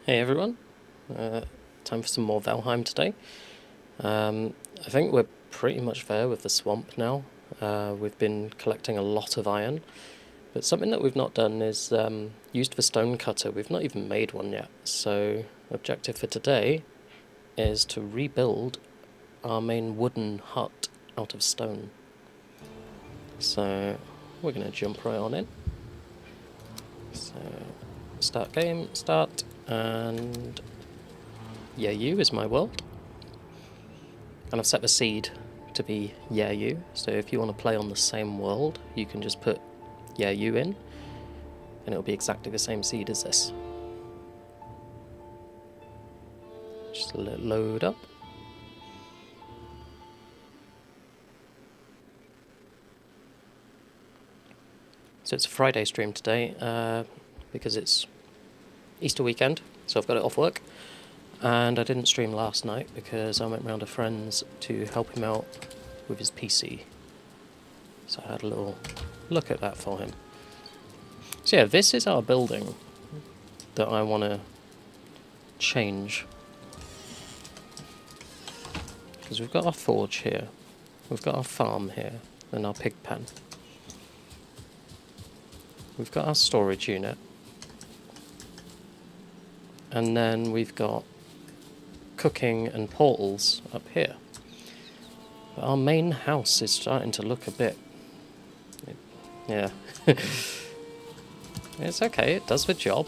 Hey everyone, time for some more Valheim today. I think we're pretty much there with the swamp now. We've been collecting a lot of iron, but something that we've not done is used the stone cutter. We've not even made one yet, so objective for today is to rebuild our main wooden hut out of stone. So we're going to jump right on in. So start game, start, and YeahYou is my world. And I've set the seed to be YeahYou, so if you want to play on the same world, you can just put YeahYou in, and it'll be exactly the same seed as this. Just let it load up. So it's a Friday stream today, because it's Easter weekend, so I've got it off work. And I didn't stream last night because I went round to friends to help him out with his PC. So I had a little look at that for him. So yeah, this is our building that I want to change. Because we've got our forge here, we've got our farm here, and our pig pen. We've got our storage unit. And then we've got cooking and portals up here. But our main house is starting to look a bit... yeah. It's okay, it does the job.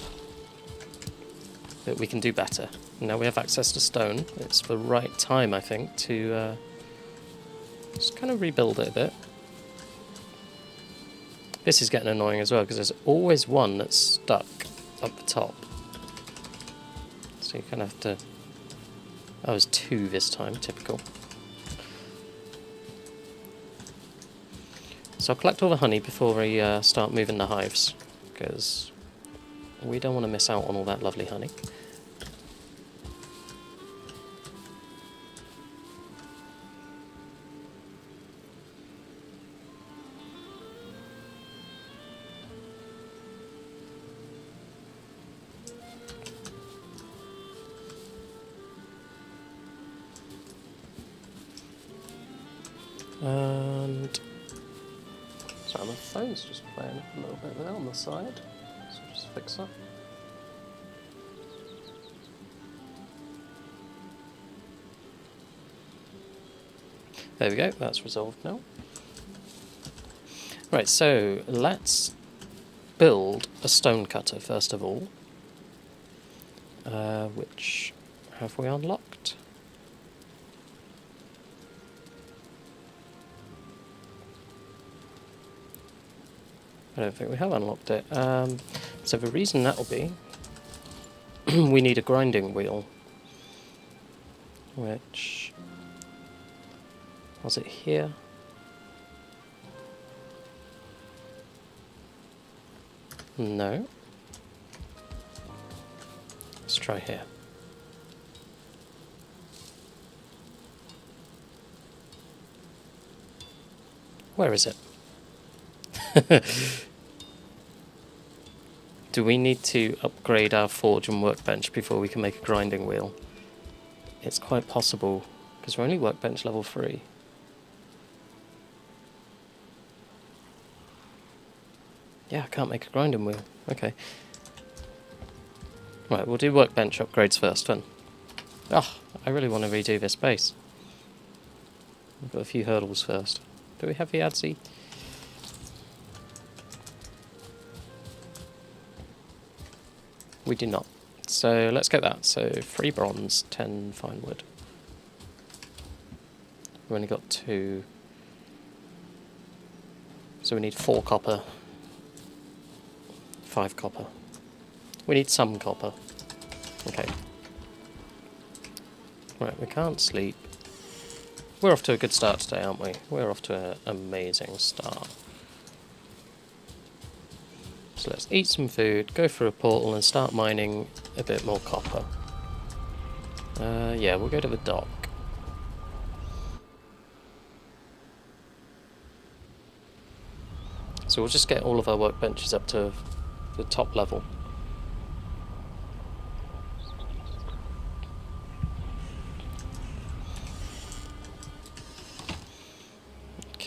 But we can do better. Now we have access to stone. It's the right time, I think, to just kind of rebuild it a bit. This is getting annoying as well, because there's always one that's stuck up the top. So you kind of have to... Oh, there's two this time, typical. So I'll collect all the honey before we start moving the hives, because we don't want to miss out on all that lovely honey. And so my phone's just playing a little bit there on the side, so just fix that. There we go, that's resolved now. Right, so let's build a stone cutter first of all. Which have we unlocked? I don't think we have unlocked it. So the reason that will be, we need a grinding wheel. Which... was it here? No. Let's try here. Where is it? Do we need to upgrade our forge and workbench before we can make a grinding wheel? It's quite possible, because we're only workbench level 3. Yeah, I can't make a grinding wheel. Okay. Right, we'll do workbench upgrades first then. Oh, I really want to redo this base. We've got a few hurdles first. Do we have the Adze? We do not. So let's get that. So 3 bronze, 10 fine wood. We've only got 2. So we need 4 copper. 5 copper. We need some copper. Okay. Right, we can't sleep. We're off to a good start today, aren't we? We're off to an amazing start. So let's eat some food, go through a portal and start mining a bit more copper. Yeah, we'll go to the dock. So we'll just get all of our workbenches up to the top level.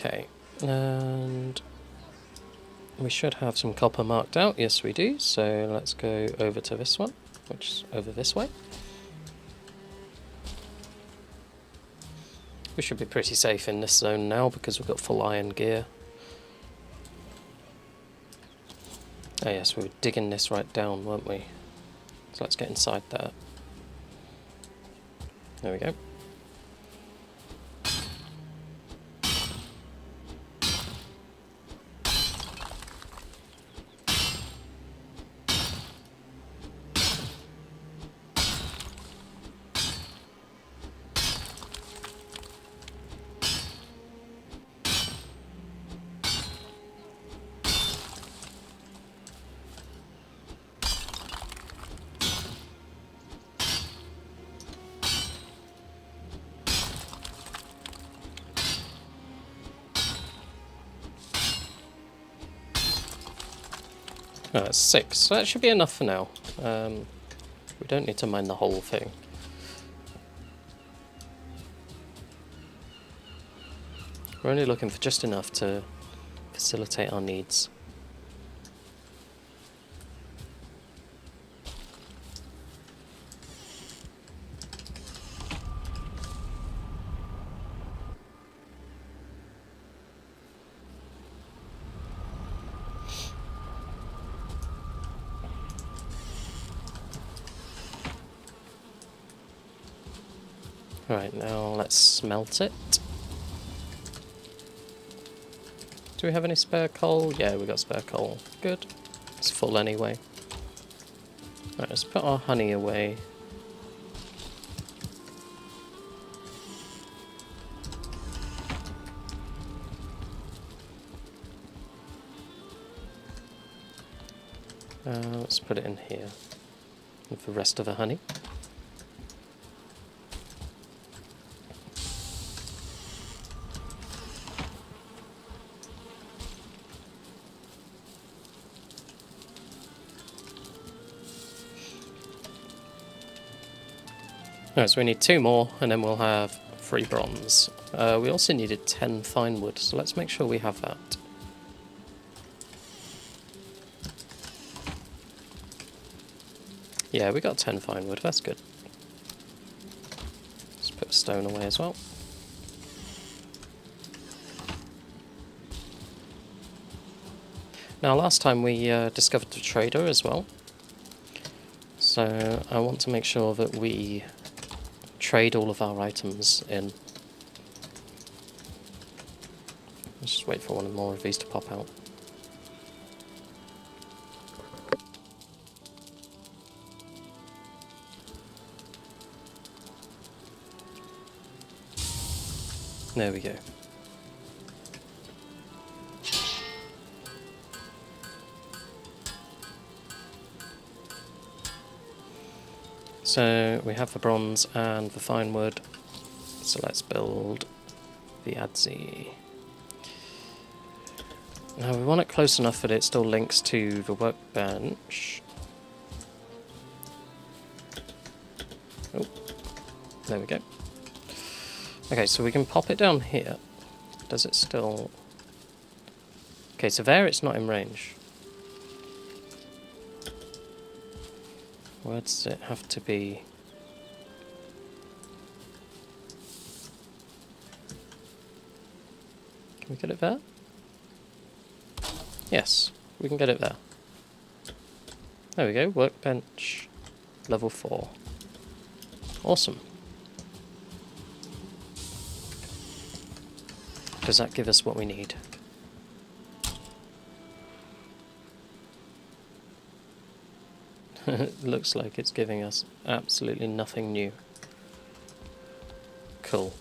Okay, and we should have some copper marked out. Yes, we do. So let's go over to this one, which is over this way. We should be pretty safe in this zone now because we've got full iron gear. Oh yes, we were digging this right down, weren't we? So let's get inside that. There we go. Oh, that's 6, so that should be enough for now. We don't need to mine the whole thing. We're only looking for just enough to facilitate our needs. Right, now let's smelt it. Do we have any spare coal? Yeah, we got spare coal. Good. It's full anyway. Right, let's put our honey away. Let's put it in here with the rest of the honey. Alright, so we need 2 more, and then we'll have 3 bronze. We also needed 10 fine wood, so let's make sure we have that. Yeah, we got 10 fine wood, that's good. Let's put a stone away as well. Now, last time we discovered the trader as well. So I want to make sure that we trade all of our items in. Let's just wait for one more of these to pop out. There we go. So we have the bronze and the fine wood, so let's build the Adze. Now we want it close enough that it still links to the workbench. Oh, there we go. Okay, so we can pop it down here. Does it still... Okay, so there it's not in range. Where does it have to be? Can we get it there? Yes, we can get it there. There we go, workbench, level 4. Awesome. Does that give us what we need? It looks like it's giving us absolutely nothing new. Cool.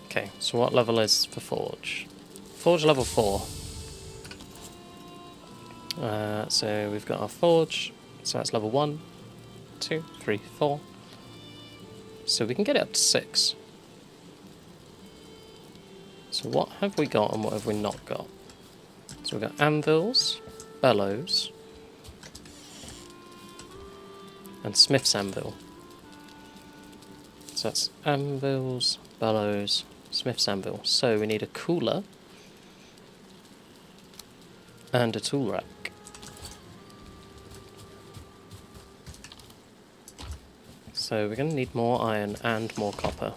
Okay, so what level is the forge? Forge level 4. So we've got our forge, so that's level 1, 2, 3, 4. So we can get it up to 6. So what have we got and what have we not got? So we've got anvils. bellows, and smith's anvil. So that's anvils, bellows, smith's anvil. So we need a cooler and a tool rack. So we're going to need more iron and more copper.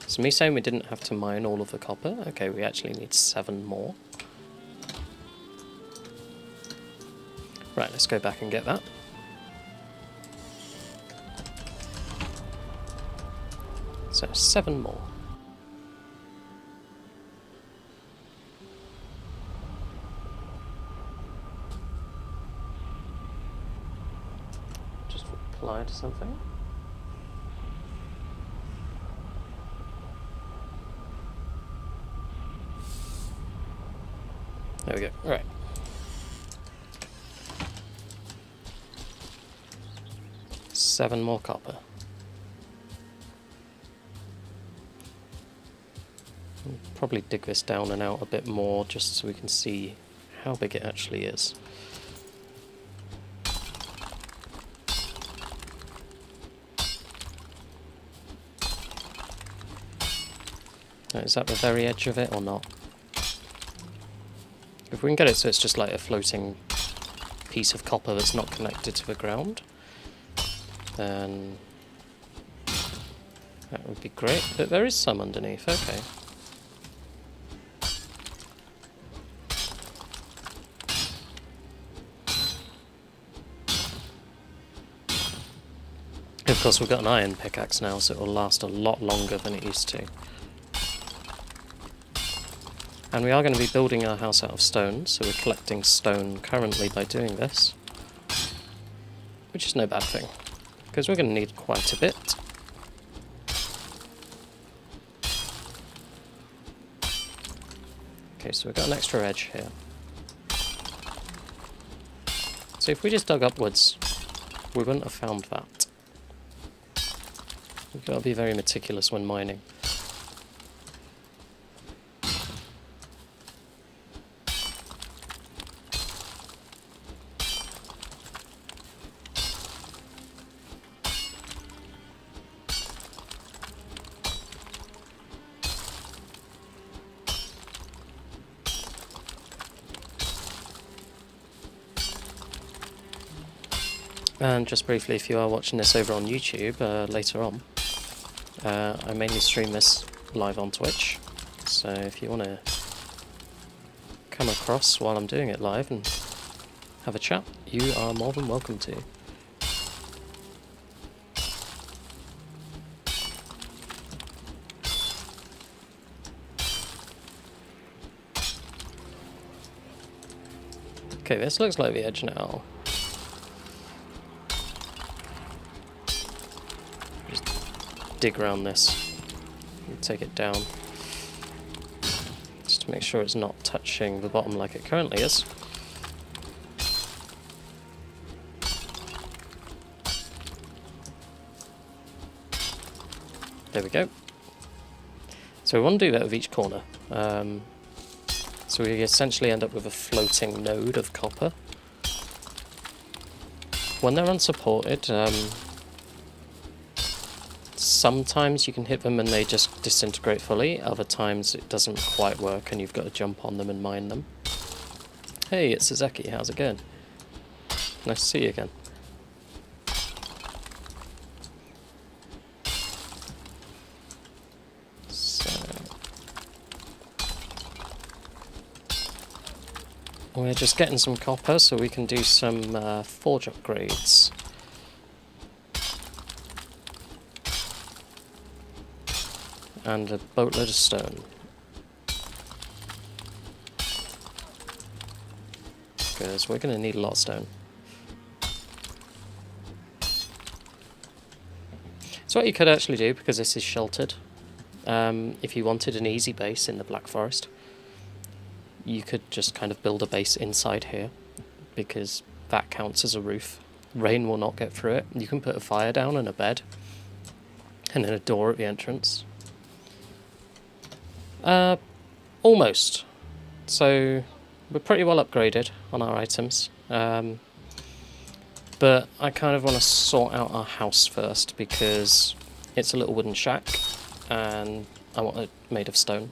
So me saying we didn't have to mine all of the copper, okay, we actually need 7 more. Right, let's go back and get that. So 7 more. Just reply to something. There we go. Right. Seven more copper. I'll probably dig this down and out a bit more just so we can see how big it actually is. Now, is that the very edge of it or not? If we can get it so it's just like a floating piece of copper that's not connected to the ground, then that would be great. But there is some underneath, okay. Of course we've got an iron pickaxe now, so it will last a lot longer than it used to. And we are going to be building our house out of stone, so we're collecting stone currently by doing this. Which is no bad thing, because we're going to need quite a bit. Okay, so we've got an extra edge here. So if we just dug upwards, we wouldn't have found that. We've got to be very meticulous when mining. And just briefly, if you are watching this over on YouTube later on, I mainly stream this live on Twitch, so if you want to come across while I'm doing it live and have a chat, you are more than welcome to. Okay, this looks like the edge now. Dig around this and take it down just to make sure it's not touching the bottom like it currently is. There we go. So we want to do that with each corner. So we essentially end up with a floating node of copper. When they're unsupported, sometimes you can hit them and they just disintegrate fully, other times it doesn't quite work and you've got to jump on them and mine them. Hey, it's Suzeki, how's it going? Nice to see you again. So, we're just getting some copper so we can do some forge upgrades. And a boatload of stone. Because we're going to need a lot of stone. So what you could actually do, because this is sheltered, if you wanted an easy base in the Black Forest, you could just kind of build a base inside here, because that counts as a roof. Rain will not get through it. You can put a fire down and a bed, and then a door at the entrance. Almost. So we're pretty well upgraded on our items. But I kind of want to sort out our house first because it's a little wooden shack and I want it made of stone.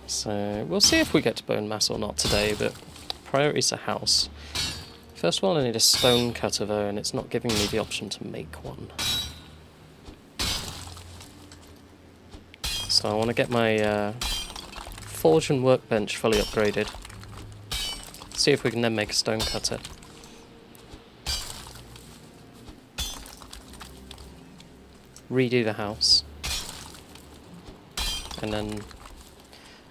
So we'll see if we get to bone mass or not today, but priority's a house. First of all, I need a stone cutter though, and it's not giving me the option to make one. So I want to get my forge and workbench fully upgraded. See if we can then make a stone cutter. Redo the house. And then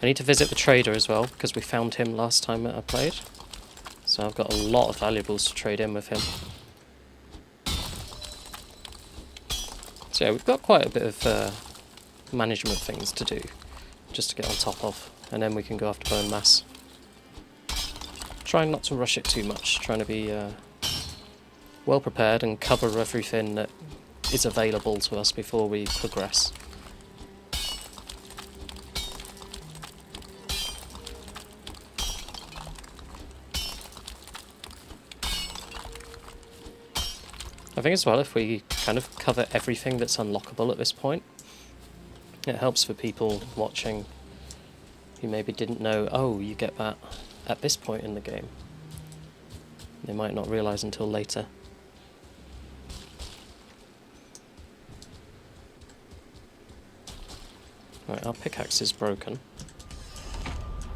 I need to visit the trader as well, because we found him last time that I played. So I've got a lot of valuables to trade in with him. So yeah, we've got quite a bit of management things to do, just to get on top of. And then we can go after bone mass. Trying not to rush it too much, trying to be well prepared and cover everything that is available to us before we progress. I think as well, if we kind of cover everything that's unlockable at this point, it helps for people watching who maybe didn't know, oh, you get that at this point in the game. They might not realise until later. Right, our pickaxe is broken,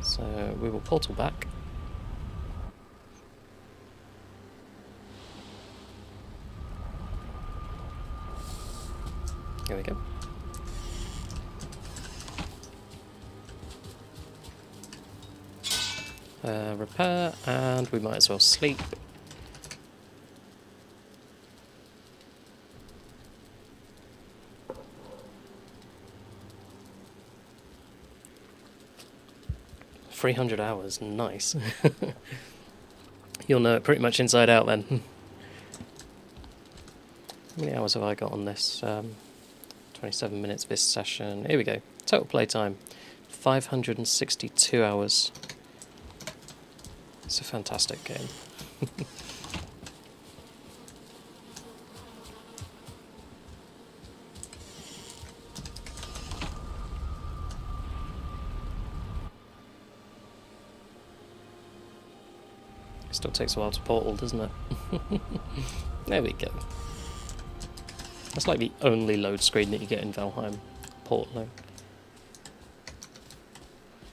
so we will portal back. Here we go. Repair, and we might as well sleep. $300, nice. You'll know it pretty much inside out then. How many hours have I got on this? 27 minutes this session. Here we go. Total playtime, 562 hours. It's a fantastic game. Still takes a while to portal, doesn't it? There we go. That's like the only load screen that you get in Valheim, portaling.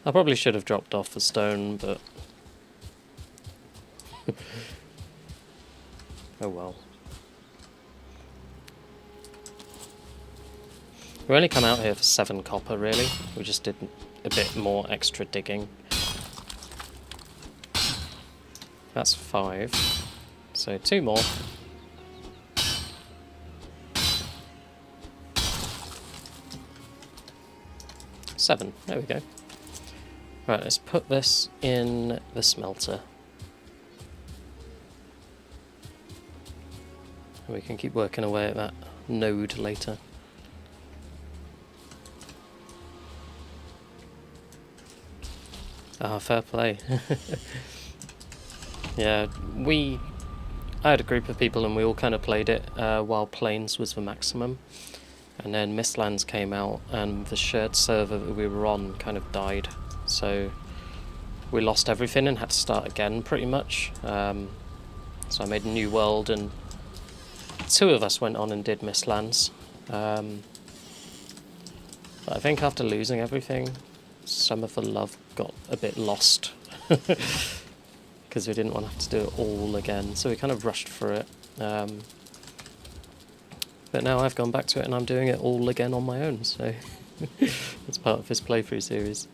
I probably should have dropped off the stone, but oh well. We only come out here for 7 copper, really. We just did a bit more extra digging. That's 5. So 2 more. 7. There we go. Right, let's put this in the smelter. We can keep working away at that node later. Ah, fair play. Yeah, I had a group of people and we all kind of played it while Plains was the maximum. And then Mistlands came out and the shared server that we were on kind of died. So we lost everything and had to start again pretty much. So I made a new world and 2 of us went on and did Mistlands. But I think after losing everything, some of the love got a bit lost. Because we didn't want to have to do it all again. So we kind of rushed through it. But now I've gone back to it and I'm doing it all again on my own. So it's part of this playthrough series.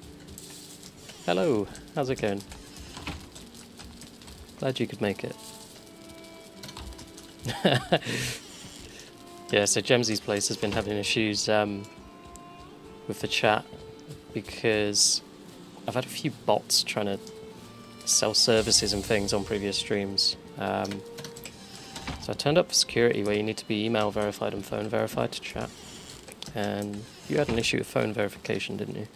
Hello, how's it going? Glad you could make it. Yeah, so Gemsy's place has been having issues with the chat because I've had a few bots trying to sell services and things on previous streams. So I turned up for security where you need to be email verified and phone verified to chat. And you had an issue with phone verification, didn't you?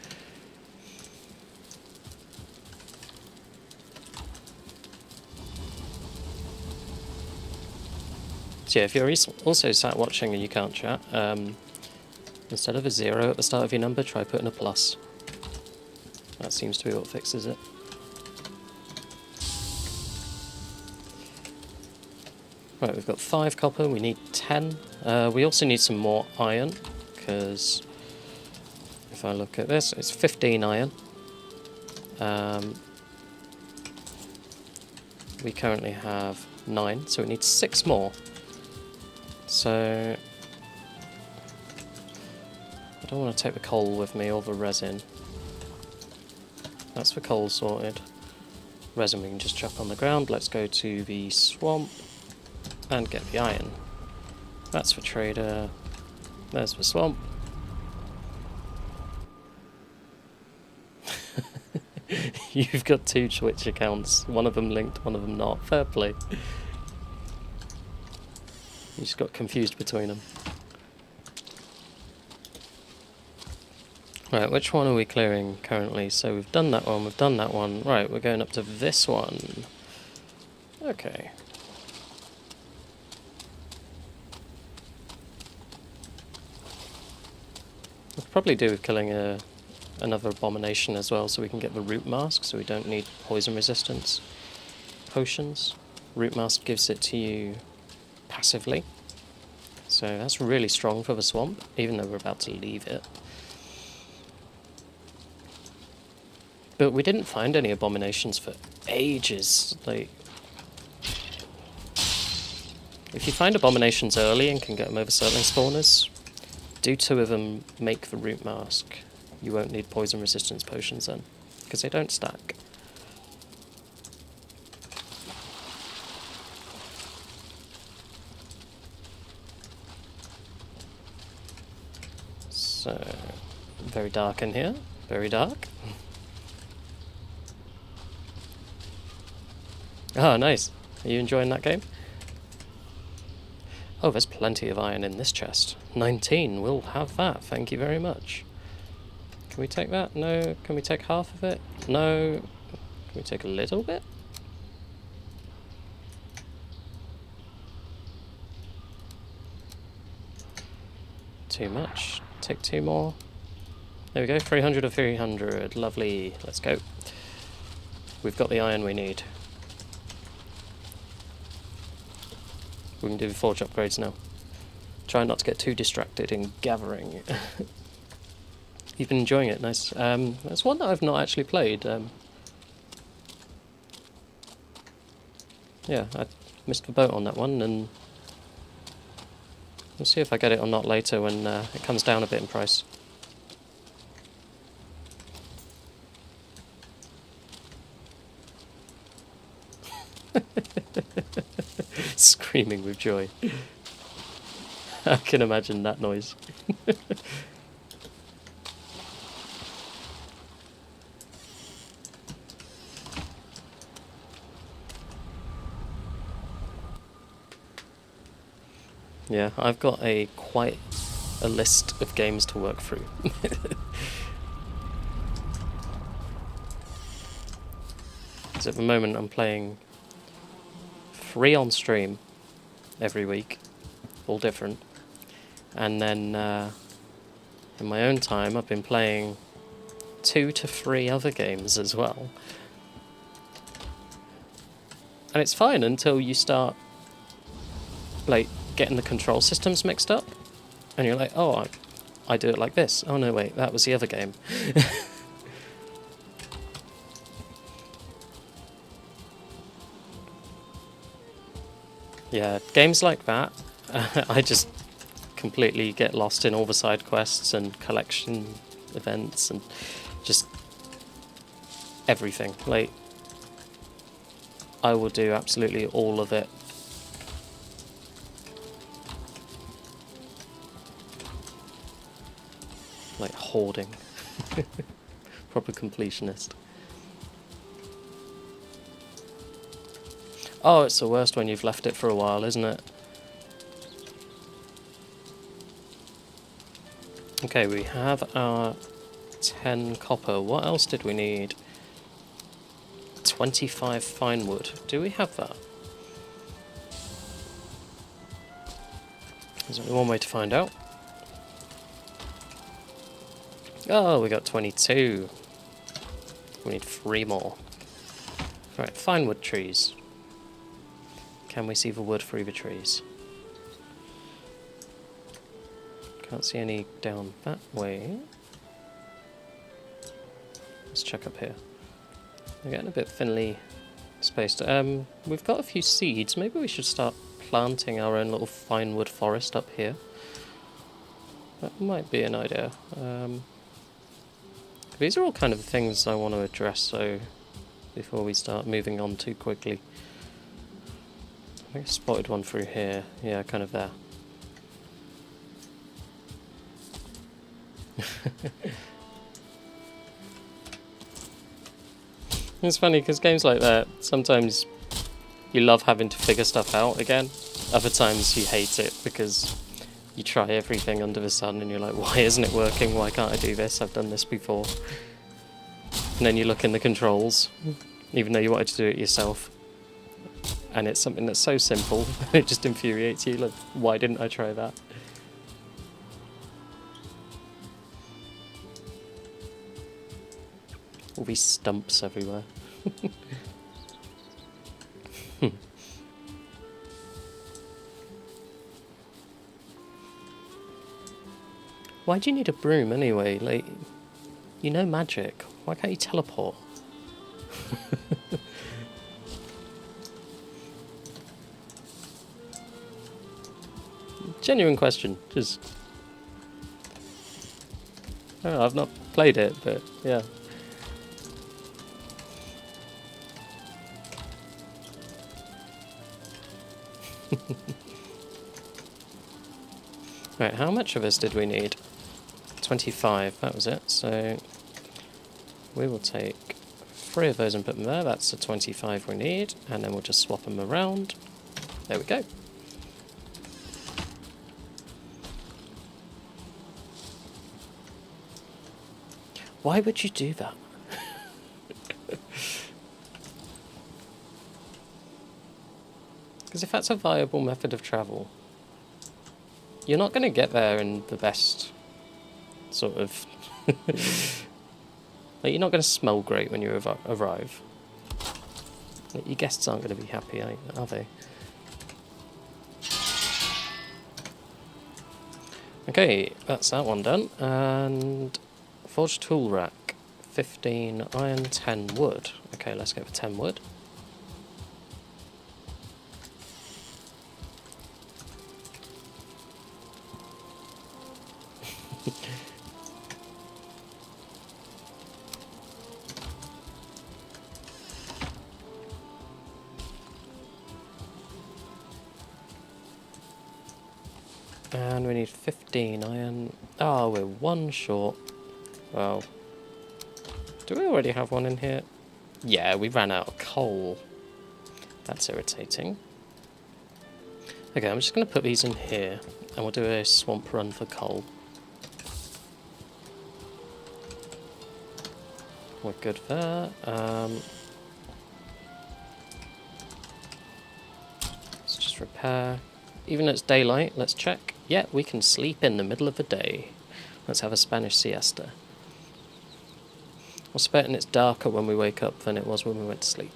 So yeah, if you're also sat watching and you can't chat, instead of a 0 at the start of your number, try putting a plus. That seems to be what fixes it. Right, we've got 5 copper, we need 10. We also need some more iron, because if I look at this, it's 15 iron. We currently have 9, so we need 6 more. So I don't want to take the coal with me or the resin. That's the coal sorted. Resin we can just chuck on the ground. Let's go to the swamp and get the iron. That's for trader. There's the swamp. You've got 2 Twitch accounts, one of them linked, one of them not. Fair play. You just got confused between them. Right, which one are we clearing currently? So we've done that one, we've done that one. Right, we're going up to this one. Okay. We could probably do with killing another abomination as well, so we can get the root mask, so we don't need poison resistance potions. Root mask gives it to you passively, so that's really strong for the swamp, even though we're about to leave it. But we didn't find any abominations for ages. Like, if you find abominations early and can get them over Surtling spawners, do 2 of them make the root mask. You won't need poison resistance potions then, because they don't stack. So, very dark in here, very dark. Oh, nice. Are you enjoying that game? Oh, there's plenty of iron in this chest. 19, we'll have that, thank you very much. Can we take that? No. Can we take half of it? No. Can we take a little bit? Too much. Take 2 more. There we go, 300 of 300. Lovely. Let's go. We've got the iron we need. We can do the forge upgrades now. Try not to get too distracted in gathering. You've been enjoying it, nice. That's one that I've not actually played. Yeah, I missed the boat on that one, and we'll see if I get it or not later when it comes down a bit in price. Screaming with joy. I can imagine that noise. Yeah, I've got quite a list of games to work through. Because at the moment I'm playing 3 on stream every week, all different. And then in my own time I've been playing 2 to 3 other games as well. And it's fine until you start like getting the control systems mixed up, and you're like, oh, I do it like this. Oh no, wait, that was the other game. Yeah, games like that, I just completely get lost in all the side quests and collection events and just everything. Like, I will do absolutely all of it. Like hoarding. Proper completionist. Oh, it's the worst when you've left it for a while, isn't it? Okay, we have our 10 copper. What else did we need? 25 fine wood. Do we have that? There's only one way to find out. Oh, we got 22. We need 3 more. Right, fine wood trees. Can we see the wood through the trees? Can't see any down that way. Let's check up here. We're getting a bit thinly spaced. We've got a few seeds. Maybe we should start planting our own little fine wood forest up here. That might be an idea. These are all kind of things I want to address, so before we start moving on too quickly. I think I spotted one through here. Yeah, kind of there. It's funny because games like that, sometimes you love having to figure stuff out again. Other times you hate it because you try everything under the sun and you're like, why isn't it working? Why can't I do this? I've done this before. And then you look in the controls, even though you wanted to do it yourself. And it's something that's so simple, it just infuriates you. Like, why didn't I try that? All these stumps everywhere. Why do you need a broom anyway? Like, you know magic. Why can't you teleport? Genuine question. Just... oh, I've not played it, but yeah. Right, how much of this did we need? 25, that was it. So we will take 3 of those and put them there. That's the 25 we need, and then we'll just swap them around. There we go. Why would you do that? Because if that's a viable method of travel, you're not going to get there in the best sort of... like, you're not going to smell great when you arrive. Like, your guests aren't going to be happy, are they? Okay, that's that one done. And forged tool rack, 15 iron, 10 wood. Okay, let's go for 10 wood. And we need 15 iron. Oh, we're 1 short. Well, do we already have one in here? Yeah, we ran out of coal. That's irritating. Okay, I'm just going to put these in here, and we'll do a swamp run for coal. We're good there. Let's just repair. Even though it's daylight, let's check. Yeah, we can sleep in the middle of the day. Let's have a Spanish siesta. I bet it's darker when we wake up than it was when we went to sleep.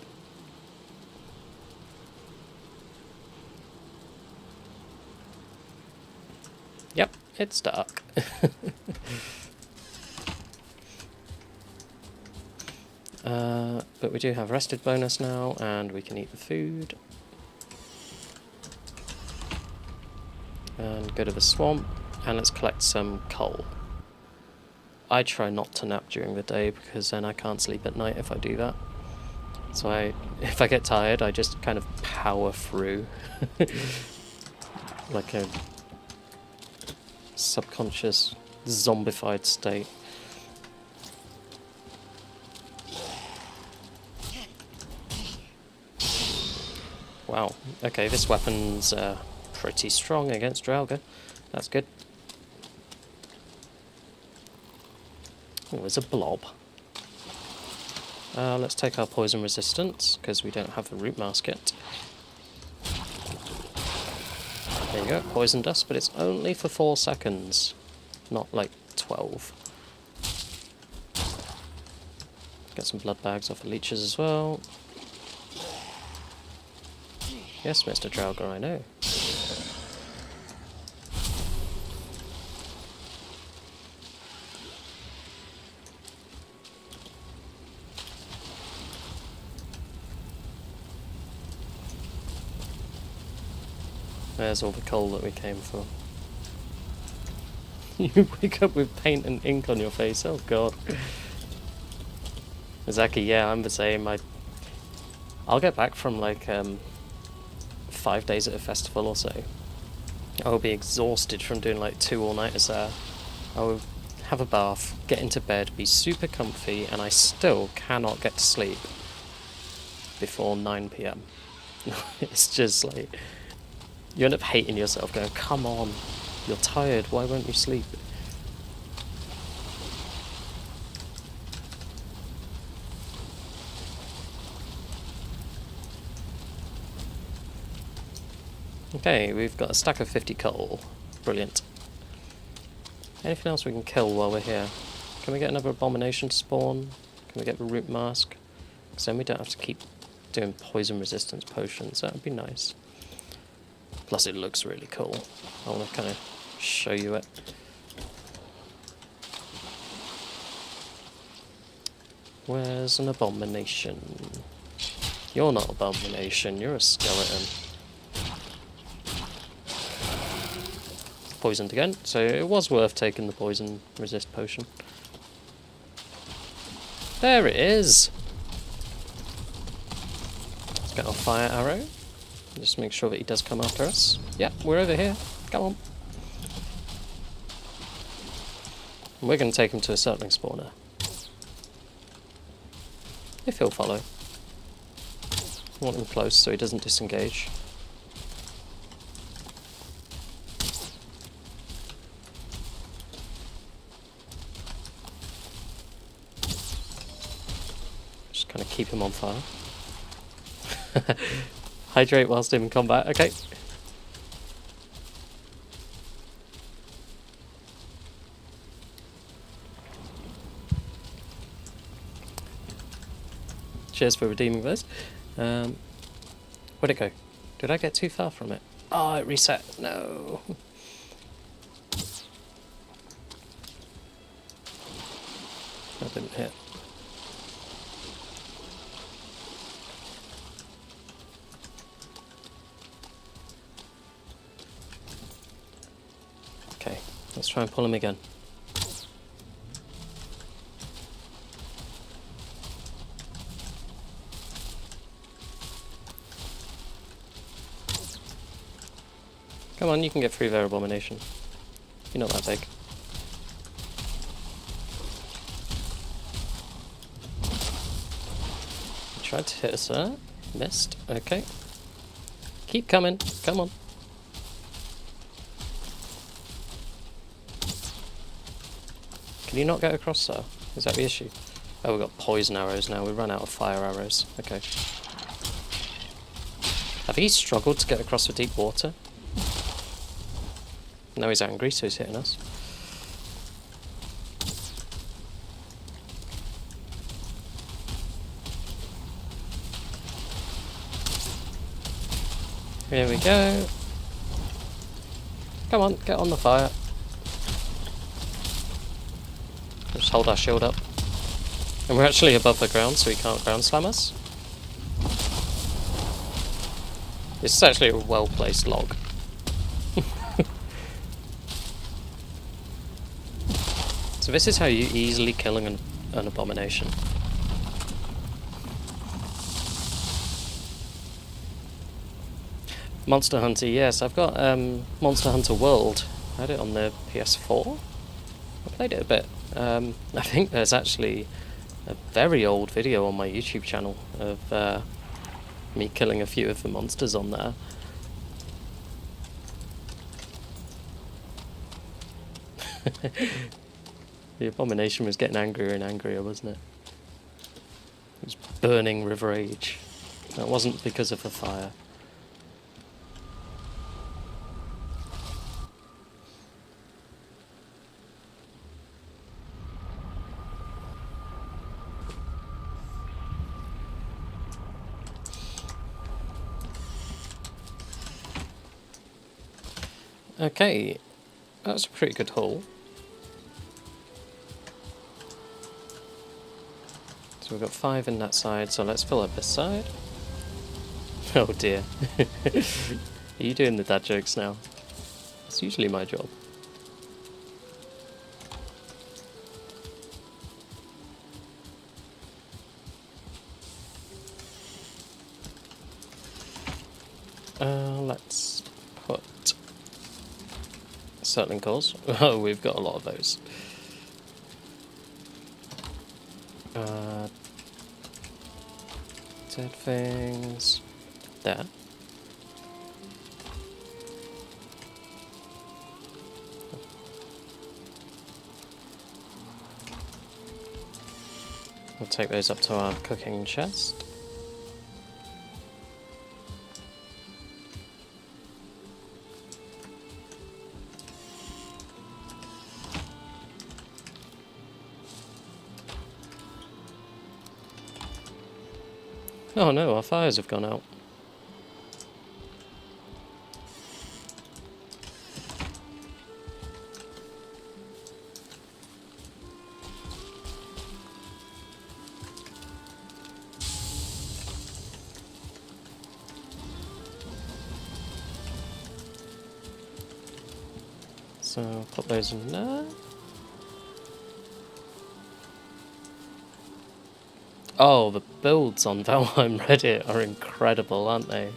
Yep, it's dark. But we do have rested bonus now, and we can eat the food. And go to the swamp, and let's collect some coal. I try not to nap during the day, because then I can't sleep at night if I do that. So if I get tired, I just kind of power through. Like a subconscious, zombified state. Wow, okay, this weapon's pretty strong against Draugr. That's good. Oh, there's a blob. Let's take our poison resistance, because we don't have the root mask yet. There you go, poison dust, but it's only for 4 seconds, not like 12. Get some blood bags off the leeches as well. Yes, Mr. Draugr, I know. There's all the coal that we came for. You wake up with paint and ink on your face, oh god. Exactly, yeah, I'm the same. I'll get back from like 5 days at a festival or so. I'll be exhausted from doing like 2 all-nighters there. I will have a bath, get into bed, be super comfy, and I still cannot get to sleep before 9 PM. It's just like, you end up hating yourself, going, come on, you're tired, why won't you sleep? Okay, we've got a stack of 50 coal. Brilliant. Anything else we can kill while we're here? Can we get another abomination to spawn? Can we get the root mask? Because then we don't have to keep doing poison resistance potions. That would be nice. Plus it looks really cool. I want to kind of show you it. Where's an abomination? You're not abomination, you're a skeleton. Poisoned again, so it was worth taking the poison resist potion. There it is! Let's get our fire arrow. Just make sure that he does come after us. Yeah, we're over here. Come on. And we're going to take him to a Surtling spawner. If he'll follow. I want him close so he doesn't disengage. Just kind of keep him on fire. Hydrate whilst in combat, okay. Cheers for redeeming those. Where'd it go? Did I get too far from it? Oh, it reset. No. That didn't hit. Okay, let's try and pull him again. Come on, you can get through their abomination. You're not that big. Tried to hit us there. Missed. Okay. Keep coming. Come on. Can you not get across there? Is that the issue? Oh, we've got poison arrows now. We've run out of fire arrows. Okay. Have he struggled to get across the deep water? Now he's angry, so he's hitting us. Here we go. Come on, get on the fire. Just hold our shield up. And we're actually above the ground, so he can't ground slam us. This is actually a well-placed log. So this is how you easily kill an abomination. Monster Hunter, yes, I've got Monster Hunter World. I had it on the PS4. I played it a bit. I think there's actually a very old video on my YouTube channel of me killing a few of the monsters on there. The abomination was getting angrier and angrier, wasn't it? It was burning with rage. That wasn't because of the fire. Okay, that's a pretty good haul. So we've got 5 in that side, so let's fill up this side. Oh dear. Are you doing the dad jokes now? It's usually my job. Let's put Surtling cores. Oh, we've got a lot of those. Dead things. There. We'll take those up to our cooking chest. Oh no, our fires have gone out. So put those in there. Oh, the builds on Valheim Reddit are incredible, aren't they?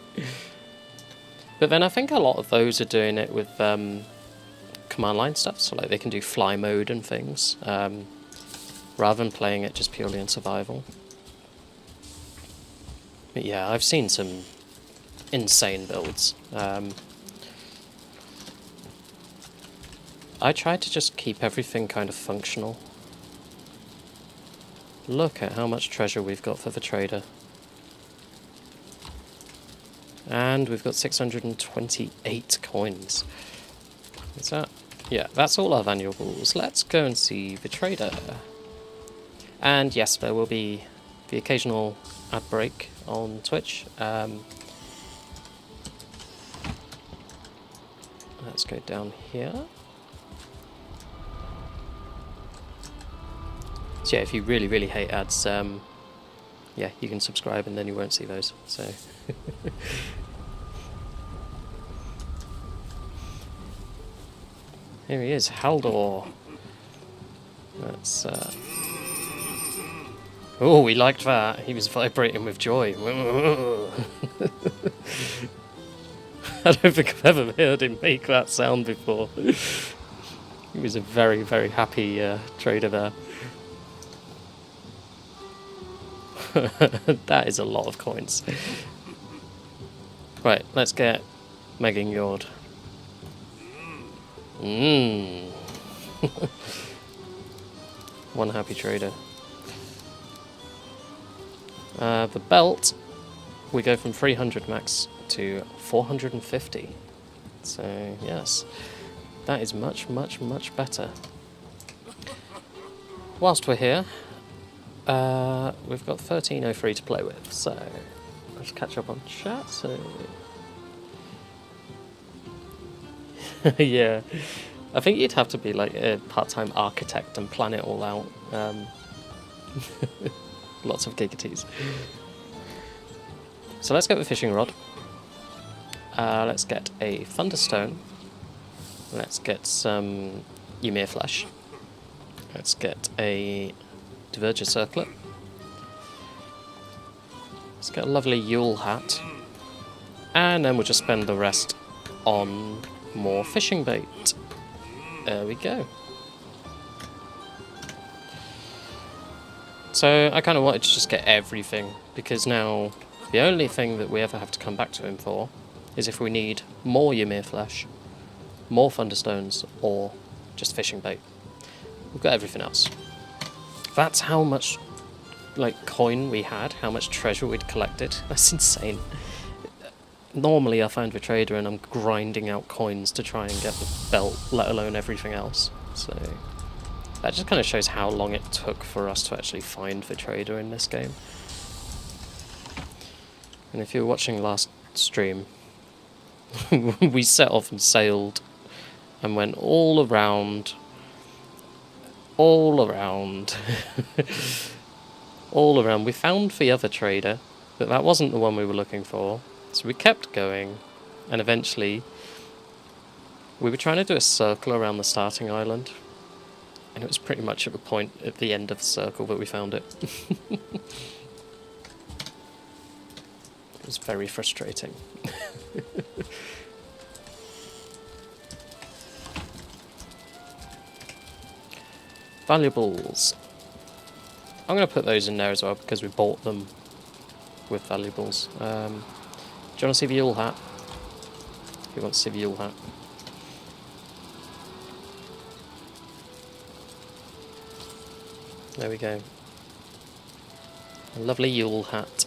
But then I think a lot of those are doing it with command line stuff, so like they can do fly mode and things, rather than playing it just purely in survival. But yeah, I've seen some insane builds. I try to just keep everything kind of functional. Look at how much treasure we've got for the trader. And we've got 628 coins. What's that? Yeah, that's all our valuables. Let's go and see the trader. And yes, there will be the occasional ad break on Twitch. Let's go down here. So yeah, if you really, really hate ads, yeah, you can subscribe and then you won't see those. So here he is, Haldor. That's oh, we liked that. He was vibrating with joy. I don't think I've ever heard him make that sound before. He was a very, very happy trader there. That is a lot of coins. Right, let's get Megingjord. One happy trader. The belt, we go from 300 max to 450. So, yes, that is much, much, much better. Whilst we're here, we've got 1303 to play with, so let's catch up on chat. So yeah, I think you'd have to be like a part-time architect and plan it all out. Lots of gigatees. So let's get the fishing rod. Let's get a thunderstone. Let's get some Ymir flesh. Let's get a Diverger circlet. Let's get a lovely Yule hat. And then we'll just spend the rest on more fishing bait. There we go. So I kind of wanted to just get everything, because now the only thing that we ever have to come back to him for is if we need more Ymir flesh, more thunderstones, or just fishing bait. We've got everything else. That's how much like coin we had, how much treasure we'd collected. That's insane. Normally I find the trader and I'm grinding out coins to try and get the belt, let alone everything else. So that just kind of shows how long it took for us to actually find the trader in this game. And if you were watching last stream, we set off and sailed and went all around, all around, all around. We found the other trader, but that wasn't the one we were looking for. So we kept going, and eventually we were trying to do a circle around the starting island, and it was pretty much at the point at the end of the circle that we found it. It was very frustrating. Valuables. I'm going to put those in there as well because we bought them with valuables. Do you want to see the Yule hat? Who wants to see the Yule hat? There we go. A lovely Yule hat.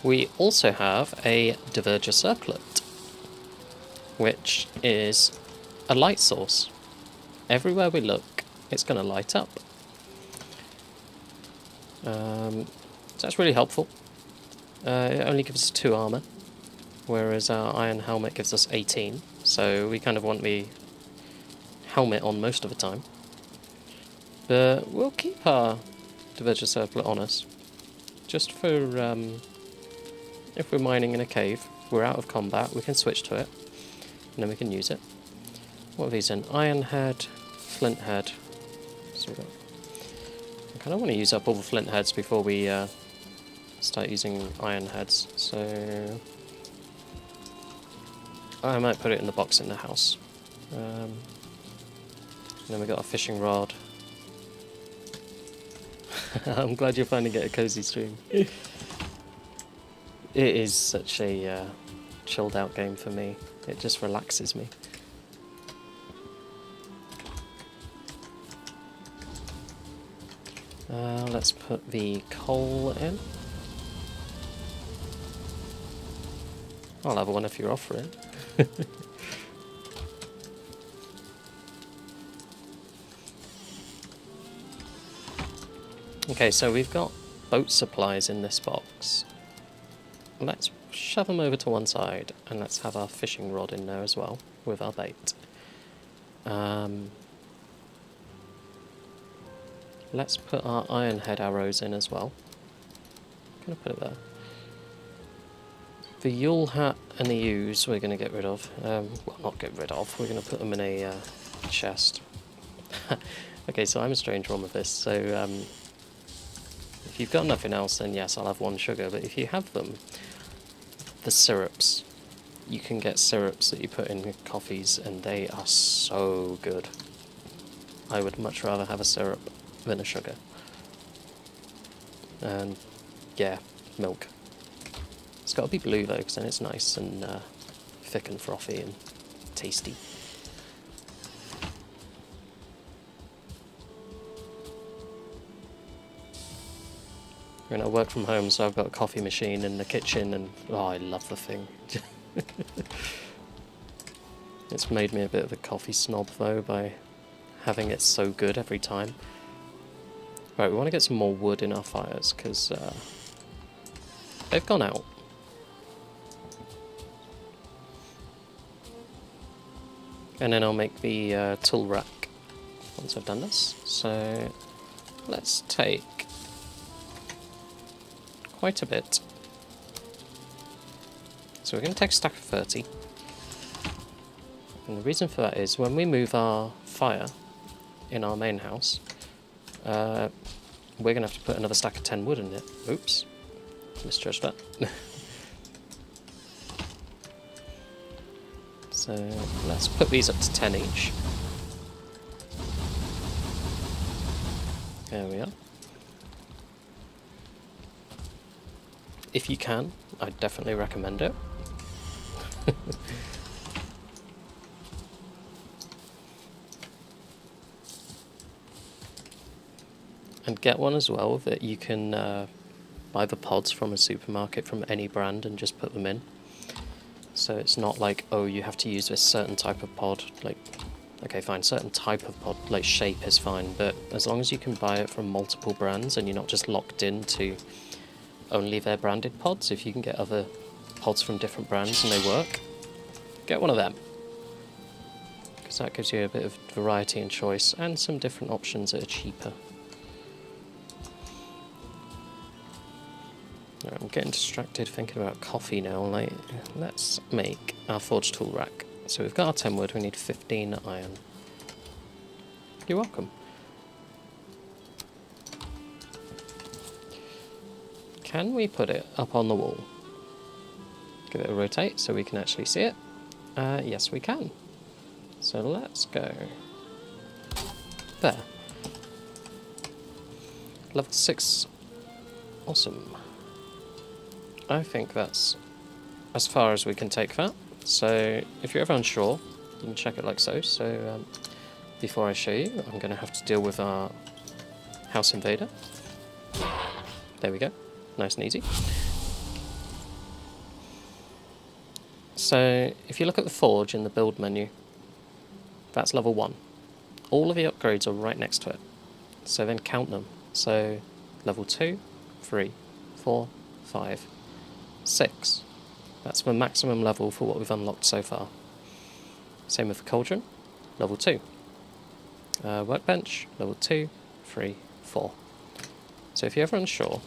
We also have a Diverger circlet, which is a light source. Everywhere we look, it's going to light up. So that's really helpful. It only gives us 2 armour, whereas our iron helmet gives us 18, so we kind of want the helmet on most of the time. But we'll keep our Diverger circlet on us, just for if we're mining in a cave, we're out of combat, we can switch to it, and then we can use it. What are these in? Iron head, flint head. So I kind of want to use up all the flint heads before we start using iron heads, so I might put it in the box in the house. And then we got a fishing rod. I'm glad you're finding it a cozy stream. It is such a chilled out game for me. It just relaxes me. Let's put the coal in. I'll have one if you're offering. Okay, so we've got boat supplies in this box. Let's shove them over to one side, and let's have our fishing rod in there as well, with our bait. Let's put our iron head arrows in as well. I'm going to put it there. The Yule hat and the yews we're going to get rid of. Well, not get rid of, we're going to put them in a chest. Okay, so I'm a strange one with this, so if you've got nothing else, then yes, I'll have 1 sugar, but if you have them, the syrups, you can get syrups that you put in coffees, and they are so good. I would much rather have a syrup than a sugar. And yeah, milk. It's got to be blue though, because then it's nice and thick and frothy and tasty. And I work from home, so I've got a coffee machine in the kitchen, and oh, I love the thing. It's made me a bit of a coffee snob though by having it so good every time. Right, we want to get some more wood in our fires, because they've gone out. And then I'll make the tool rack once I've done this. So let's take quite a bit. So we're going to take a stack of 30. And the reason for that is when we move our fire in our main house, we're going to have to put another stack of 10 wood in it. Oops, misjudged that. So let's put these up to 10 each. There we are. If you can, I'd definitely recommend it. And get one as well that you can buy the pods from a supermarket from any brand and just put them in. So it's not like, oh, you have to use this certain type of pod. Like, okay, fine, certain type of pod, like shape is fine, but as long as you can buy it from multiple brands and you're not just locked into only their branded pods, if you can get other pods from different brands and they work, get one of them. Because that gives you a bit of variety and choice, and some different options that are cheaper. Right, I'm getting distracted thinking about coffee now. Like, let's make our forge tool rack. So we've got our 10 wood, we need 15 iron. You're welcome. Can we put it up on the wall? Give it a rotate so we can actually see it. Yes, we can. So let's go there. Level 6. Awesome. I think that's as far as we can take that. So if you're ever unsure, you can check it like so. So before I show you, I'm going to have to deal with our house invader. There we go. Nice and easy. So if you look at the forge in the build menu, that's level 1. All of the upgrades are right next to it. So then count them. So level 2, 3, 4, 5, 6. That's the maximum level for what we've unlocked so far. Same with the cauldron, level 2. Workbench, level 2, 3, 4. So if you're ever unsure,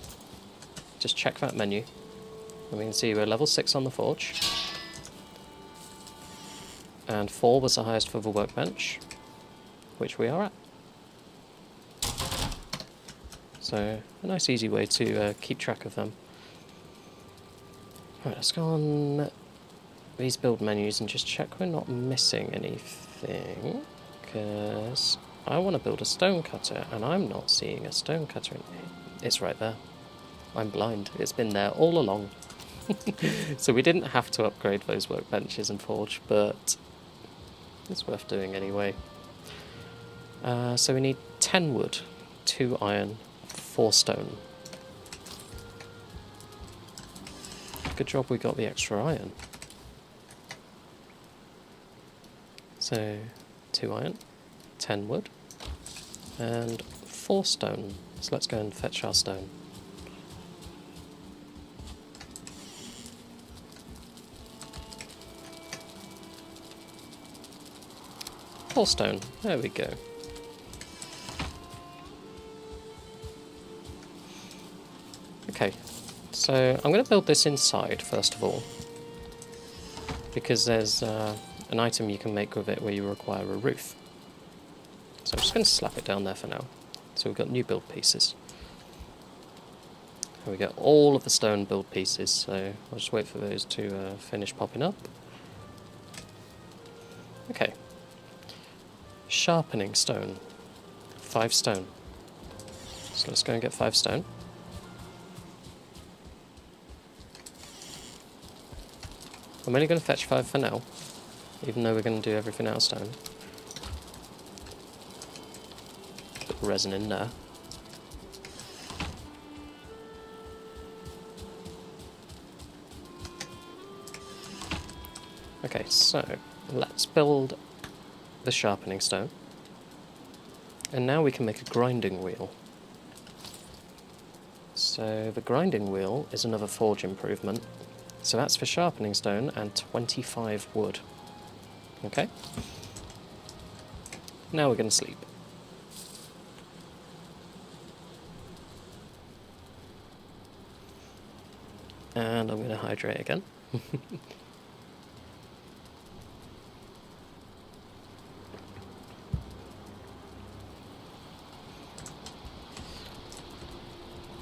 just check that menu. And we can see we're level 6 on the forge. And 4 was the highest for the workbench, which we are at. So a nice easy way to keep track of them. Right, let's go on these build menus and just check we're not missing anything, because I want to build a stone cutter and I'm not seeing a stone cutter in here. It's right there. I'm blind. It's been there all along. So we didn't have to upgrade those workbenches and forge, but it's worth doing anyway. So we need 10 wood, 2 iron, 4 stone. Good job we got the extra iron. So 2 iron, 10 wood, and 4 stone. So let's go and fetch our stone. Four stone. There we go. Okay, so I'm going to build this inside first of all, because there's an item you can make with it where you require a roof. So I'm just going to slap it down there for now. So we've got new build pieces. And we get all of the stone build pieces, so I'll just wait for those to finish popping up. Okay. Sharpening stone. 5 stone. So let's go and get 5 stone. I'm only going to fetch 5 for now, even though we're going to do everything out of stone. Put the resin in there. Okay, so let's build the sharpening stone. And now we can make a grinding wheel. So the grinding wheel is another forge improvement. So that's for sharpening stone and 25 wood. Okay. Now we're going to sleep. And I'm going to hydrate again.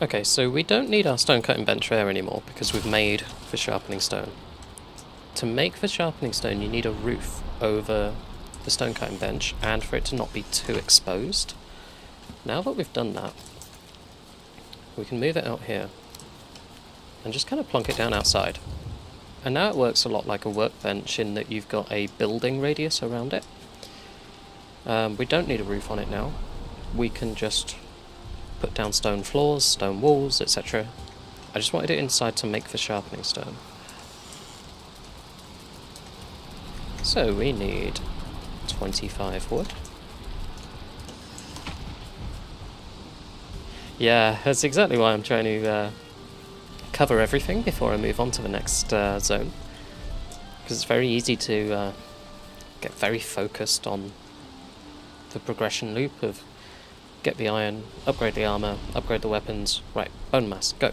Okay, so we don't need our stone cutting bench there anymore because we've made the sharpening stone. To make the sharpening stone you need a roof over the stone cutting bench and for it to not be too exposed. Now that we've done that, we can move it out here and just kind of plonk it down outside. And now it works a lot like a workbench in that you've got a building radius around it. We don't need a roof on it now. We can just put down stone floors, stone walls, etc. I just wanted it inside to make the sharpening stone. So we need 25 wood. Yeah, that's exactly why I'm trying to cover everything before I move on to the next zone. because it's very easy to get very focused on the progression loop of get the iron, upgrade the armour, upgrade the weapons, right, bone mass, go.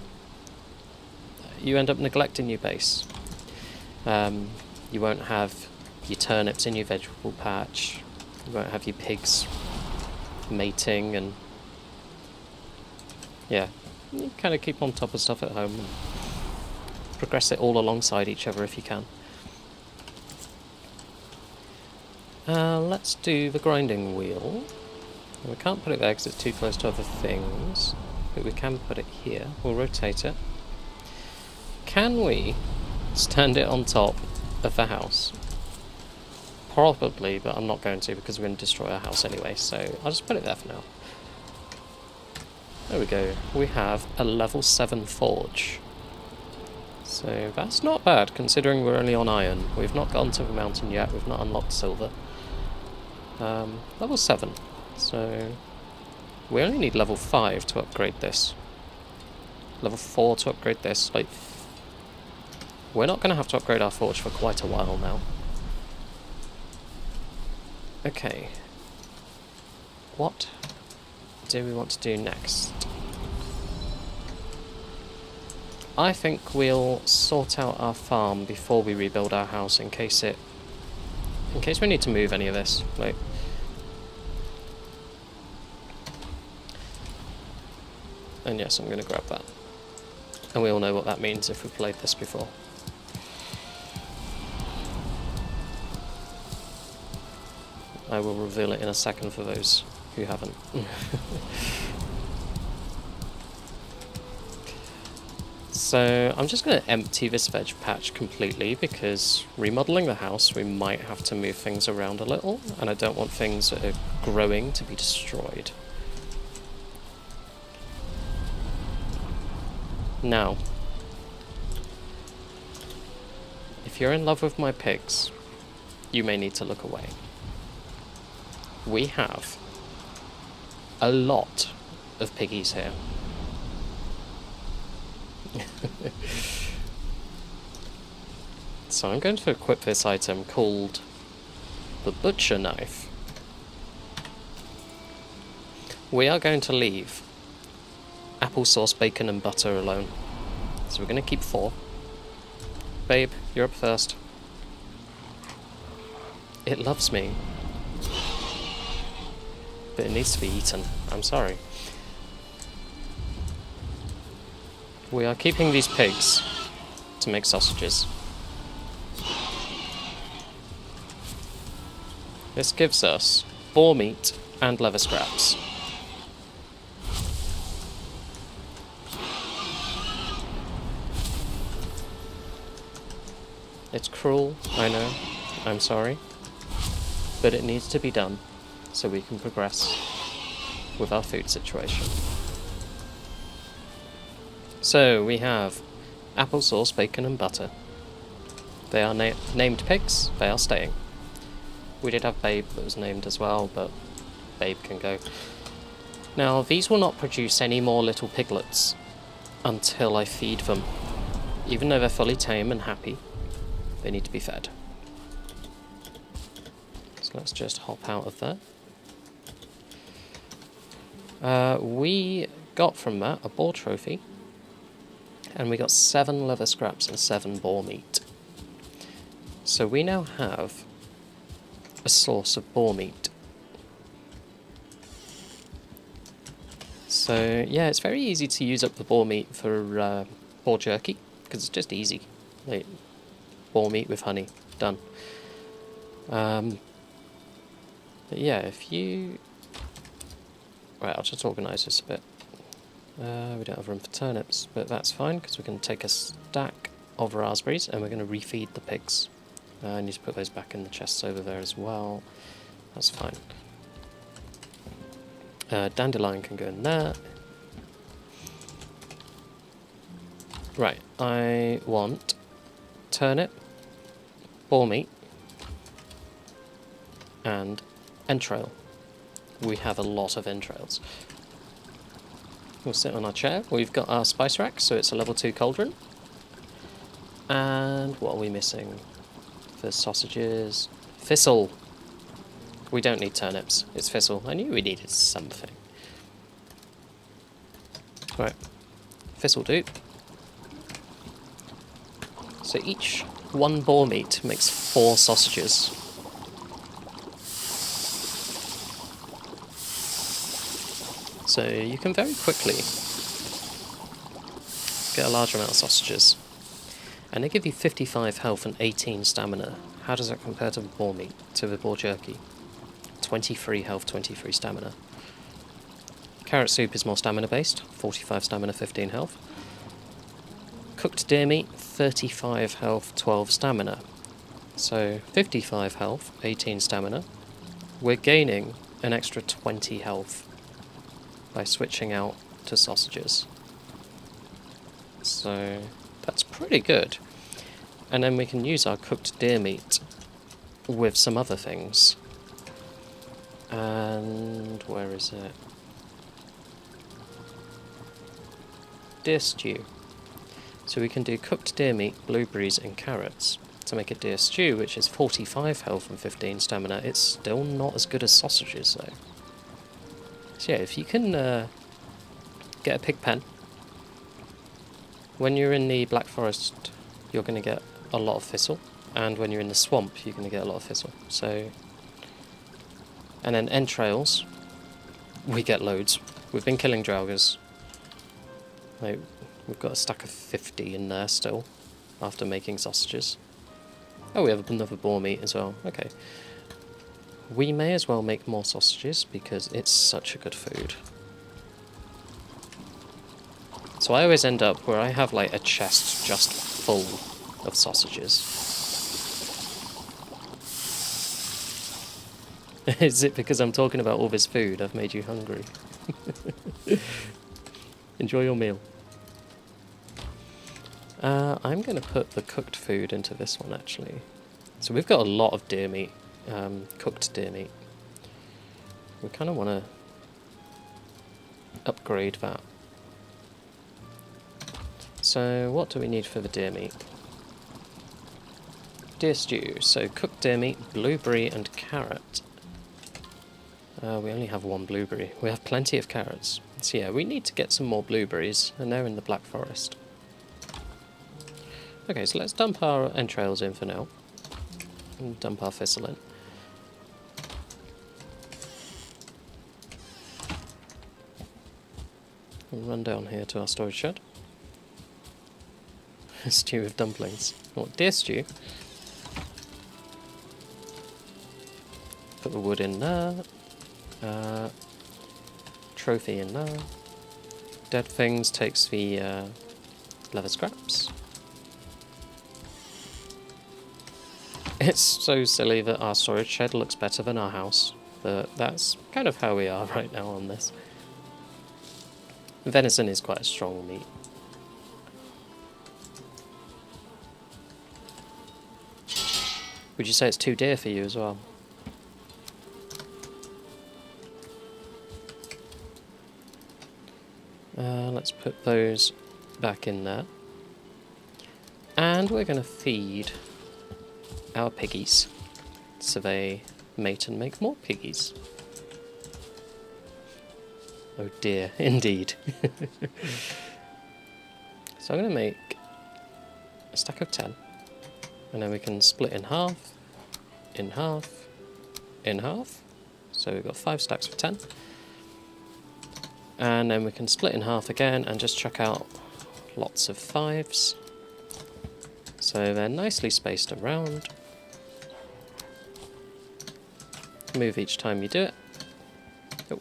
You end up neglecting your base. You won't have your turnips in your vegetable patch, you won't have your pigs mating, and yeah, you kind of keep on top of stuff at home and progress it all alongside each other if you can. Let's do the grinding wheel. We can't put it there because it's too close to other things, but we can put it here. We'll rotate it. Can we stand it on top of the house? Probably, but I'm not going to because we're going to destroy our house anyway, so I'll just put it there for now. There we go. We have a level 7 forge. So that's not bad considering we're only on iron. We've not gone to the mountain yet, we've not unlocked silver. Level 7. So we only need level 5 to upgrade this. Level 4 to upgrade this. Like, we're not going to have to upgrade our forge for quite a while now. Okay. What do we want to do next? I think we'll sort out our farm before we rebuild our house in case we need to move any of this. Like, and yes, I'm going to grab that. And we all know what that means if we've played this before. I will reveal it in a second for those who haven't. So I'm just going to empty this veg patch completely because remodeling the house we might have to move things around a little, and I don't want things that are growing to be destroyed. Now, if you're in love with my pigs, you may need to look away. We have a lot of piggies here. So I'm going to equip this item called the butcher knife. We are going to leave applesauce, bacon and butter alone. So we're going to keep 4. Babe, you're up first. It loves me. But it needs to be eaten. I'm sorry. We are keeping these pigs to make sausages. This gives us boar meat and leather scraps. It's cruel, I know, I'm sorry, but it needs to be done so we can progress with our food situation. So we have applesauce, bacon and butter. They are named pigs, they are staying. We did have Babe that was named as well, but Babe can go. Now these will not produce any more little piglets until I feed them. Even though they're fully tame and happy, they need to be fed. So let's just hop out of there. We got from that a boar trophy, and we got 7 leather scraps and 7 boar meat. So we now have a source of boar meat. So yeah, it's very easy to use up the boar meat for boar jerky, because it's just easy. Like, boar meat with honey, done. But yeah, if you... Right, I'll just organise this a bit. We don't have room for turnips, but that's fine, because we're going to take a stack of raspberries and we're going to refeed the pigs. I need to put those back in the chests over there as well. That's fine. Dandelion can go in there. Right, I want turnip, boar meat, and entrail. We have a lot of entrails. We'll sit on our chair. We've got our spice rack, so it's a level 2 cauldron. And what are we missing? for sausages. Thistle! We don't need turnips, it's thistle. I knew we needed something. Right, thistle do. So each one boar meat makes 4 sausages. So you can very quickly get a large amount of sausages. And they give you 55 health and 18 stamina. How does that compare to the boar meat, to the boar jerky? 23 health, 23 stamina. Carrot soup is more stamina based, 45 stamina, 15 health. Cooked deer meat, 35 health, 12 stamina. So 55 health, 18 stamina. We're gaining an extra 20 health by switching out to sausages. So that's pretty good. And then we can use our cooked deer meat with some other things. And where is it? Deer stew. So we can do cooked deer meat, blueberries and carrots to make a deer stew, which is 45 health and 15 stamina. It's still not as good as sausages though. So yeah, if you can get a pig pen, when you're in the Black Forest you're going to get a lot of thistle, and when you're in the swamp you're going to get a lot of thistle. So, and then entrails, we get loads. We've been killing Draugrs. Like, we've got a stack of 50 in there still, after making sausages. Oh, we have another boar meat as well. Okay. We may as well make more sausages, because it's such a good food. So I always end up where I have like a chest just full of sausages. Is it because I'm talking about all this food I've made you hungry? Enjoy your meal. I'm going to put the cooked food into this one actually. So we've got a lot of deer meat, cooked deer meat. We kind of want to upgrade that. So what do we need for the deer meat? Deer stew. So cooked deer meat, blueberry and carrot. We only have 1 blueberry. We have plenty of carrots. So yeah, we need to get some more blueberries, and they're in the Black Forest. Okay, so let's dump our entrails in for now. And dump our thistle in. And run down here to our storage shed. A stew of dumplings. Oh, deer stew. Put the wood in there. Trophy in there. Dead things takes the leather scraps. It's so silly that our storage shed looks better than our house, but that's kind of how we are right now on this. Venison is quite a strong meat. Would you say it's too dear for you as well? Let's put those back in there. And we're going to feed our piggies so they mate and make more piggies. Oh dear, indeed. So I'm going to make a stack of 10, and then we can split in half, in half, in half. So we've got 5 stacks of 10. And then we can split in half again and just chuck out lots of 5s. So they're nicely spaced around. Move each time you do it. Oh.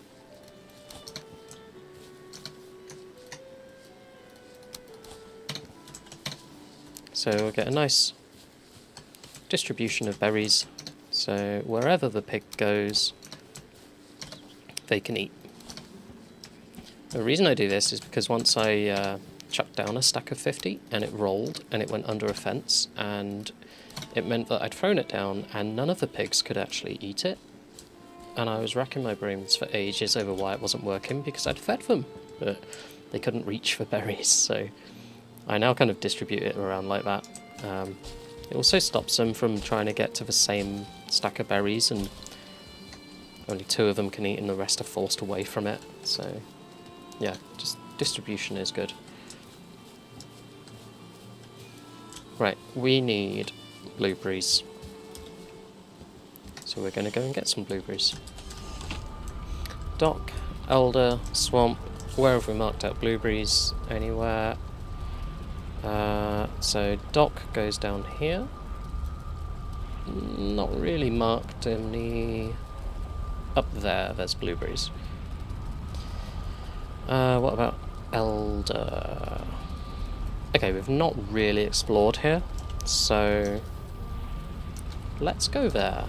So we'll get a nice distribution of berries. So wherever the pig goes, they can eat. The reason I do this is because once I chucked down a stack of 50 and it rolled and it went under a fence, and it meant that I'd thrown it down and none of the pigs could actually eat it. And I was racking my brains for ages over why it wasn't working, because I'd fed them, but they couldn't reach for berries. So I now kind of distribute it around like that. It also stops them from trying to get to the same stack of berries, and only 2 of them can eat and the rest are forced away from it. So yeah, just distribution is good. Right, we need blueberries. So we're going to go and get some blueberries. Dock, Elder, Swamp, where have we marked out blueberries? Anywhere. So Dock goes down here. Not really marked in the... Up there's blueberries. What about Elder? Okay, we've not really explored here, so let's go there.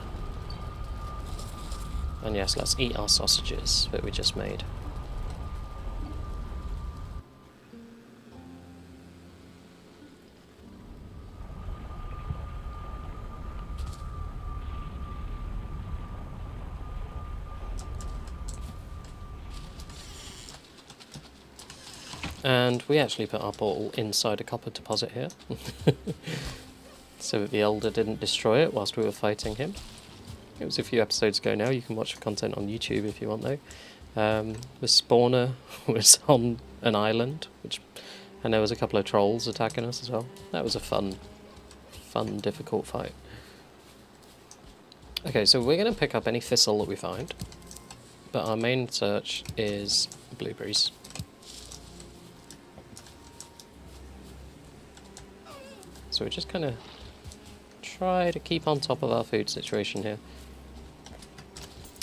And yes, let's eat our sausages that we just made. And we actually put our portal inside a copper deposit here, so that the Elder didn't destroy it whilst we were fighting him. It was a few episodes ago now. You can watch the content on YouTube if you want, though. The spawner was on an island, and there was a couple of trolls attacking us as well. That was a fun, difficult fight. Okay, so we're going to pick up any thistle that we find, but our main search is blueberries. So we just kind of try to keep on top of our food situation here.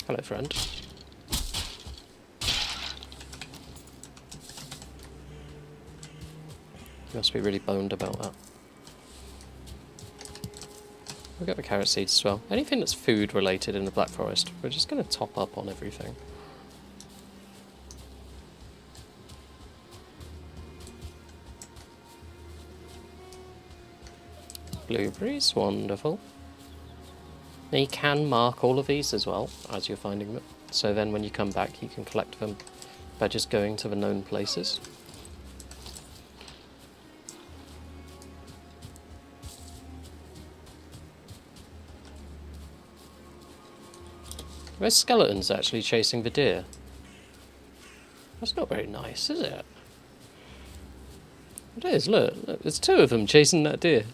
Hello, friend. You must be really boned about that. We've got the carrot seeds as well. Anything that's food related in the Black Forest, we're just going to top up on everything. Blueberries, wonderful. Now you can mark all of these as well as you're finding them, so then when you come back you can collect them by just going to the known places. There's skeletons actually chasing the deer. That's not very nice, is it? It is, look, there's 2 of them chasing that deer.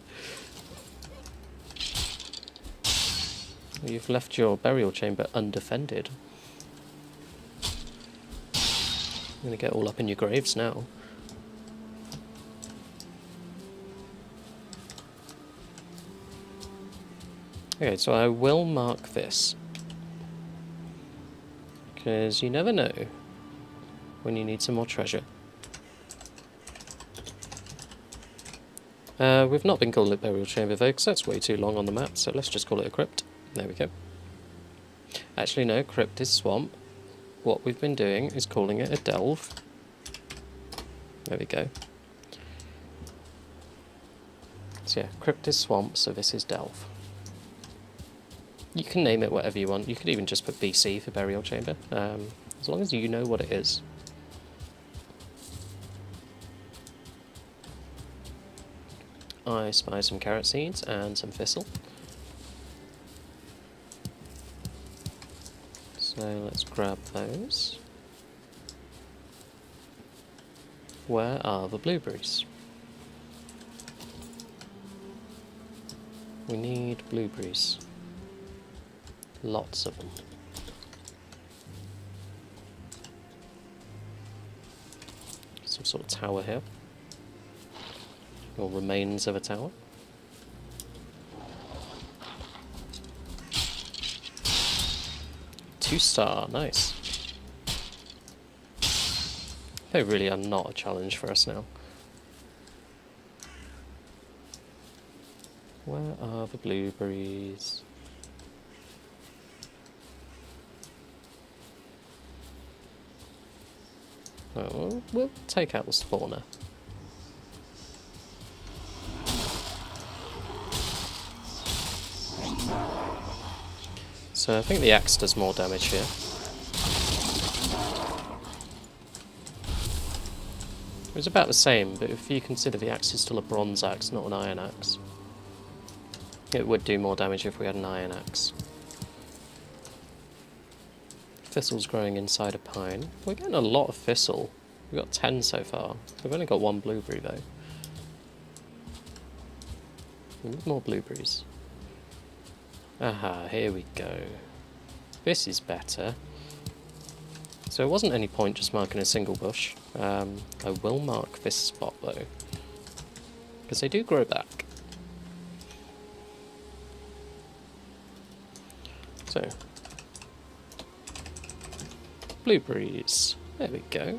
You've left your burial chamber undefended. I'm going to get all up in your graves now. Okay, so I will mark this, because you never know when you need some more treasure. We've not been calling it burial chamber though, because that's way too long on the map, so let's just call it a crypt. There we go. Actually no, crypt is swamp. What we've been doing is calling it a delve. There we go. So yeah, crypt is swamp, so this is delve. You can name it whatever you want. You could even just put BC for burial chamber, as long as you know what it is. I spy some carrot seeds and some thistle. So let's grab those. Where are the blueberries? We need blueberries. Lots of them. Some sort of tower here. Or remains of a tower. Two-star, nice. They really are not a challenge for us now. Where are the blueberries? Oh, we'll take out the spawner. So I think the axe does more damage here. It was about the same, but if you consider the axe is still a bronze axe, not an iron axe. It would do more damage if we had an iron axe. Thistle's growing inside a pine. We're getting a lot of thistle. We've got 10 so far. We've only got 1 blueberry though. We need more blueberries. Aha, here we go. This is better. So it wasn't any point just marking a single bush. I will mark this spot though, because they do grow back. So, blueberries. There we go.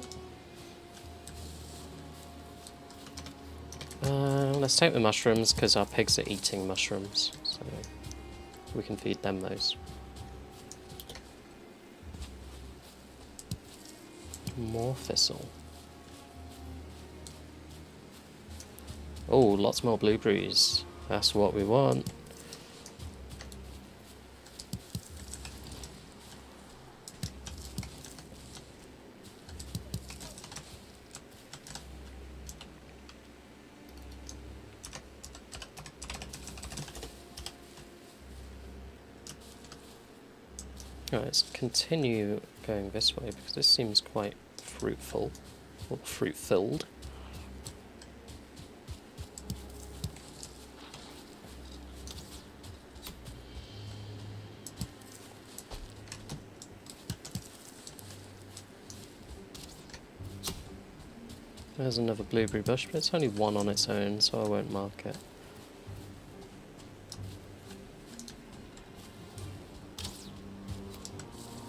Let's take the mushrooms because our pigs are eating mushrooms, so we can feed them those. More thistle. Oh, lots more blueberries. That's what we want. Right, let's continue going this way because this seems quite fruitful, or fruit-filled. There's another blueberry bush, but it's only 1 on its own, so I won't mark it.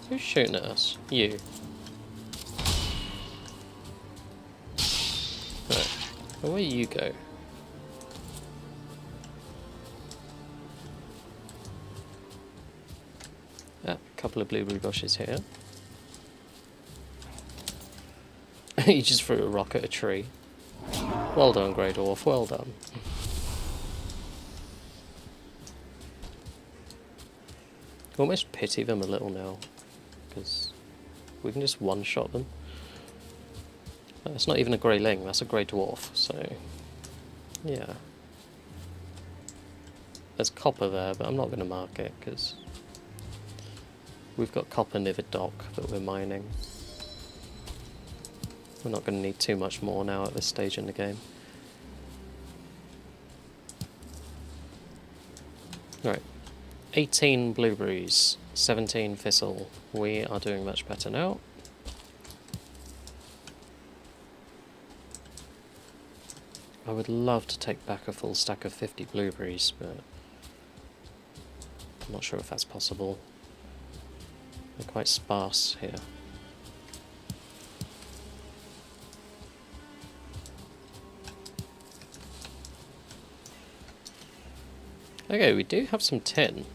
Who's shooting at us? You. Right. Away you go. Ah, a couple of blueberry bushes here. You just threw a rock at a tree. Well done, Grey Dwarf, well done. Almost pity them a little now, because we can just one-shot them. That's not even a Greyling, that's a Grey Dwarf, so yeah. There's copper there, but I'm not going to mark it, because we've got copper near the dock that we're mining. We're not going to need too much more now at this stage in the game. Right, 18 blueberries, 17 thistle. We are doing much better now. I would love to take back a full stack of 50 blueberries, but I'm not sure if that's possible. They're quite sparse here. Okay, we do have some tin.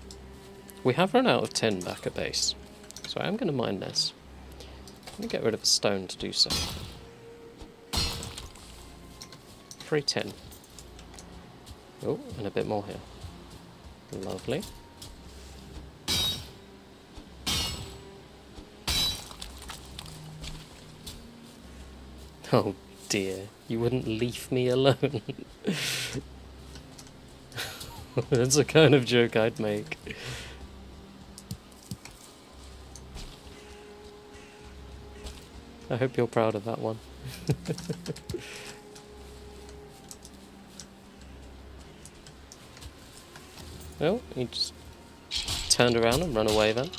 We have run out of tin back at base, so I am going to mine this. Let me get rid of the stone to do so. 3 tin. Oh, and a bit more here. Lovely. Oh dear, you wouldn't leave me alone. That's the kind of joke I'd make. I hope you're proud of that one. Well, he just turned around and run away then.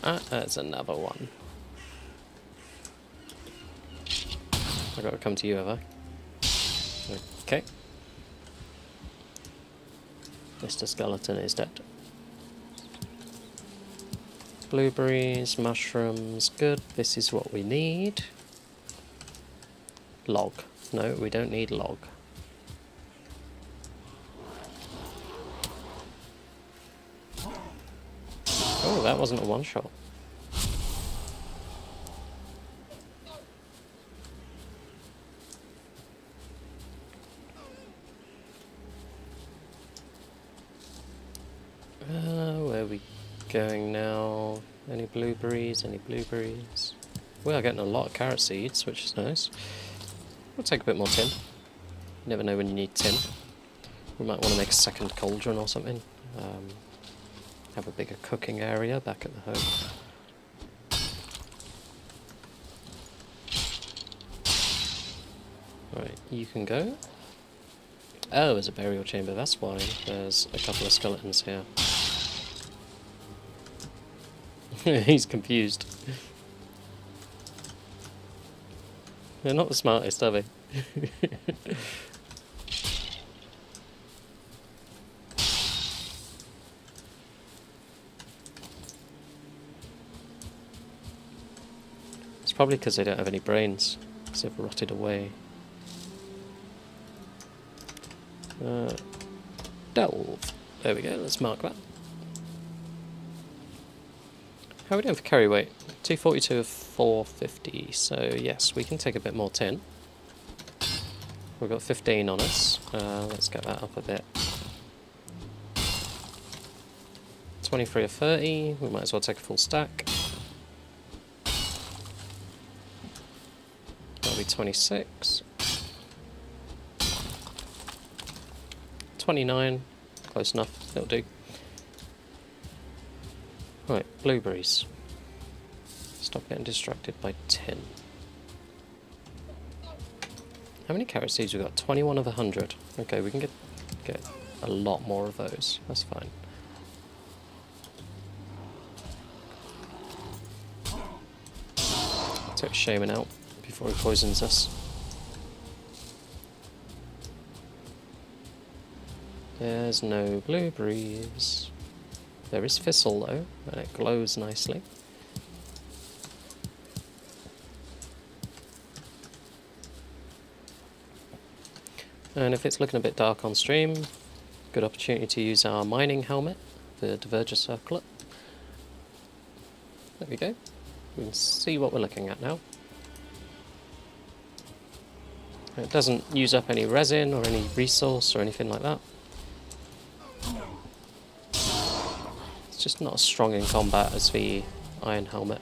Ah, that's another one. I gotta come to you, have I? Okay. Mr. Skeleton is dead. Blueberries, mushrooms, good. This is what we need. Log. No, we don't need log. Oh, that wasn't a one-shot. Where are we going now? Any blueberries? Any blueberries? We are getting a lot of carrot seeds, which is nice. We'll take a bit more tin. You never know when you need tin. We might want to make a second cauldron or something. Have a bigger cooking area back at the home. Right, you can go. Oh, there's a burial chamber, that's why there's a couple of skeletons here. He's confused. They're not the smartest, are they? It's probably because they don't have any brains, because they've rotted away. Delve. There we go, let's mark that. How are we doing for carry weight? 242 of 450, so yes, we can take a bit more tin. We've got 15 on us. Let's get that up a bit. 23 of 30, we might as well take a full stack. That'll be 26. 29, close enough, that'll do. Right, blueberries. Stop getting distracted by tin. How many carrot seeds we got? 21 of 100. Okay, we can get a lot more of those. That's fine. Take Shaman out before he poisons us. There's no blueberries. There is thistle though, and it glows nicely. And if it's looking a bit dark on stream, good opportunity to use our mining helmet, the Diverger Circlet. There we go. We can see what we're looking at now. It doesn't use up any resin or any resource or anything like that. It's just not as strong in combat as the iron helmet.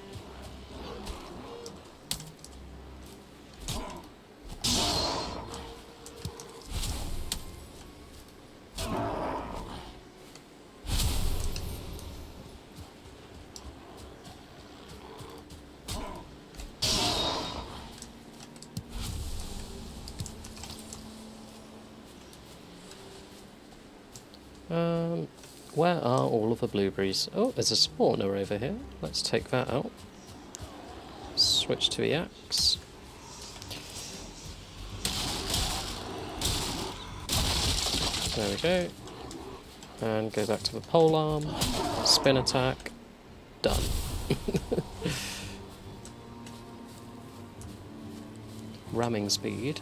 Where are all of the blueberries? Oh, there's a spawner over here. Let's take that out. Switch to the axe. There we go. And go back to the polearm. Spin attack. Done. Ramming speed.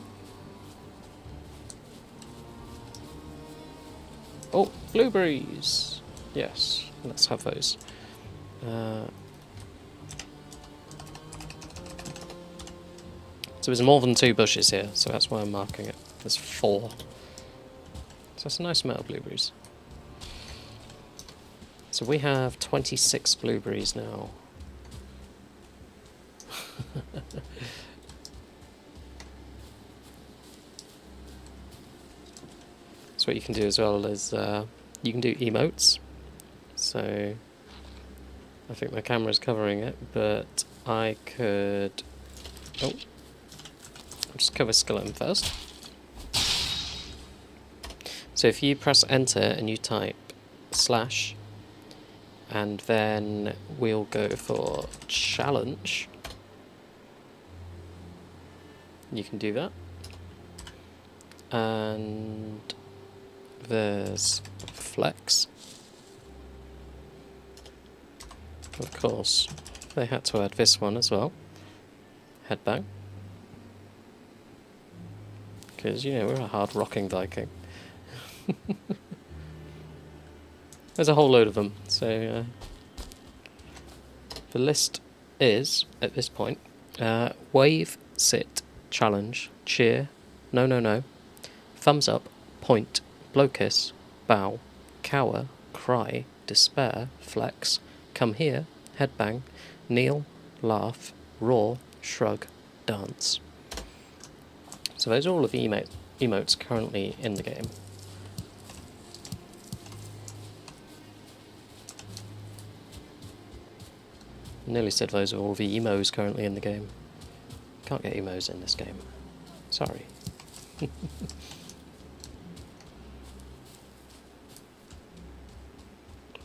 Oh, blueberries! Yes, let's have those. So there's more than 2 bushes here, so that's why I'm marking it. There's 4. So that's a nice amount of blueberries. So we have 26 blueberries now. What you can do as well is you can do emotes. So I think my camera's covering it, but I could I'll just cover skeleton first. So if you press enter and you type slash, and then we'll go for challenge, you can do that. And there's flex. Of course, they had to add this one as well. Headbang. Because, you know, we're a hard rocking Viking. There's a whole load of them, so the list is, at this point, wave, sit, challenge, cheer, no, thumbs up, point, blow kiss, bow, cower, cry, despair, flex, come here, headbang, kneel, laugh, roar, shrug, dance. So those are all of the emotes currently in the game. Nearly said those are all the emos currently in the game. Can't get emos in this game. Sorry.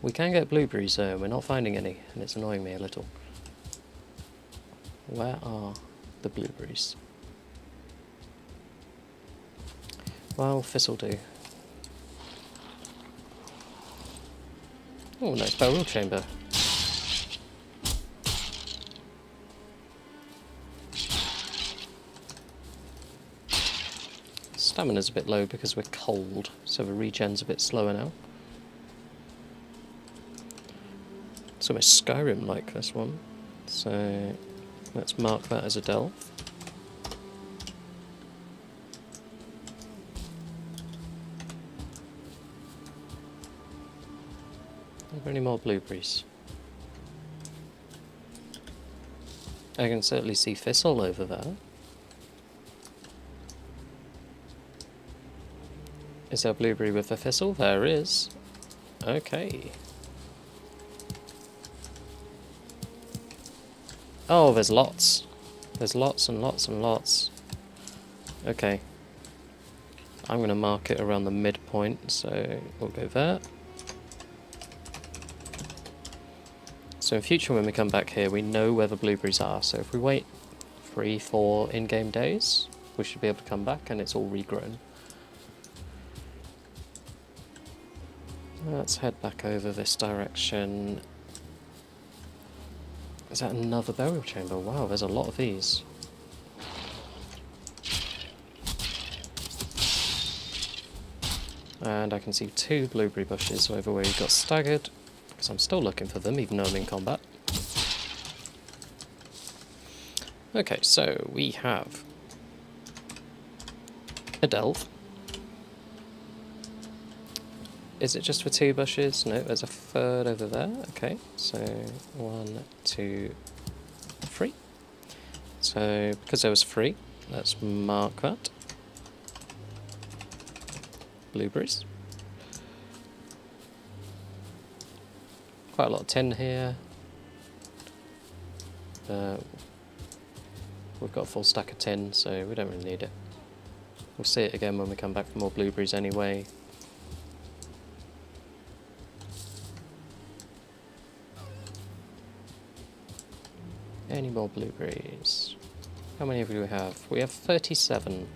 We can get blueberries though, and we're not finding any, and it's annoying me a little. Where are the blueberries? Well, this'll do. Oh, nice burial chamber. Stamina's a bit low because we're cold, so the regen's a bit slower now. It's almost Skyrim-like, this one. So let's mark that as a delve. Are there any more blueberries? I can certainly see thistle over there. Is there a blueberry with a thistle? There is. Okay. Oh, there's lots. There's lots and lots and lots. Okay. I'm going to mark it around the midpoint, so we'll go there. So in future when we come back here, we know where the blueberries are. So if we wait 3-4 in-game days, we should be able to come back and it's all regrown. Let's head back over this direction. Is that another burial chamber? Wow, there's a lot of these. And I can see 2 blueberry bushes over where you got staggered, because I'm still looking for them, even though I'm in combat. Okay, so we have a delve. Is it just for 2 bushes? No, there's a third over there. Okay, so 1, 2, 3. So because there was 3, let's mark that. Blueberries. Quite a lot of tin here. We've got a full stack of tin, so we don't really need it. We'll see it again when we come back for more blueberries anyway. Any more blueberries? How many do we have? We have 37.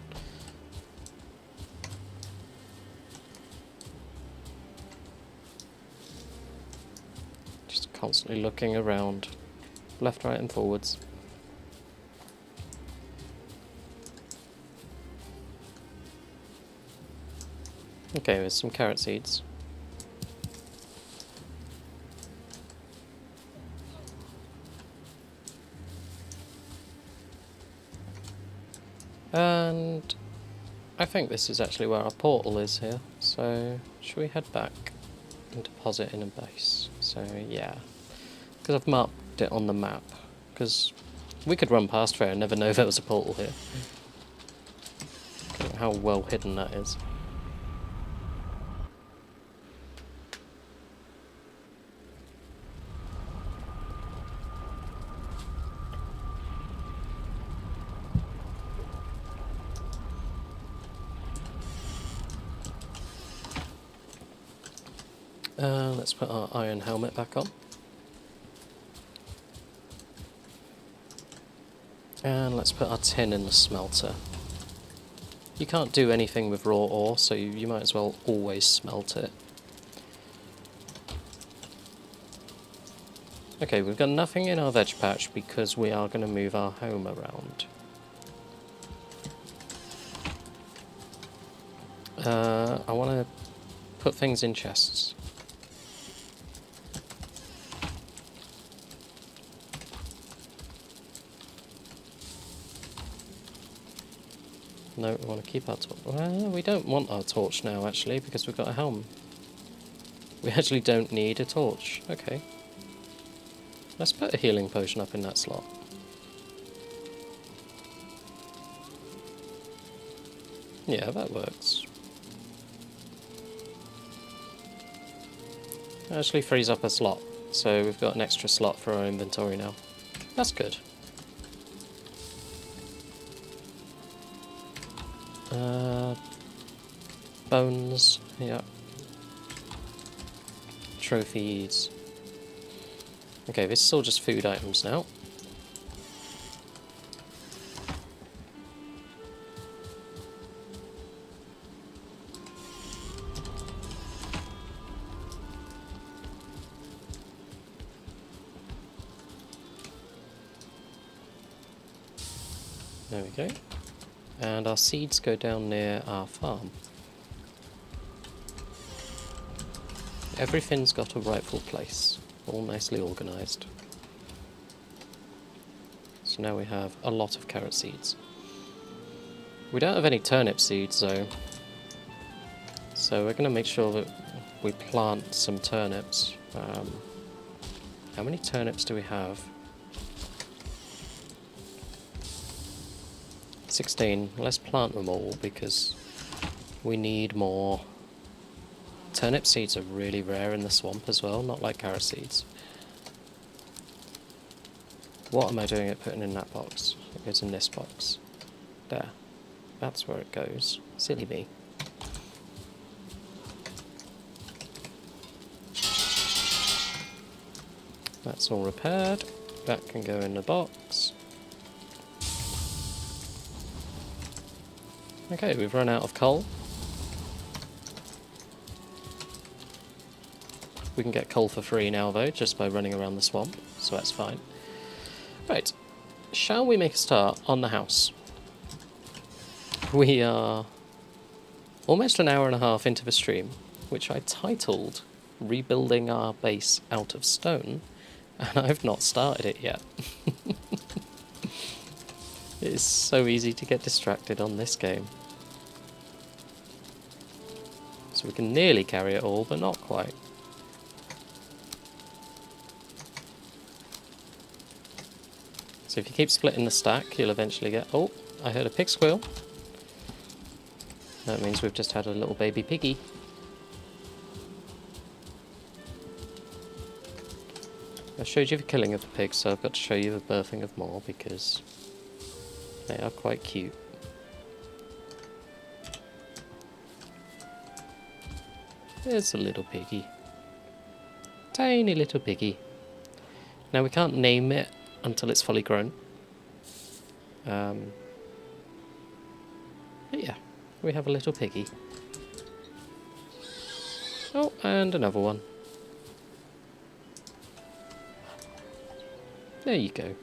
Just constantly looking around, left, right and forwards. Okay, there's some carrot seeds. And I think this is actually where our portal is here, so should we head back and deposit in a base? So yeah, because I've marked it on the map, because we could run past there and never know there was a portal here. Look at how well hidden that is. Let's put our iron helmet back on. And let's put our tin in the smelter. You can't do anything with raw ore, so you might as well always smelt it. Okay, we've got nothing in our veg patch because we are going to move our home around. I want to put things in chests. No, we want to keep our torch. Well, we don't want our torch now, actually, because we've got a helm. We actually don't need a torch. Okay. Let's put a healing potion up in that slot. Yeah, that works. Actually frees up a slot, so we've got an extra slot for our inventory now. That's good. Bones, yeah. Trophies. Okay, this is all just food items now. There we go. And our seeds go down near our farm. Everything's got a rightful place, all nicely organised. So now we have a lot of carrot seeds. We don't have any turnip seeds though, so we're going to make sure that we plant some turnips. How many turnips do we have? 16. Let's plant them all because we need more. Turnip seeds are really rare in the swamp as well, not like carrot seeds. What am I doing at putting in that box? It goes in this box. There. That's where it goes. Silly me. That's all repaired. That can go in the box. Okay, we've run out of coal. We can get coal for free now though, just by running around the swamp, so that's fine. Right, shall we make a start on the house? We are almost an hour and a half into the stream, which I titled Rebuilding Our Base Out of Stone, and I've not started it yet. It is so easy to get distracted on this game. So we can nearly carry it all, but not quite. So if you keep splitting the stack, you'll eventually get... Oh, I heard a pig squeal. That means we've just had a little baby piggy. I showed you the killing of the pigs, so I've got to show you the birthing of more because they are quite cute. There's a little piggy. Tiny little piggy. Now we can't name it until it's fully grown. But yeah, we have a little piggy. Oh, and another one. There you go.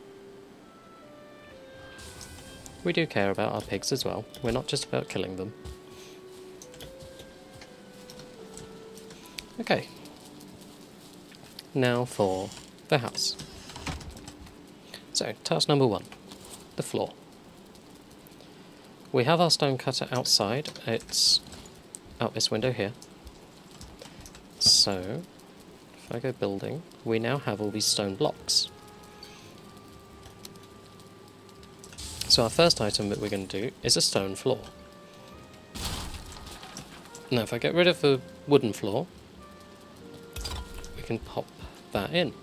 We do care about our pigs as well. We're not just about killing them. Okay. Now for the house. So, task number 1, the floor. We have our stone cutter outside. It's out this window here. So, if I go building, we now have all these stone blocks. So our first item that we're going to do is a stone floor. Now if I get rid of the wooden floor, we can pop that in.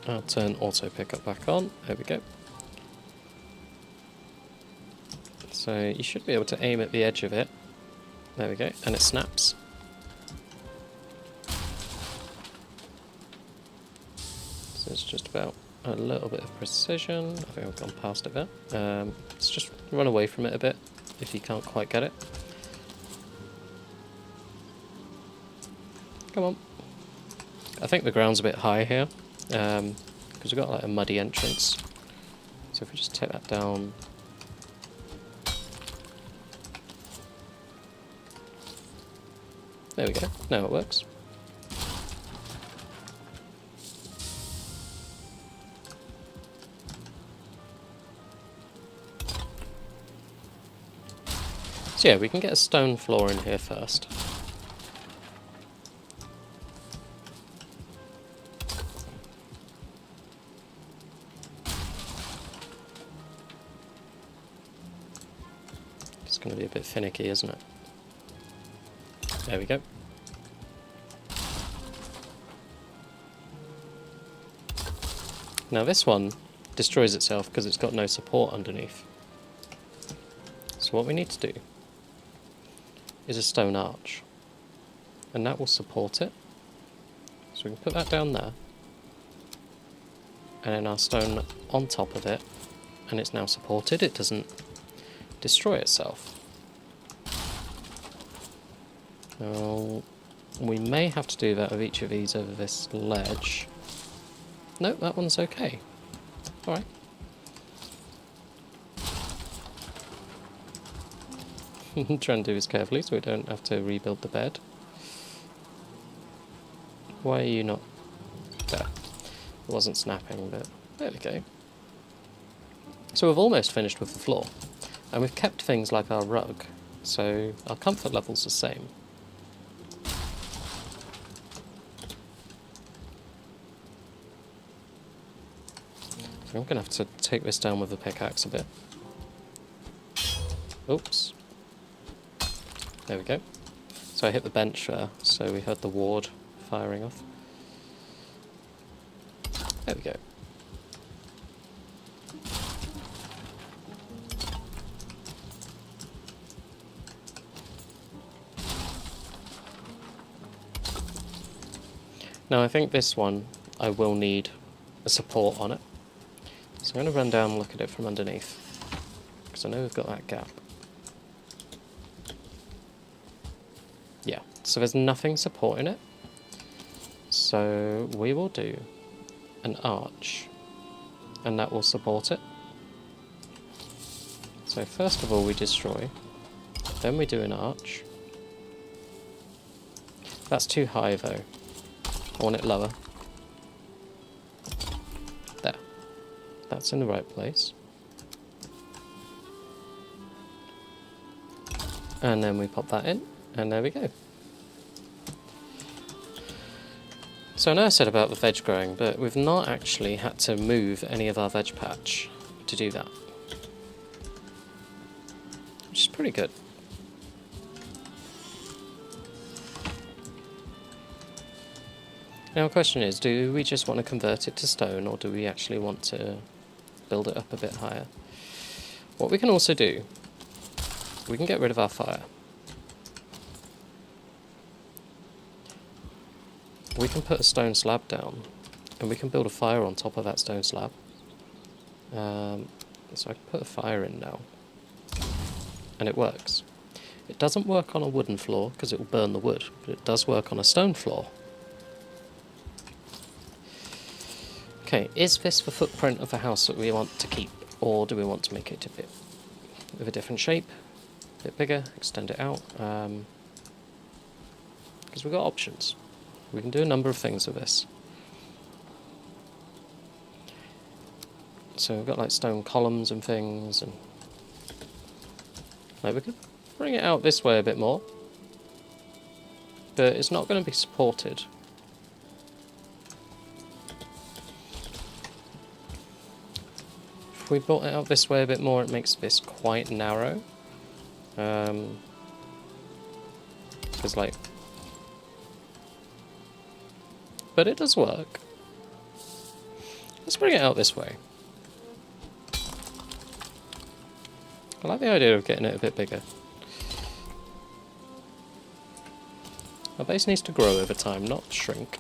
I'll turn auto pickup back on. There we go. So you should be able to aim at the edge of it. There we go, and it snaps. So it's just about a little bit of precision. I think I've gone past it there. Let's just run away from it a bit if you can't quite get it. Come on. I think the ground's a bit high here, because we've got like a muddy entrance. So if we just take that down. There we go, now it works. So yeah, we can get a stone floor in here first. It's going to be a bit finicky, isn't it? There we go. Now this one destroys itself because it's got no support underneath. So what we need to do is a stone arch, and that will support it. So we can put that down there, and then our stone on top of it, and it's now supported. It doesn't destroy itself. Now, we may have to do that with each of these over this ledge. Nope, that one's okay. Alright. Try and do this carefully so we don't have to rebuild the bed. Why are you not there? It wasn't snapping, but there we go. So we've almost finished with the floor, and we've kept things like our rug, so our comfort level's the same. So I'm going to have to take this down with the pickaxe a bit. Oops. There we go. So I hit the bench there, so we heard the ward firing off. There we go. Now I think this one, I will need a support on it. So I'm going to run down and look at it from underneath, because I know we've got that gap. Yeah, so there's nothing supporting it. So we will do an arch, and that will support it. So first of all we destroy, then we do an arch. That's too high though. I want it lower. There. That's in the right place. And then we pop that in, and there we go. So I know I said about the veg growing, but we've not actually had to move any of our veg patch to do that. Which is pretty good. Now the question is, do we just want to convert it to stone, or do we actually want to build it up a bit higher? What we can also do, we can get rid of our fire. We can put a stone slab down, and we can build a fire on top of that stone slab. So I can put a fire in now, and it works. It doesn't work on a wooden floor, because it will burn the wood, but it does work on a stone floor. Okay, is this the footprint of the house that we want to keep, or do we want to make it a bit with a different shape, a bit bigger, extend it out? Because we've got options. We can do a number of things with this. So we've got like stone columns and things, and like we could bring it out this way a bit more, but it's not going to be supported. If we brought it out this way a bit more, it makes this quite narrow. Because like, but it does work. Let's bring it out this way. I like the idea of getting it a bit bigger. Our base needs to grow over time, not shrink.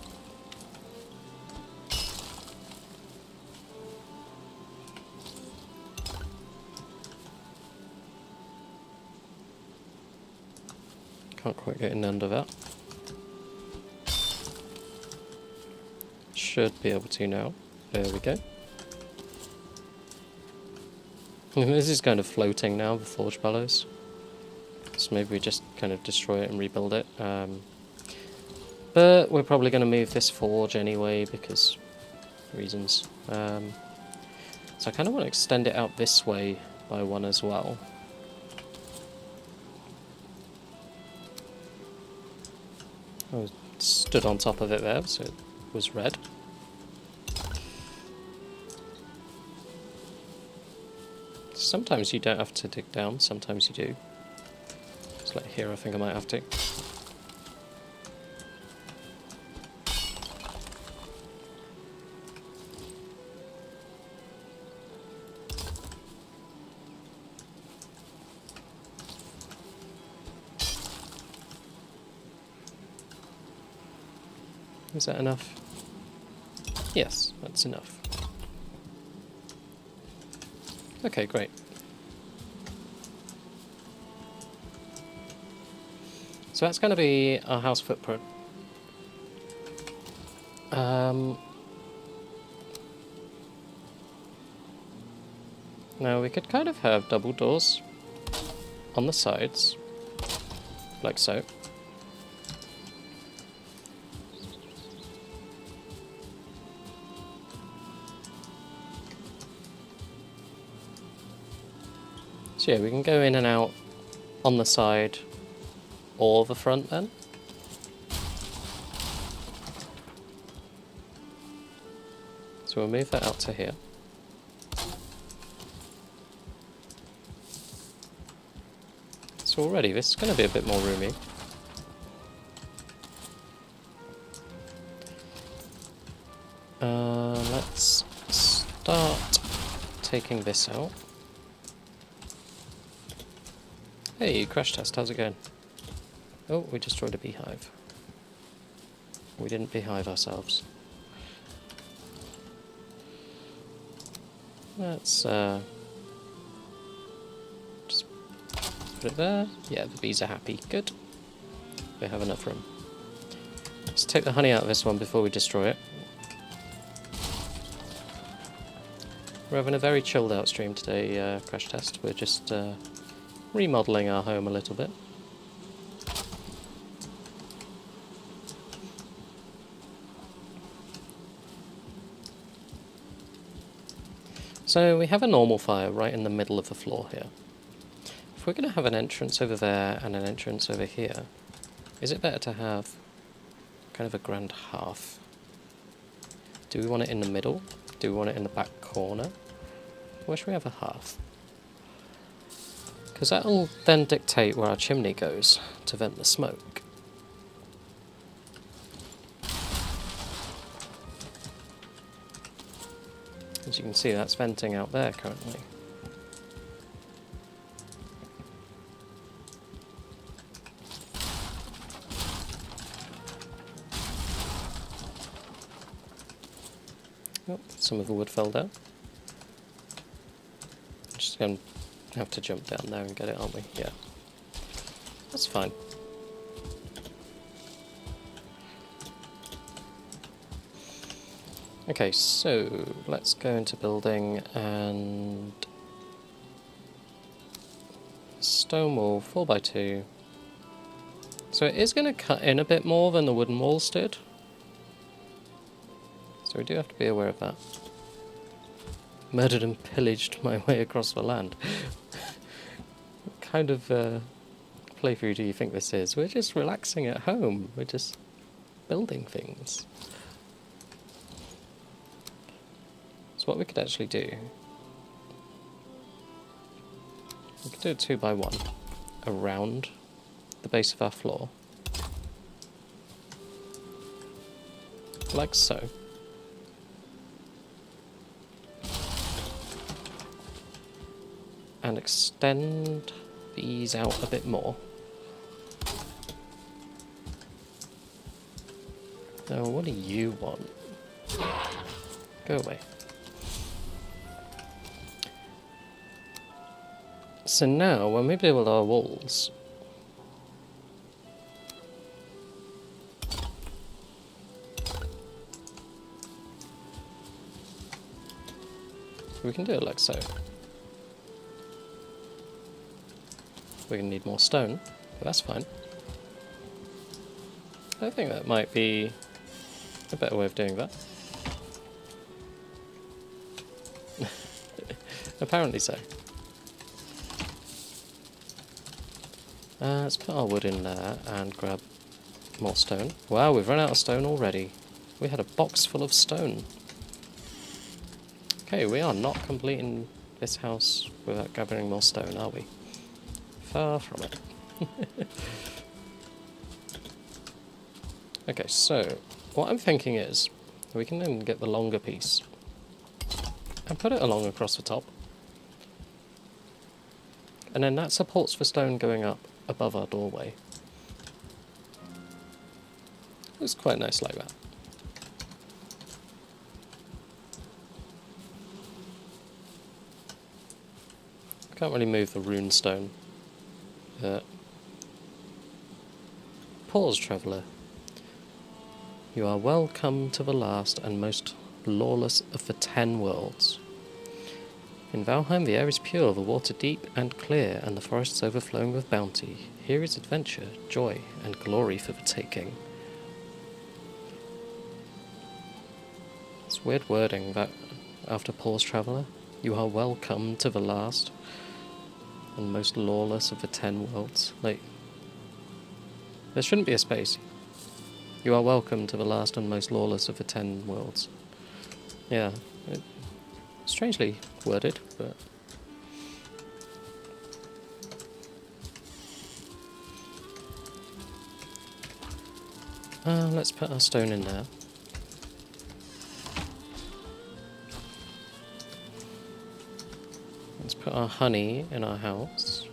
Can't quite get in under that. Should be able to now. There we go. This is kind of floating now, the forge bellows. So maybe we just kind of destroy it and rebuild it. But we're probably going to move this forge anyway, because reasons. So I kind of want to extend it out this way by one as well. I stood on top of it there, so it was red. Sometimes you don't have to dig down, sometimes you do. Like here, I think I might have to. Is that enough? Yes, that's enough. Okay, great. So that's going to be our house footprint. Now we could kind of have double doors on the sides, like so. So yeah, we can go in and out on the side or the front then. So we'll move that out to here. So already this is going to be a bit more roomy. Let's start taking this out. Hey, crash test, how's it going? Oh, we destroyed a beehive. We didn't beehive ourselves. Let's just put it there. Yeah, the bees are happy. Good. We have enough room. Let's take the honey out of this one before we destroy it. We're having a very chilled out stream today, crash test. We're just remodeling our home a little bit. So we have a normal fire right in the middle of the floor here. If we're going to have an entrance over there and an entrance over here, is it better to have kind of a grand hearth? Do we want it in the middle? Do we want it in the back corner? Where should we have a hearth? Because that'll then dictate where our chimney goes to vent the smoke. As you can see, that's venting out there currently. Oh, some of the wood fell down. Just going to have to jump down there and get it, aren't we? Yeah. That's fine. Okay, so let's go into building and stone wall 4x2. So it is going to cut in a bit more than the wooden walls did. So we do have to be aware of that. Murdered and pillaged my way across the land. What kind of playthrough do you think this is? We're just relaxing at home. We're just building things. So what we could actually do, we could do a 2x1 around the base of our floor, like so. And extend these out a bit more. Now, what do you want? Go away. So now, when we build our walls, we can do it like so. We're going to need more stone, but that's fine. I think that might be a better way of doing that. Apparently so. Let's put our wood in there and grab more stone. Wow, we've run out of stone already. We had a box full of stone. Okay, we are not completing this house without gathering more stone, are we? Far from it. Okay, so what I'm thinking is we can then get the longer piece and put it along across the top. And then that supports the stone going up above our doorway. It's quite nice like that. Can't really move the rune stone. Pause, traveller. You are welcome to the last and most lawless of the 10 worlds. In Valheim the air is pure, the water deep and clear, and the forests overflowing with bounty. Here is adventure, joy, and glory for the taking. It's weird wording that after pause, traveller. You are welcome to the last and most lawless of the 10 worlds. Like, there shouldn't be a space. You are welcome to the last and most lawless of the 10 worlds. Yeah, strangely worded, but... let's put our stone in there. Let's put our honey in our house.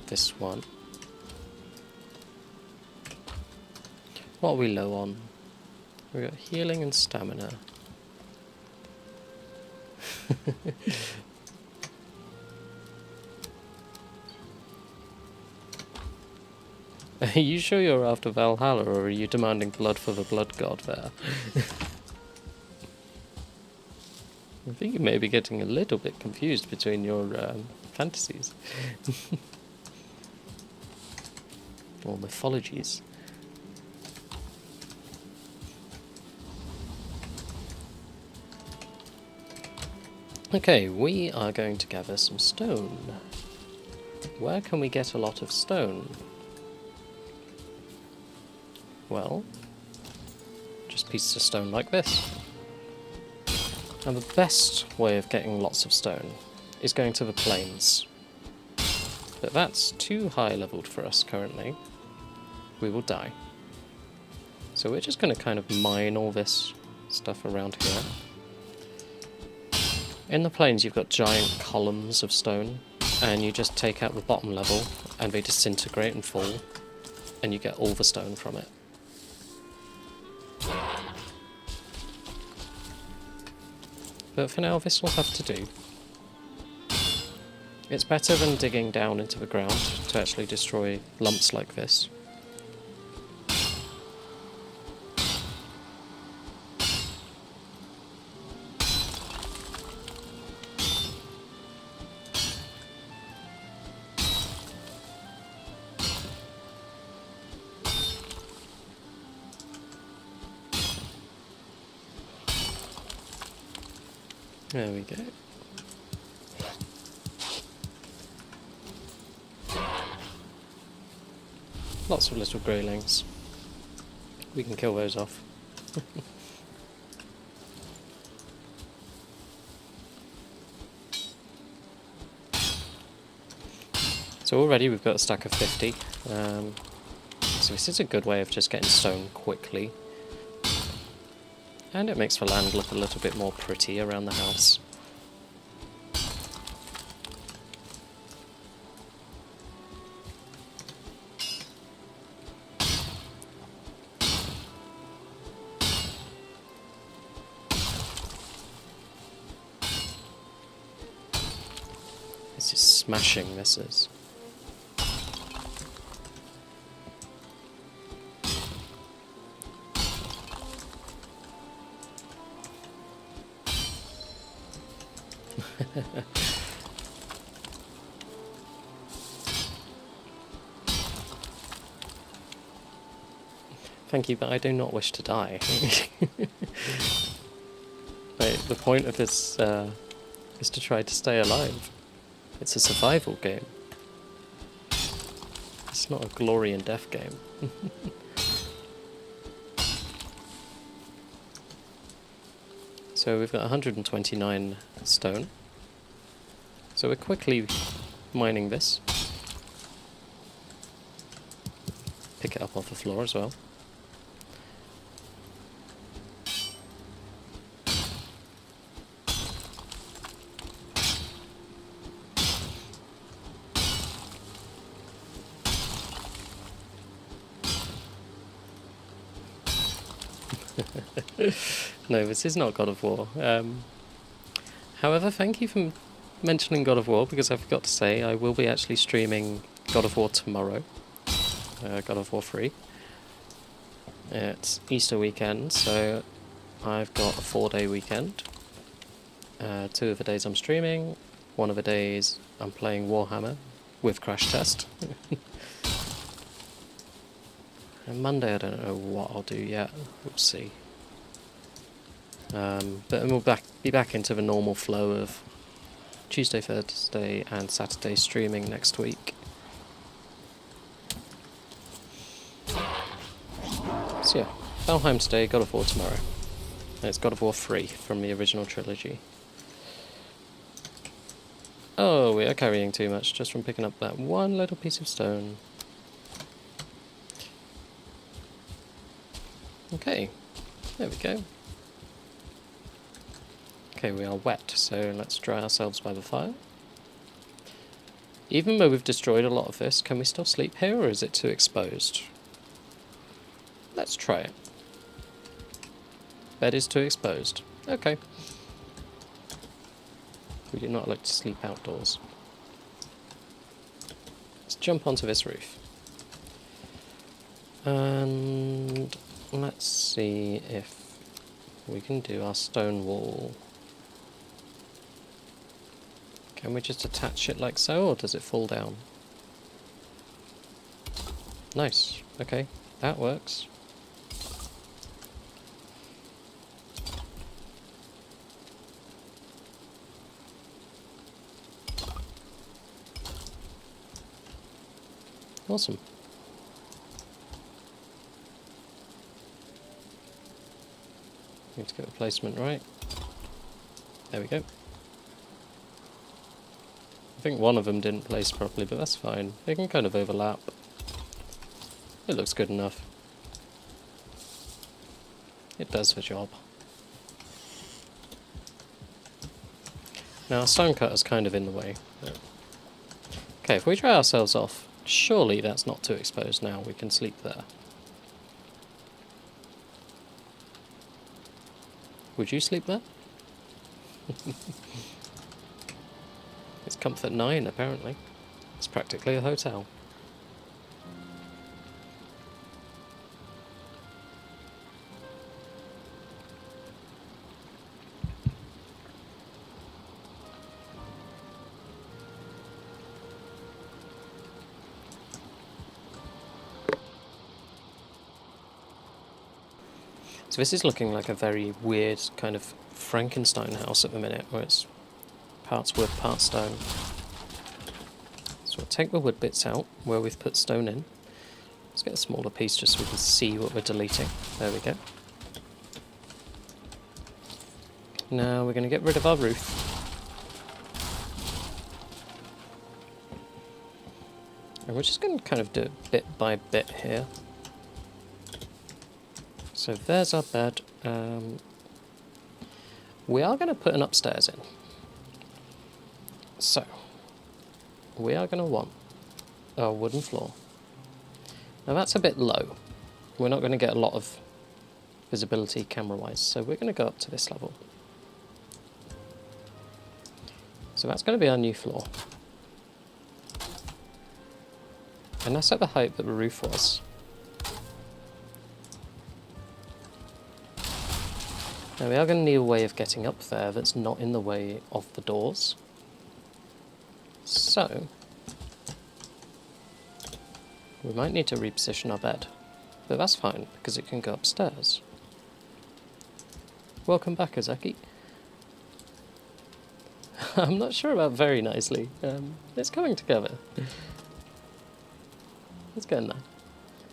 This one. What are we low on? We've got healing and stamina. Are you sure you're after Valhalla, or are you demanding blood for the blood god there? I think you may be getting a little bit confused between your fantasies. Or mythologies. Okay, we are going to gather some stone. Where can we get a lot of stone? Well, just pieces of stone like this. And the best way of getting lots of stone is going to the plains. But that's too high leveled for us currently. We will die. So we're just going to kind of mine all this stuff around here. In the plains you've got giant columns of stone, and you just take out the bottom level and they disintegrate and fall, and you get all the stone from it. But for now this will have to do. It's better than digging down into the ground to actually destroy lumps like this. There we go. Lots of little Railings. We can kill those off. So already we've got a stack of 50. So this is a good way of just getting stone quickly. And it makes the land look a little bit more pretty around the house. This is smashing, this is. Thank you, but I do not wish to die. Like, the point of this is to try to stay alive. It's a survival game. It's not a glory and death game. So we've got 129 stone. So we're quickly mining this. Pick it up off the floor as well. No, this is not God of War. However, thank you for mentioning God of War, because I forgot to say I will be actually streaming God of War tomorrow. God of War 3. It's Easter weekend, so I've got a 4-day weekend. 2 of the days I'm streaming, 1 of the days I'm playing Warhammer with Crash Test. And Monday I don't know what I'll do yet, we'll see. But then we'll be back into the normal flow of Tuesday, Thursday and Saturday streaming next week. So yeah, Valheim today, God of War tomorrow. And it's God of War 3 from the original trilogy. Oh, we are carrying too much just from picking up that one little piece of stone. Okay, there we go. Okay, we are wet, so let's dry ourselves by the fire. Even though we've destroyed a lot of this, can we still sleep here, or is it too exposed? Let's try it. Bed is too exposed. Okay. We do not like to sleep outdoors. Let's jump onto this roof. And let's see if we can do our stone wall. Can we just attach it like so, or does it fall down? Nice. Okay, that works. Awesome. Need to get the placement right. There we go. I think one of them didn't place properly, but that's fine. They can kind of overlap. It looks good enough. It does the job. Now, our stone cutter's kind of in the way. Okay, if we dry ourselves off, surely that's not too exposed now. We can sleep there. Would you sleep there? It's Comfort 9, apparently. It's practically a hotel. So this is looking like a very weird kind of Frankenstein house at the minute, where it's parts wood, parts stone. So we'll take the wood bits out where we've put stone in. Let's get a smaller piece just so we can see what we're deleting. There we go. Now we're going to get rid of our roof. And we're just going to kind of do it bit by bit here. So there's our bed. We are going to put an upstairs in. So, we are going to want a wooden floor. Now that's a bit low. We're not going to get a lot of visibility camera-wise, so we're going to go up to this level. So that's going to be our new floor. And that's at the height that the roof was. Now we are going to need a way of getting up there that's not in the way of the doors. So, we might need to reposition our bed, but that's fine because it can go upstairs. Welcome back, Azeki. I'm not sure about very nicely. It's coming together. It's getting there.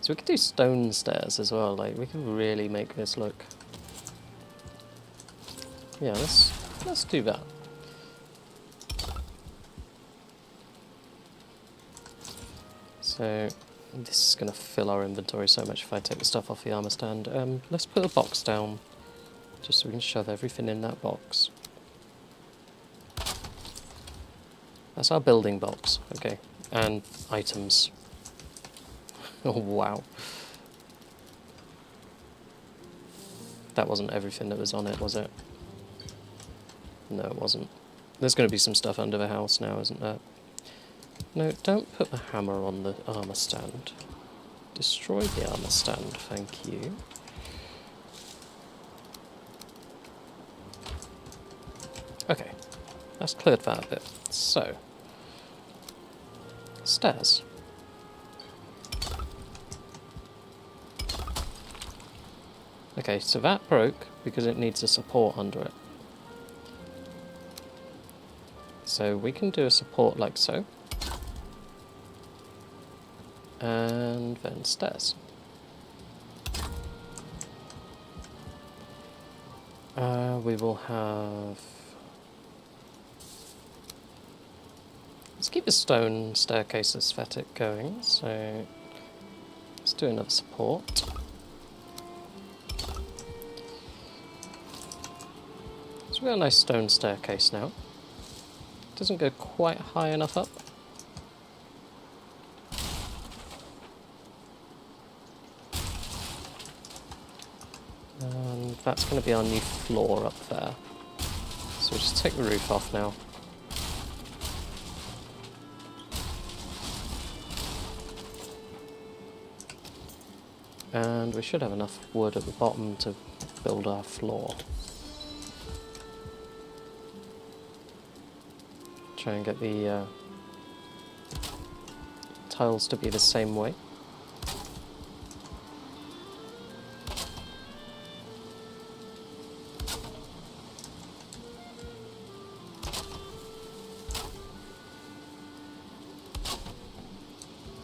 So we could do stone stairs as well, like we could really make this look. Yeah, let's do that. So this is going to fill our inventory so much if I take the stuff off the armor stand. Let's put a box down, just so we can shove everything in that box. That's our building box, okay. And items. Oh, wow. That wasn't everything that was on it, was it? No, it wasn't. There's going to be some stuff under the house now, isn't there? No, don't put the hammer on the armor stand. Destroy the armor stand, thank you. Okay, that's cleared that a bit. So, stairs. Okay, so that broke because it needs a support under it. So we can do a support like so. And then stairs. We will have... Let's keep the stone staircase aesthetic going, so let's do another support. So we've got a nice stone staircase now. Doesn't go quite high enough up. And that's going to be our new floor up there. So we'll just take the roof off now. And we should have enough wood at the bottom to build our floor. Try and get the tiles to be the same way.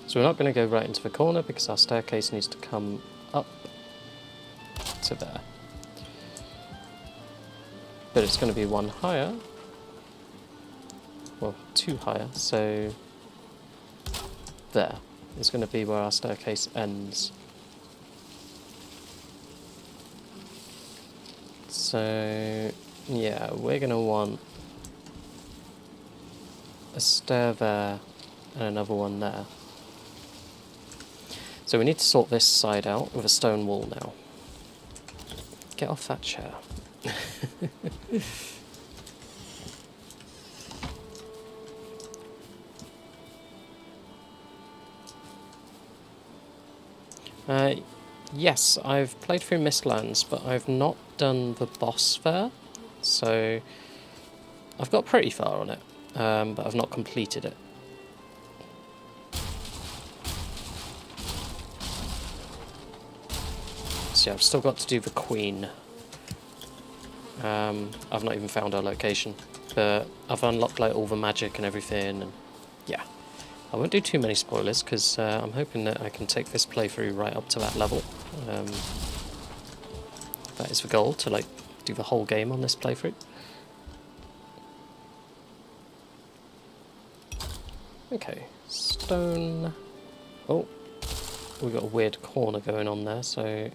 So we're not going to go right into the corner because our staircase needs to come up to there. But it's going to be one higher. Well, two higher, so there is going to be where our staircase ends. So, yeah, we're going to want a stair there and another one there. So we need to sort this side out with a stone wall now. Get off that chair. Yes, I've played through Mistlands, but I've not done the boss there. So I've got pretty far on it, but I've not completed it. So yeah, I've still got to do the Queen. I've not even found her location, but I've unlocked like all the magic and everything, and yeah. I won't do too many spoilers because I'm hoping that I can take this playthrough right up to that level. That is the goal, to like do the whole game on this playthrough. Okay, stone. Oh, we've got a weird corner going on there, so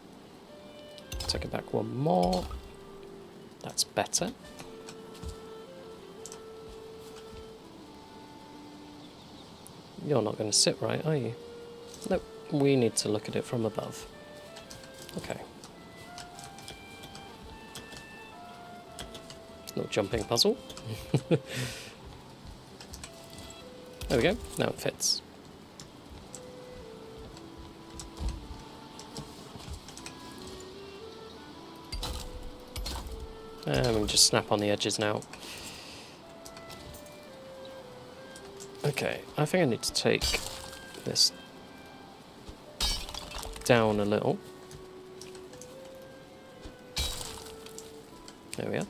take it back one more. That's better. You're not going to sit right, are you? Nope, we need to look at it from above. Okay. Little jumping puzzle. There we go, now it fits. And we can just snap on the edges now. Okay, I think I need to take this down a little. There we are.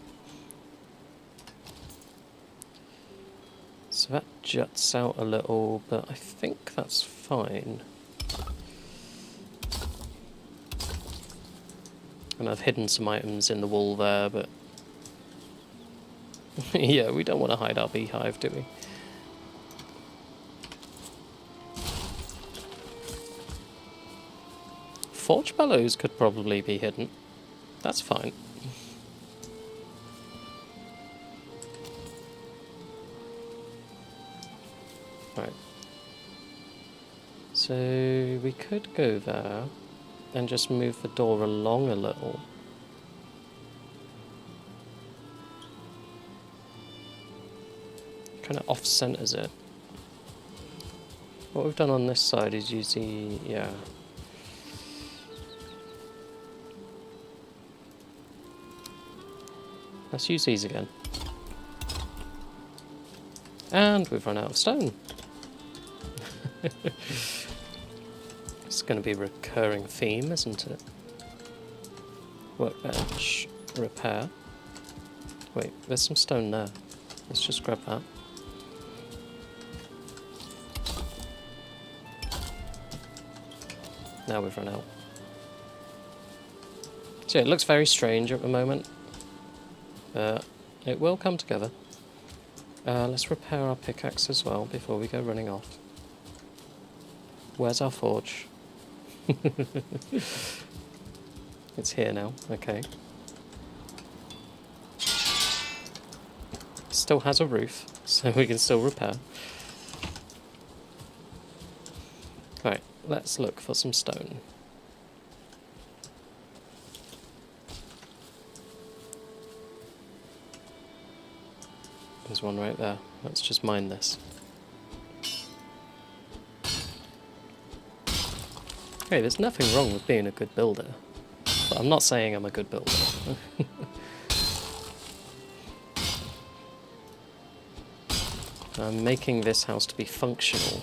So that juts out a little, but I think that's fine. And I've hidden some items in the wall there, but yeah, we don't want to hide our beehive, do we? forge bellows could probably be hidden. That's fine. Right. So we could go there and just move the door along a little. Kind of off-centers it. What we've done on this side is use the, yeah. Let's use these again. And we've run out of stone. It's going to be a recurring theme, isn't it? Workbench, repair. Wait, there's some stone there. Let's just grab that. Now we've run out. So it looks very strange at the moment. It will come together. Let's repair our pickaxe as well before we go running off. Where's our forge? It's here now, okay. Still has a roof, so we can still repair. Right, let's look for some stone. There's one right there. Let's just mine this. Hey, there's nothing wrong with being a good builder. But I'm not saying I'm a good builder. I'm making this house to be functional.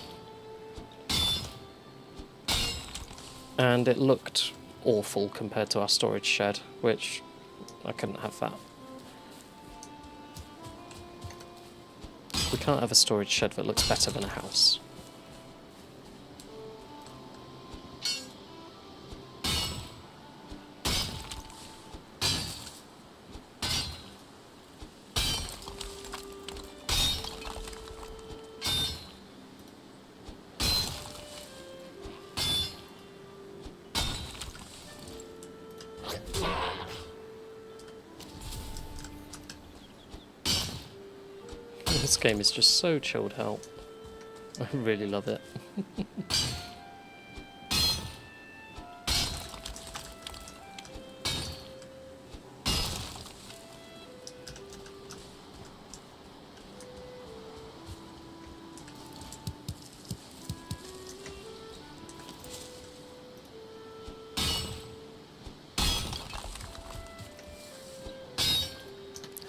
And it looked awful compared to our storage shed, which I couldn't have that. We can't have a storage shed that looks better than a house. This game is just so chilled out. I really love it.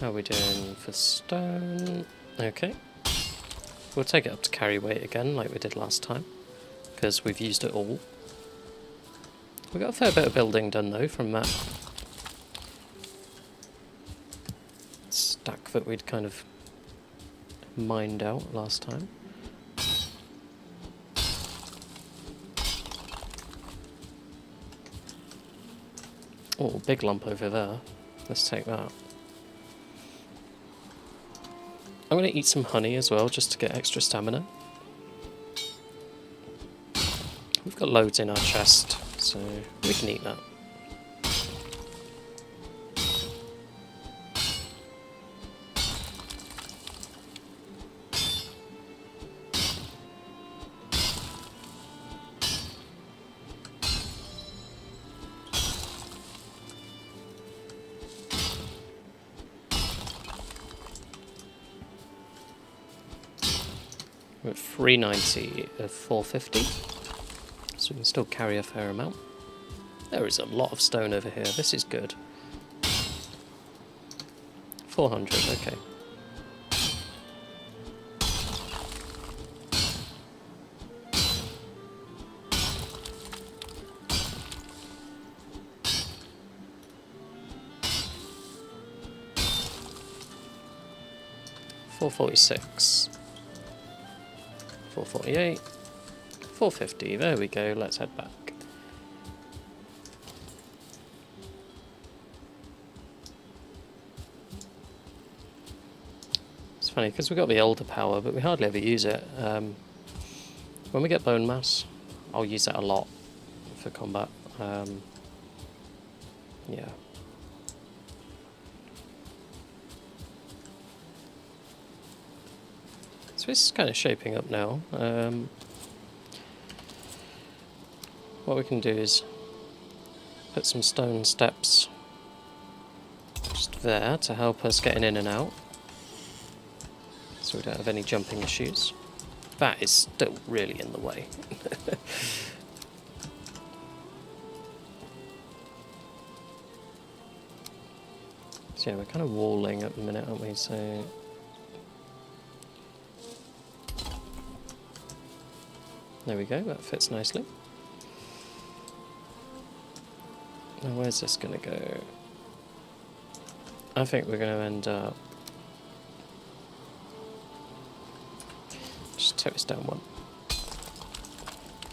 How are we doing for stone? Okay. We'll take it up to carry weight again, like we did last time, because we've used it all. We got a fair bit of building done though from that stack that we'd kind of mined out last time. Oh, big lump over there. Let's take that. I'm going to eat some honey as well, just to get extra stamina. We've got loads in our chest, so we can eat that. We're at 390 of 450, so we can still carry a fair amount. There is a lot of stone over here, this is good. 400, okay. $446. 448, 450, there we go, let's head back. It's funny, because we've got the older power, but we hardly ever use it. When we get bone mass, I'll use that a lot for combat. Yeah. So this is kind of shaping up now. What we can do is put some stone steps just there to help us getting in and out, so we don't have any jumping issues. That is still really in the way. So yeah, we're kind of walling at the minute, aren't we? So there we go, that fits nicely. Now where's this going to go? I think we're going to end up... just take this down one,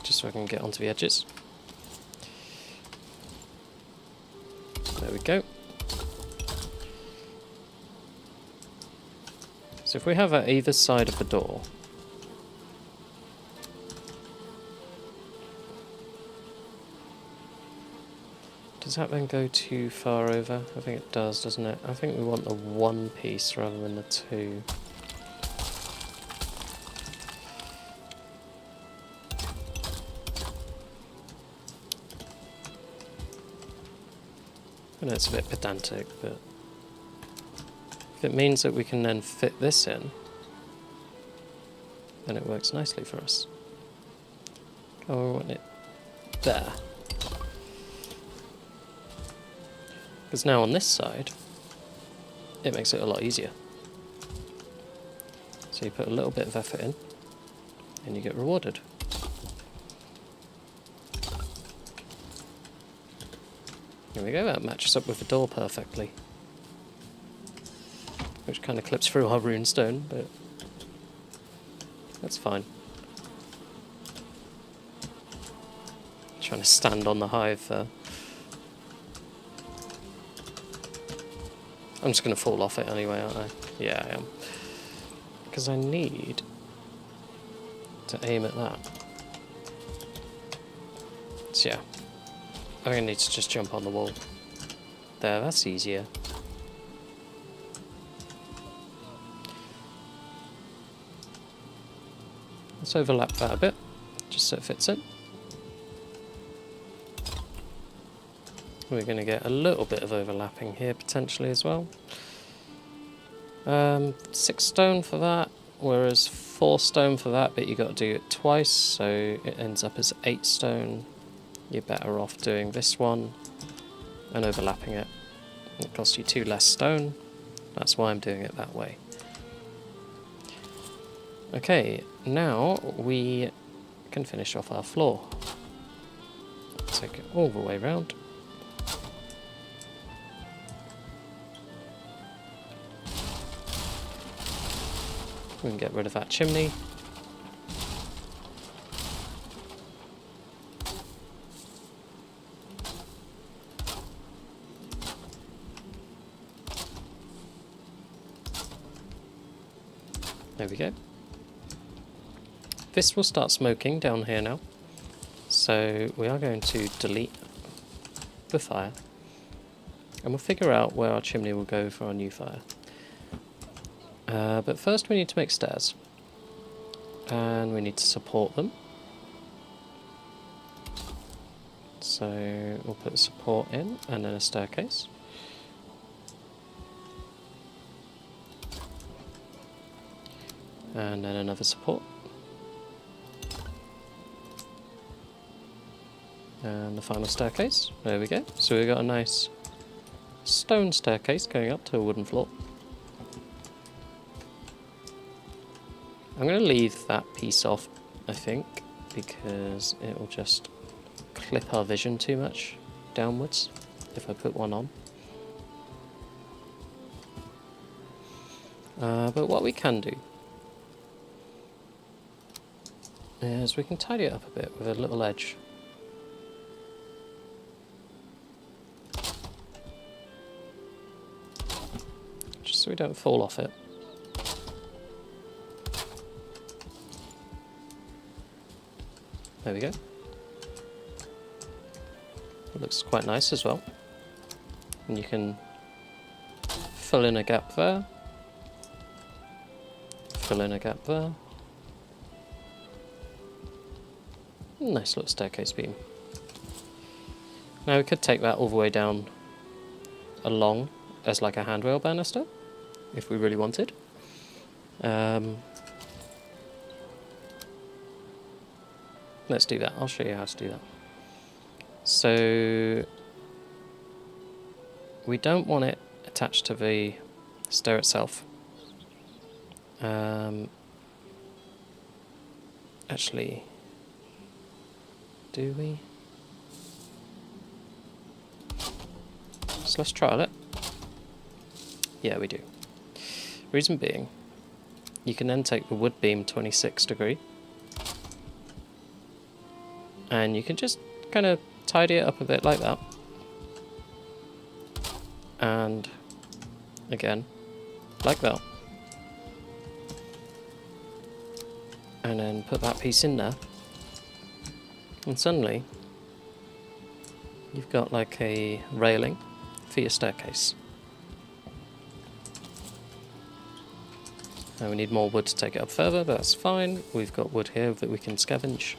just so I can get onto the edges. There we go. So if we have at either side of the door, does that then go too far over? I think it does, doesn't it? I think we want the one piece rather than the two. I know it's a bit pedantic, but if it means that we can then fit this in, then it works nicely for us. Oh, we want it there. Because now on this side, it makes it a lot easier. So you put a little bit of effort in, and you get rewarded. There we go, that matches up with the door perfectly. Which kind of clips through our runestone, but that's fine. Trying to stand on the hive there. I'm just going to fall off it anyway, aren't I? Yeah, I am. Because I need to aim at that. So yeah, I'm going to need to just jump on the wall. There, that's easier. Let's overlap that a bit, just so it fits in. We're going to get a little bit of overlapping here potentially as well. 6 stone for that, whereas 4 stone for that, but you got to do it twice, so it ends up as 8 stone. You're better off doing this one and overlapping it. It costs you 2 less stone. That's why I'm doing it that way. Okay, now we can finish off our floor. Take it all the way round. We can get rid of that chimney. There we go. This will start smoking down here now. So we are going to delete the fire. And we'll figure out where our chimney will go for our new fire. But first we need to make stairs, and we need to support them. So we'll put support in, and then a staircase. And then another support. And the final staircase. There we go. So we've got a nice stone staircase going up to a wooden floor. I'm going to leave that piece off, I think, because it will just clip our vision too much downwards if I put one on. But what we can do is we can tidy it up a bit with a little edge. Just so we don't fall off it. There we go. It looks quite nice as well. And you can fill in a gap there. Fill in a gap there. Nice little staircase beam. Now we could take that all the way down along as like a handrail banister, if we really wanted. Let's do that. I'll show you how to do that. So we don't want it attached to the stair itself. Actually, do we? So let's trial it. Yeah, we do. Reason being, you can then take the wood beam 26 degree and you can just kind of tidy it up a bit like that. And again, like that. And then put that piece in there. And suddenly, you've got like a railing for your staircase. Now we need more wood to take it up further, but that's fine. We've got wood here that we can scavenge.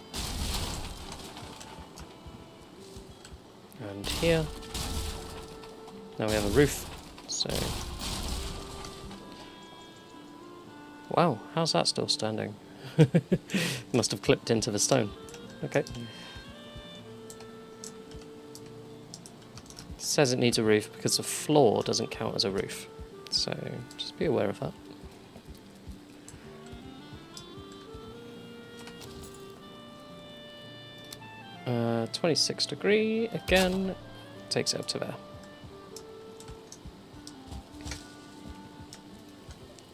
And here. Now we have a roof, so... Wow, how's that still standing? Must have clipped into the stone. Okay. It says it needs a roof because the floor doesn't count as a roof. So just be aware of that. 26 degree, again, takes it up to there.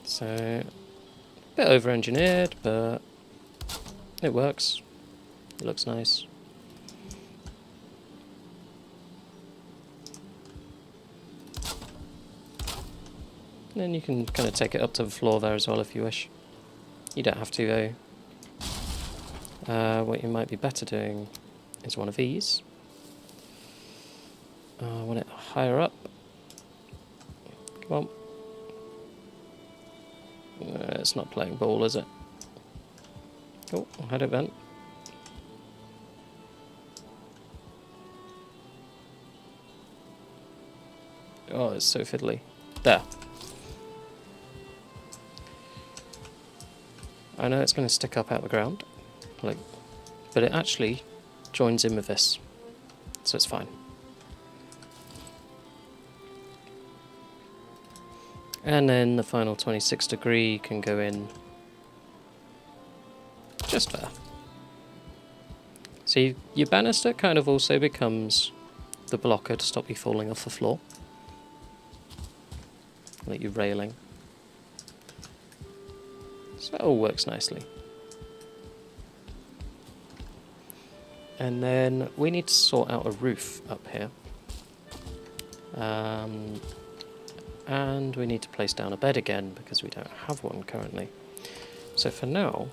So, a bit over-engineered, but it works. It looks nice. And then you can kind of take it up to the floor there as well if you wish. You don't have to though. What you might be better doing is one of these. I want it higher up. Come on. It's not playing ball, is it? Oh, I had it bent. Oh, it's so fiddly. There. I know it's going to stick up out the ground, but it actually joins in with this, so it's fine. And then the final 26 degree can go in just there. So your banister kind of also becomes the blocker to stop you falling off the floor. Like your railing. So that all works nicely. And then we need to sort out a roof up here. And we need to place down a bed again because we don't have one currently. So for now,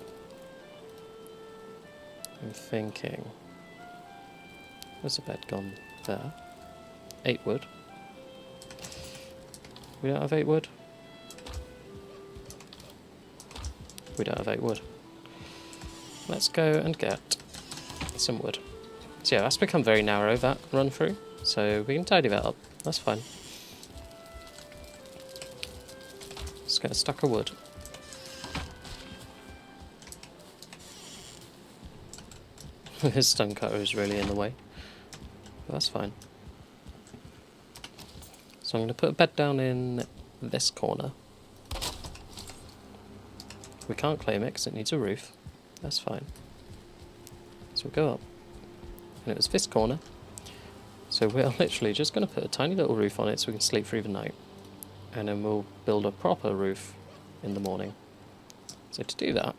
I'm thinking, where's the bed gone? There. 8 wood. We don't have 8 wood? We don't have 8 wood. Let's go and get some wood. So yeah, that's become very narrow, that run through. So we can tidy that up. That's fine. Just get a stack of wood. His stone cutter is really in the way. But that's fine. So I'm going to put a bed down in this corner. We can't claim it because it needs a roof. That's fine. So we'll go up. And it was this corner. So we're literally just going to put a tiny little roof on it so we can sleep through the night. And then we'll build a proper roof in the morning. So to do that,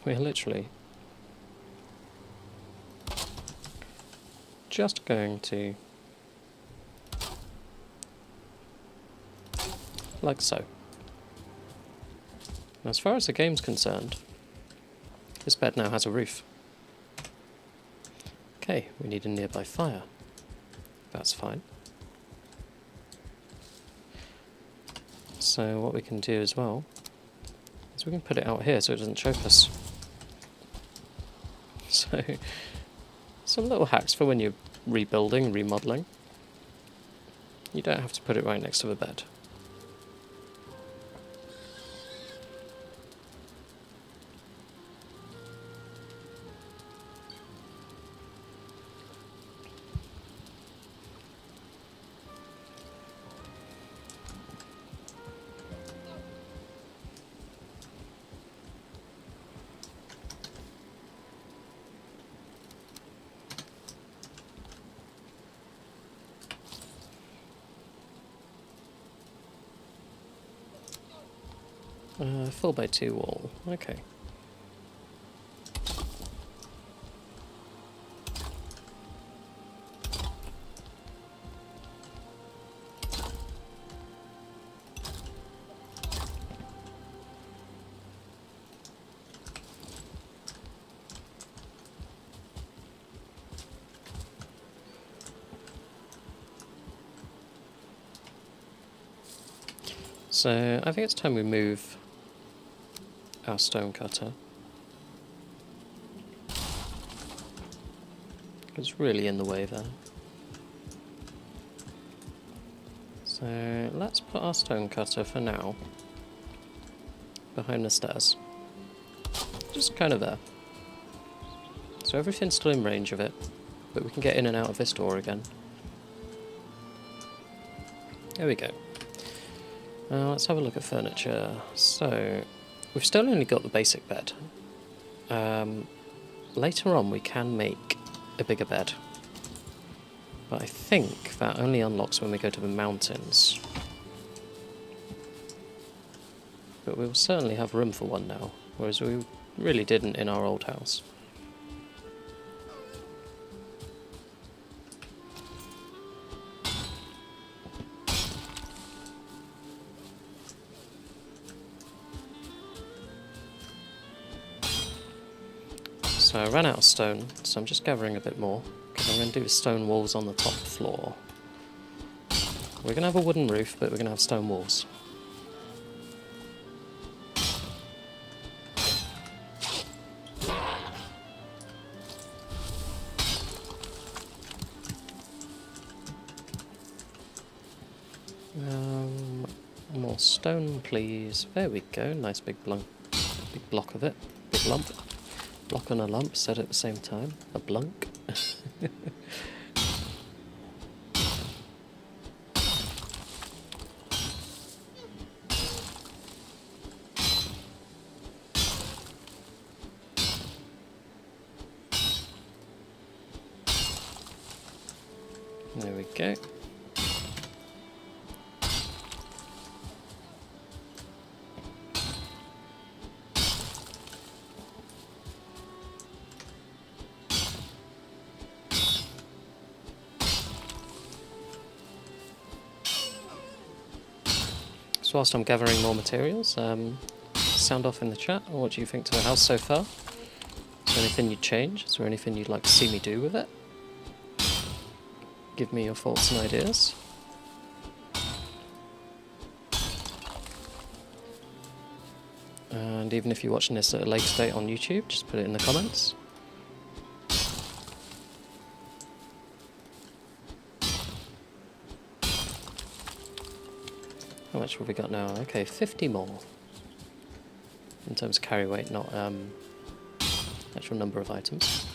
we're literally just going to, like so. Now, as far as the game's concerned, this bed now has a roof. Okay, we need a nearby fire. That's fine. So what we can do as well is we can put it out here so it doesn't choke us. So, some little hacks for when you're rebuilding, remodelling. You don't have to put it right next to the bed. Full by 2 wall, okay. So I think it's time we move our stone cutter. It's really in the way there. So let's put our stone cutter for now behind the stairs. Just kind of there. So everything's still in range of it, but we can get in and out of this door again. There we go. Let's have a look at furniture. So we've still only got the basic bed. Later on we can make a bigger bed, but I think that only unlocks when we go to the mountains. But we'll certainly have room for one now, whereas we really didn't in our old house. So I ran out of stone, so I'm just gathering a bit more, because I'm going to do stone walls on the top floor. We're going to have a wooden roof, but we're going to have stone walls. More stone, please. There we go, nice big block of it, big lump. Block and a lump said at the same time. A blunk. There we go. So whilst I'm gathering more materials, sound off in the chat. What do you think to the house so far? Is there anything you'd change? Is there anything you'd like to see me do with it? Give me your thoughts and ideas. And even if you're watching this at a later date on YouTube, just put it in the comments. How much have we got now? Okay, 50 more. In terms of carry weight, not actual number of items.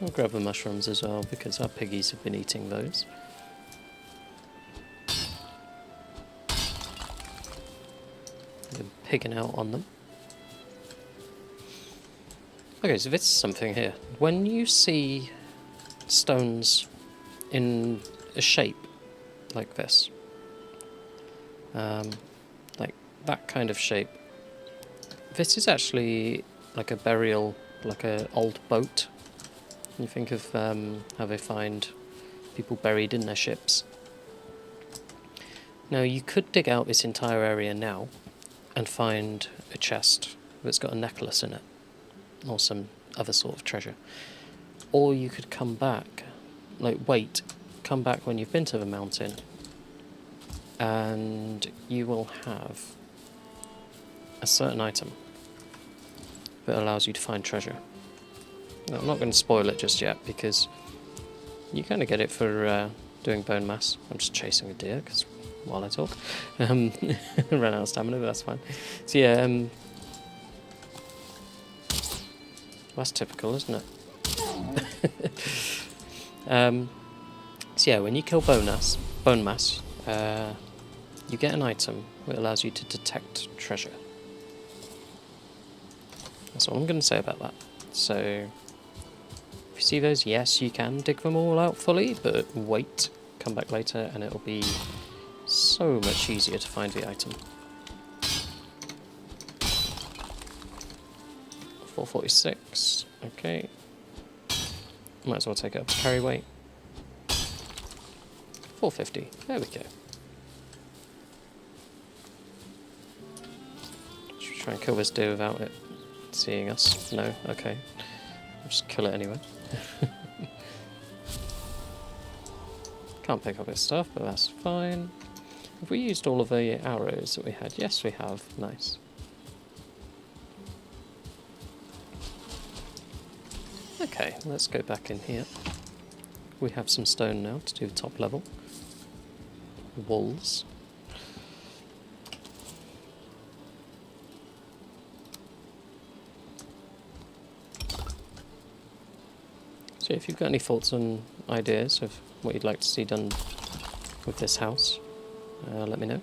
We'll grab the mushrooms as well, because our piggies have been eating those. Been pigging out on them. Okay, so this is something here. When you see stones in a shape like this, like that kind of shape, this is actually like a burial, like an old boat. You think of how they find people buried in their ships. Now you could dig out this entire area now and find a chest that's got a necklace in it, or some other sort of treasure. Or you could come back, come back when you've been to the mountain, and you will have a certain item that allows you to find treasure. Now, I'm not going to spoil it just yet, because you kind of get it for doing bone mass. I'm just chasing a deer, because while I talk, ran out of stamina, but that's fine. So yeah, that's typical, isn't it? So yeah, when you kill bone mass, you get an item that allows you to detect treasure. That's all I'm going to say about that. So, if you see those, yes, you can dig them all out fully, but wait, come back later, and it'll be so much easier to find the item. 446, okay. Might as well take it up to carry weight. 450, there we go. Should we try and kill this deer without it seeing us? No? Okay. I'll just kill it anyway. Can't pick up his stuff, but that's fine. Have we used all of the arrows that we had? Yes, we have. Nice. Okay, let's go back in here. We have some stone now to do the top level. Walls. So if you've got any thoughts and ideas of what you'd like to see done with this house, let me know.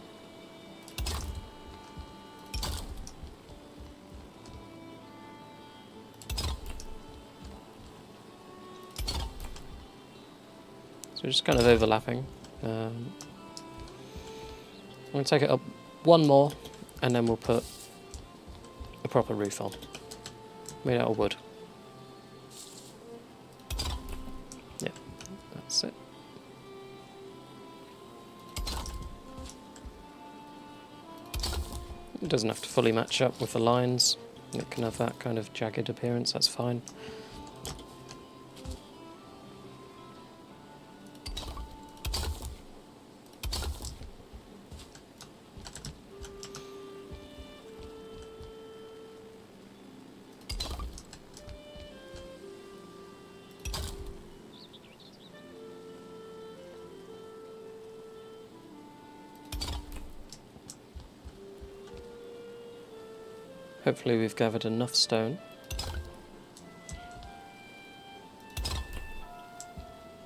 So just kind of overlapping. I'm going to take it up one more, and then we'll put a proper roof on, made out of wood. Yeah, that's it. It doesn't have to fully match up with the lines. It can have that kind of jagged appearance, that's fine. Hopefully we've gathered enough stone.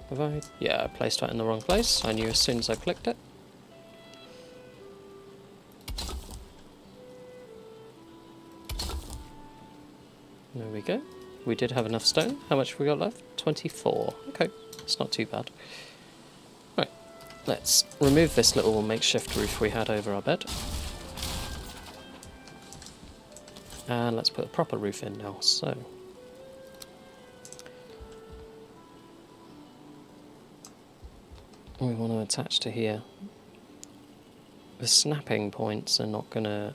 Have I? Yeah, I placed that in the wrong place. I knew as soon as I clicked it. There we go. We did have enough stone. How much have we got left? 24. Okay, it's not too bad. Right, let's remove this little makeshift roof we had over our bed. And let's put a proper roof in now, so. We want to attach to here. The snapping points are not going to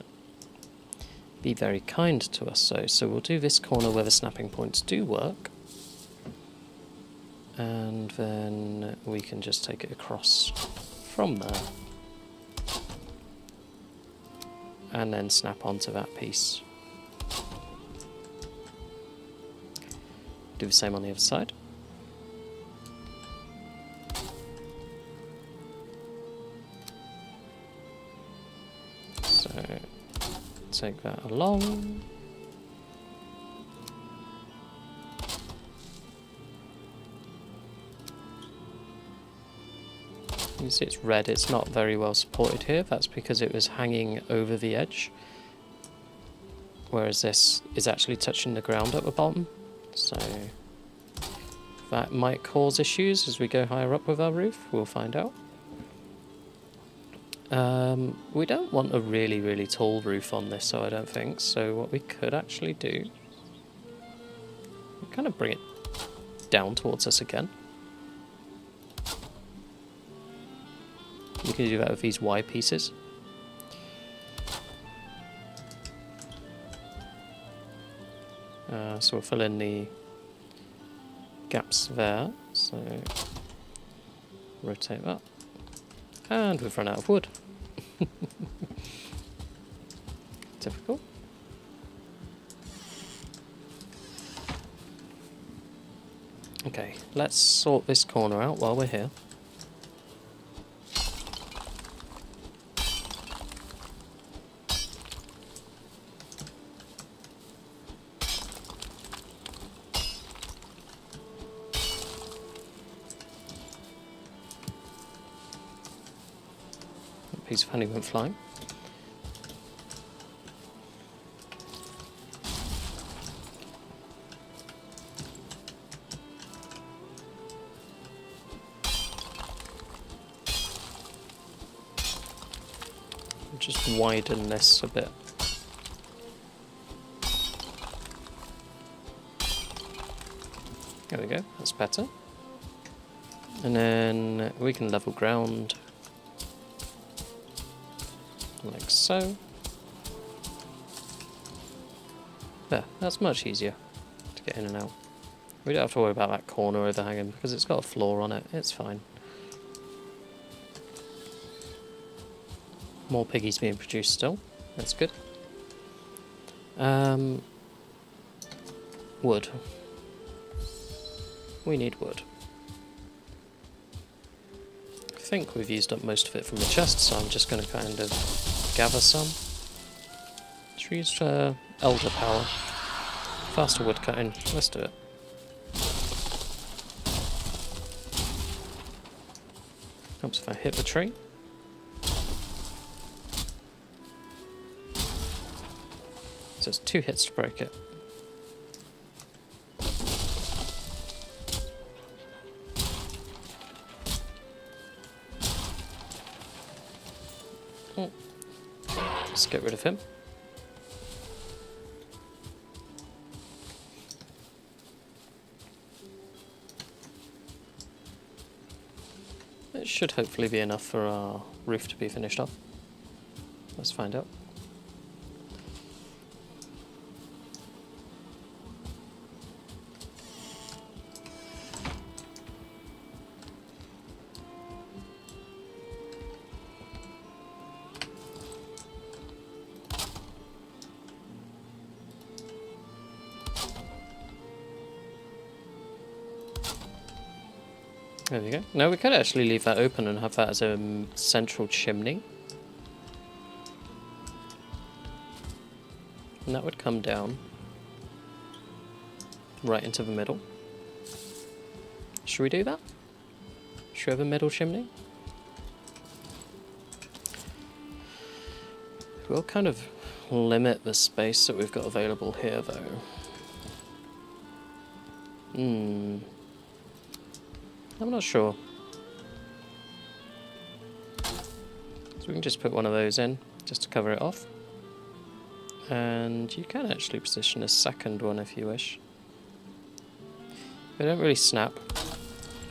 be very kind to us, so we'll do this corner where the snapping points do work. And then we can just take it across from there. And then snap onto that piece. Do the same on the other side. So, take that along. You see it's red, it's not very well supported here. That's because it was hanging over the edge. Whereas this is actually touching the ground at the bottom. So that might cause issues as we go higher up with our roof, we'll find out. We don't want a really, really tall roof on this, so I don't think. So what we could actually do, kind of bring it down towards us again. You can do that with these Y pieces. So we'll fill in the gaps there. So rotate that. And we've run out of wood. Typical. Okay, let's sort this corner out while we're here. A piece of honey went flying. Just widen this a bit. There we go, that's better. And then we can level ground like so. There, that's much easier to get in and out. We don't have to worry about that corner overhanging because it's got a floor on it, it's fine. More piggies being produced still, that's good. Wood. We need wood. I think we've used up most of it from the chest, so I'm just going to kind of gather some. Should we use elder power? Faster wood cutting, let's do it. Helps if I hit the tree. So it's 2 hits to break it. Oh. Let's get rid of him. It should hopefully be enough for our roof to be finished off. Let's find out. There we go. Now we could actually leave that open and have that as a central chimney. And that would come down right into the middle. Should we do that? Should we have a middle chimney? We'll kind of limit the space that we've got available here though. I'm not sure. So we can just put one of those in, just to cover it off. And you can actually position a second one if you wish. They don't really snap.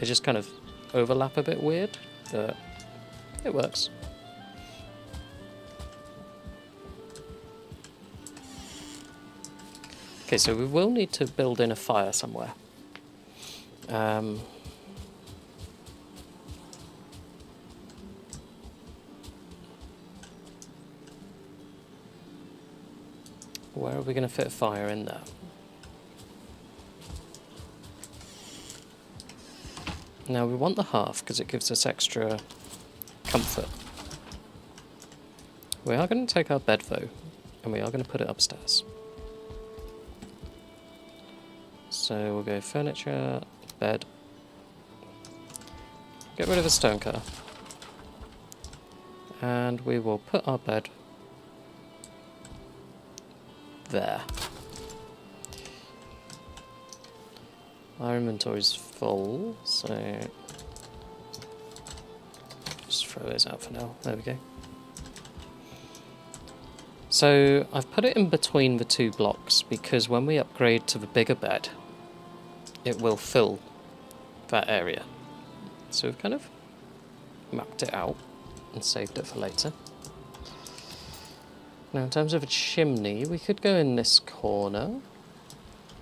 They just kind of overlap a bit weird, but it works. Okay, so we will need to build in a fire somewhere. Where are we going to fit a fire in there? Now we want the hearth because it gives us extra comfort. We are going to take our bed though, and we are going to put it upstairs. So we'll go furniture, bed, get rid of the stone cutter, and we will put our bed there. Our inventory's full, so just throw those out for now. There we go. So I've put it in between the 2 blocks because when we upgrade to the bigger bed, it will fill that area. So we've kind of mapped it out. and saved it for later. Now in terms of a chimney, we could go in this corner.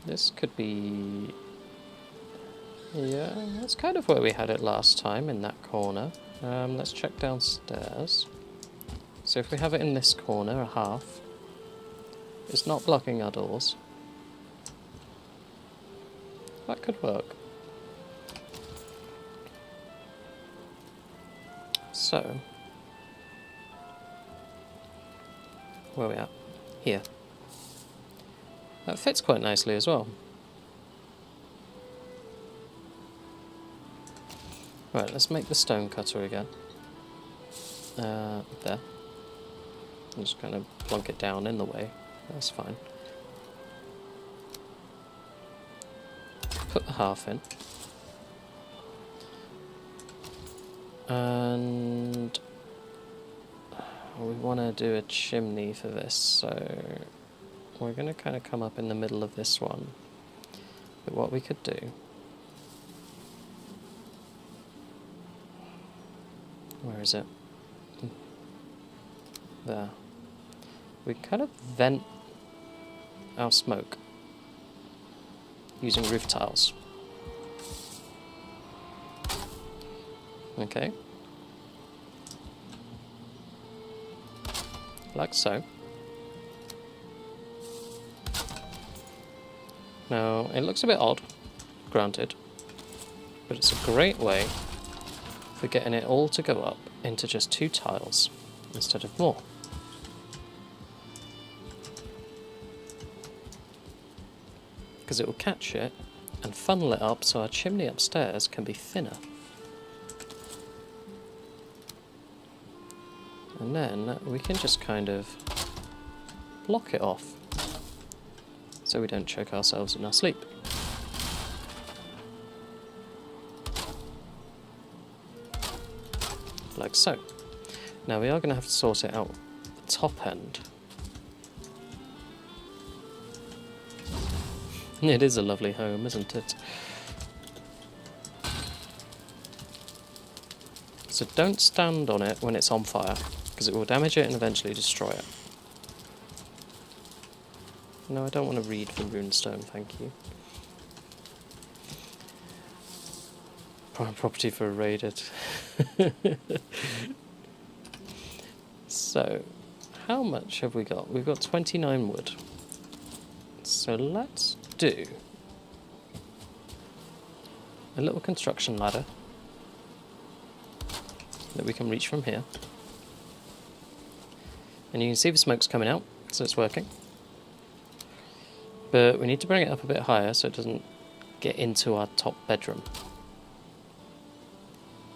This could be... yeah, that's kind of where we had it last time, in that corner. Let's check downstairs. So if we have it in this corner, a hearth, it's not blocking our doors. That could work. So, where are we at? Here. That fits quite nicely as well. Right, let's make the stone cutter again. There. And just kind of plonk it down in the way. That's fine. Put the hearth in. And we want to do a chimney for this, so we're going to kind of come up in the middle of this one. But what we could do... where is it? There. We kind of vent our smoke using roof tiles. Okay. Like so. Now, it looks a bit odd, granted, but it's a great way for getting it all to go up into just 2 tiles instead of more. Because it will catch it and funnel it up so our chimney upstairs can be thinner. And then we can just kind of block it off so we don't choke ourselves in our sleep. Like so. Now we are going to have to sort it out the top end. It is a lovely home, isn't it? So don't stand on it when it's on fire, because it will damage it and eventually destroy it. No, I don't want to read from Runestone, thank you. Prime property for a raided. So, how much have we got? We've got 29 wood. So let's do a little construction ladder that we can reach from here. And you can see the smoke's coming out, so it's working. But we need to bring it up a bit higher so it doesn't get into our top bedroom.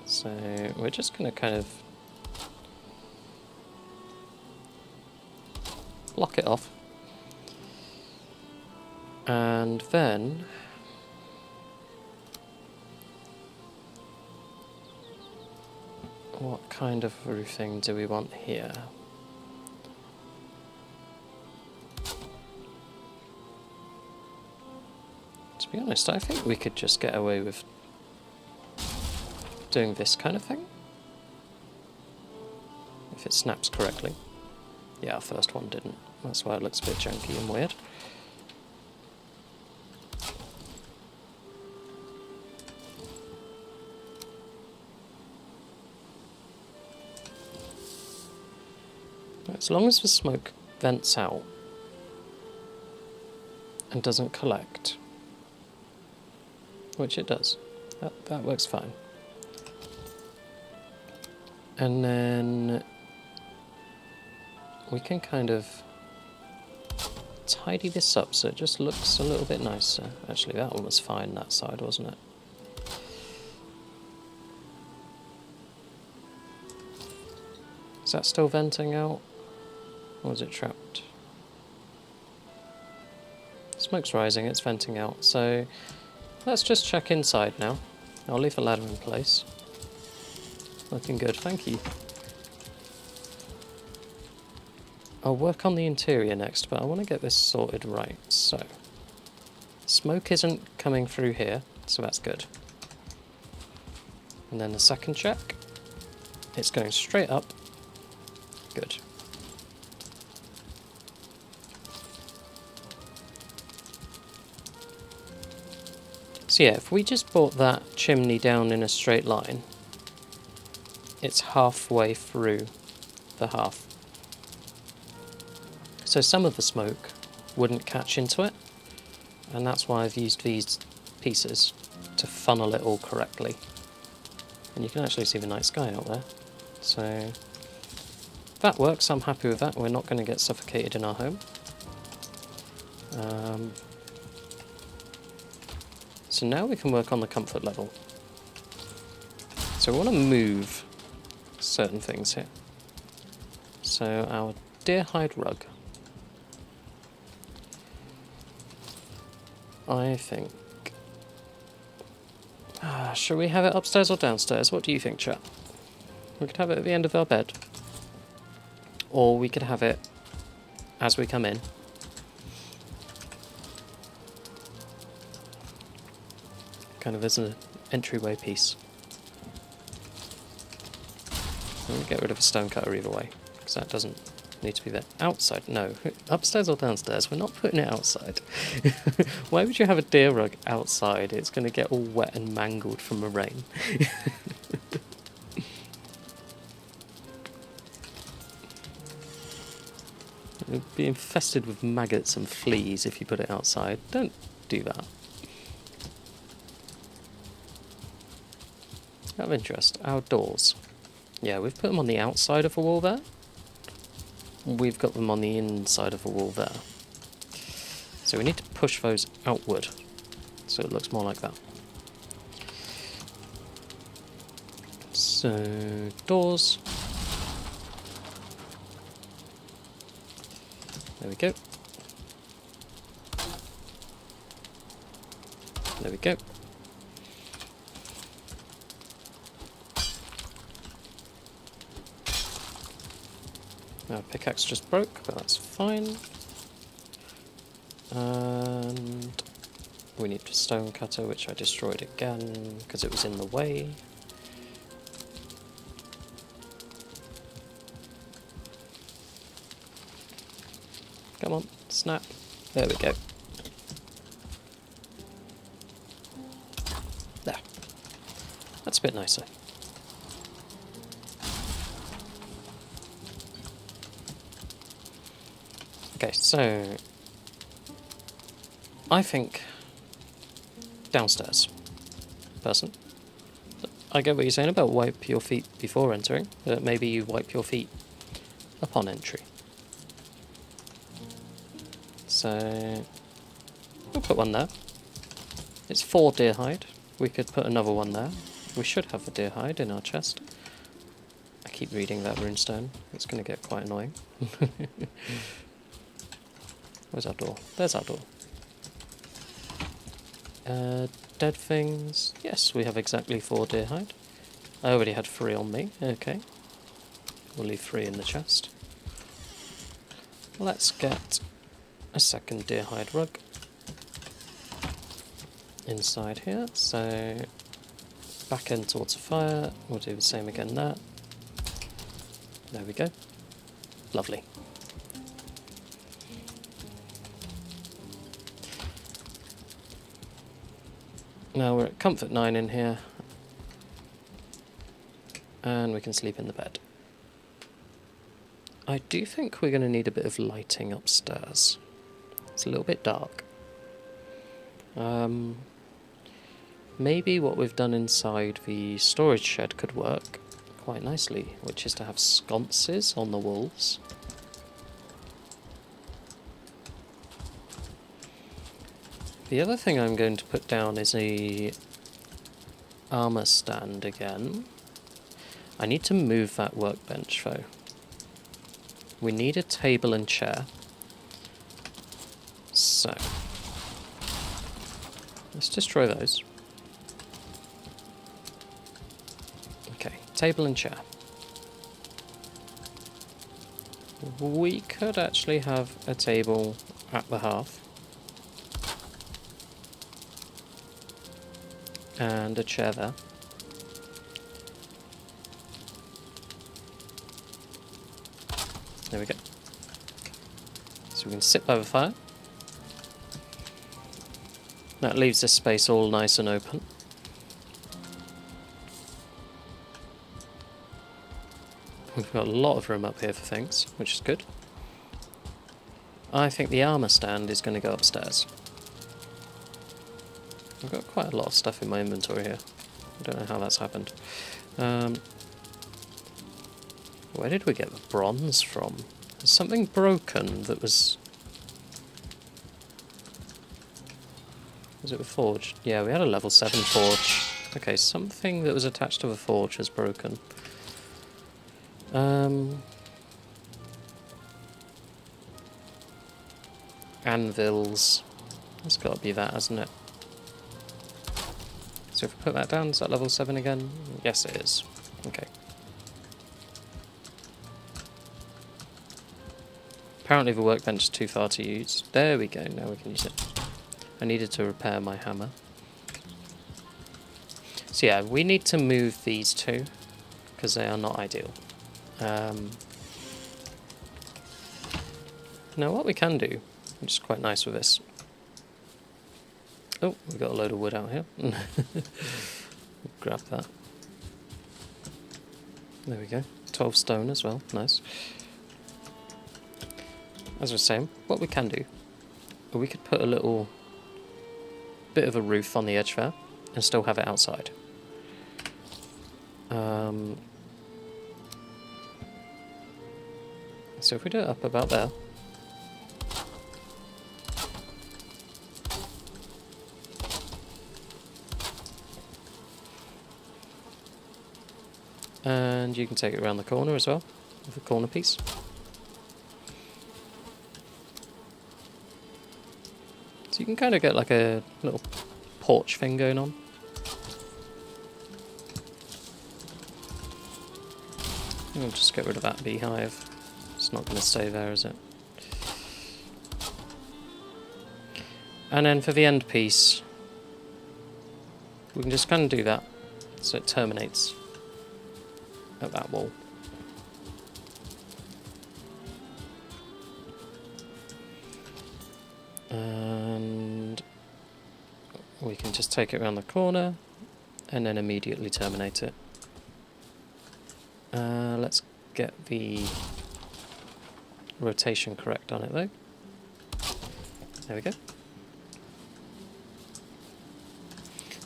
So we're just going to kind of block it off. And then what kind of roofing do we want here? To be honest, I think we could just get away with doing this kind of thing, if it snaps correctly. Yeah, our first one didn't. That's why it looks a bit janky and weird. As long as the smoke vents out and doesn't collect, which it does, that works fine. And then we can kind of tidy this up so it just looks a little bit nicer. Actually, that one was fine, that side, wasn't it? Is that still venting out? Or is it trapped? Smoke's rising, it's venting out. So let's just check inside now. I'll leave the ladder in place. Looking good, thank you. I'll work on the interior next, but I want to get this sorted right. So, smoke isn't coming through here, so that's good. And then the second check. It's going straight up. Good. So yeah, if we just brought that chimney down in a straight line, it's halfway through the hearth. So some of the smoke wouldn't catch into it, and that's why I've used these pieces to funnel it all correctly. And you can actually see the night sky out there. So that works, I'm happy with that. We're not going to get suffocated in our home. So now we can work on the comfort level. So we want to move certain things here. So our deer hide rug. I think... should we have it upstairs or downstairs? What do you think, chat? We could have it at the end of our bed. Or we could have it as we come in. Kind of as an entryway piece. I'm going to get rid of a stone cutter either way, because that doesn't need to be there. Outside? No. Upstairs or downstairs? We're not putting it outside. Why would you have a deer rug outside? It's going to get all wet and mangled from the rain. It'll be infested with maggots and fleas if you put it outside. Don't do that. Out of interest, outdoors. Yeah, we've put them on the outside of the wall there. We've got them on the inside of the wall there. So we need to push those outward, so it looks more like that. So, doors. There we go. There we go. Our pickaxe just broke, but that's fine. And we need a stone cutter, which I destroyed again because it was in the way. Come on, snap. There we go. There. That's a bit nicer. Okay, so I think downstairs, person. I get what you're saying about wipe your feet before entering, but maybe you wipe your feet upon entry. So we'll put one there. It's 4 deer hide. We could put another one there. We should have the deer hide in our chest. I keep reading that runestone. It's going to get quite annoying. Where's our door? There's our door. Dead things. Yes, we have exactly 4 deer hide. I already had 3 on me. Okay. We'll leave 3 in the chest. Let's get a second deer hide rug inside here. So back end towards the fire. We'll do the same again there. There we go. Lovely. Now we're at comfort 9 in here, and we can sleep in the bed. I do think we're going to need a bit of lighting upstairs. It's a little bit dark. Maybe what we've done inside the storage shed could work quite nicely, which is to have sconces on the walls. The other thing I'm going to put down is a armor stand again. I need to move that workbench though. We need a table and chair. So let's destroy those. Okay, table and chair. We could actually have a table at the hearth. And a chair there. There we go. So we can sit by the fire. That leaves this space all nice and open. We've got a lot of room up here for things, which is good. I think the armour stand is going to go upstairs. I've got quite a lot of stuff in my inventory here. I don't know how that's happened. Where did we get the bronze from? There's something broken that was... Was it a forge? Yeah, we had a level 7 forge. Okay, something that was attached to the forge has broken. Anvils. That's got to be that, hasn't it? So if we put that down, is that level 7 again? Yes, it is. Okay. Apparently the workbench is too far to use. There we go, now we can use it. I needed to repair my hammer. So yeah, we need to move these two, because they are not ideal. Now what we can do, which is quite nice with this... Oh, we've got a load of wood out here. Grab that. There we go. 12 stone as well, nice. As I was saying, what we can do, we could put a little bit of a roof on the edge there, and still have it outside. So if we do it up about there, and you can take it around the corner as well, with a corner piece. So you can kind of get like a little porch thing going on. We'll just get rid of that beehive. It's not going to stay there, is it? And then for the end piece, we can just kind of do that so it terminates at that wall. And we can just take it around the corner and then immediately terminate it. Let's get the rotation correct on it though. There we go.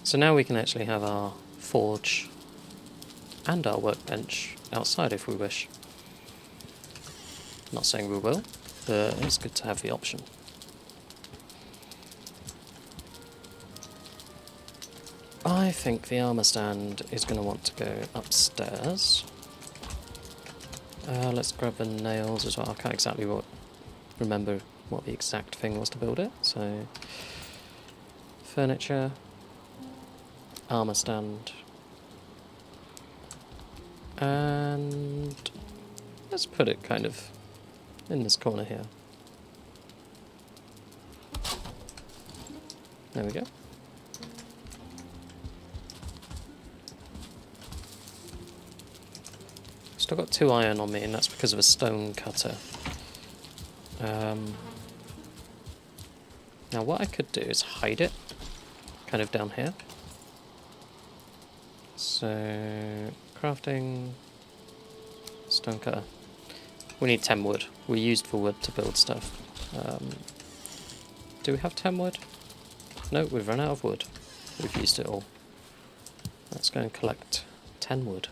So now we can actually have our forge and our workbench outside if we wish. Not saying we will, but it's good to have the option. I think the armour stand is going to want to go upstairs. Let's grab the nails as well. I can't exactly remember what the exact thing was to build it. So, furniture, armour stand, and let's put it kind of in this corner here. There we go. Still got 2 iron on me, and that's because of a stone cutter. Now what I could do is hide it, kind of down here. So, crafting, stone cutter. We need 10 wood. We used the wood to build stuff. Do we have 10 wood? No, we've run out of wood. We've used it all. Let's go and collect 10 wood.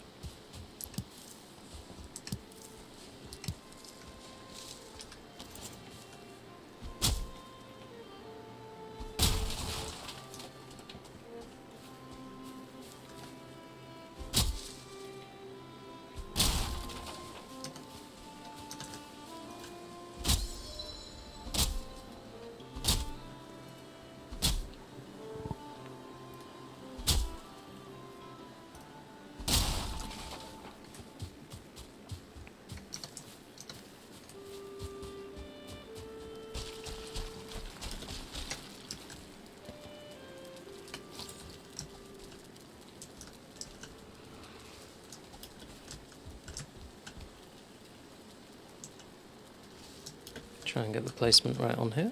Try and get the placement right on here.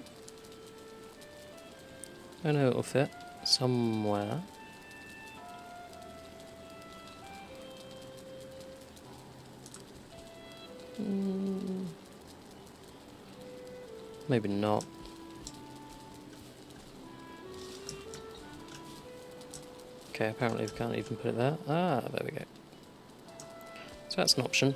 I know it'll fit somewhere. Maybe not. Okay, apparently we can't even put it there. Ah, there we go. So that's an option.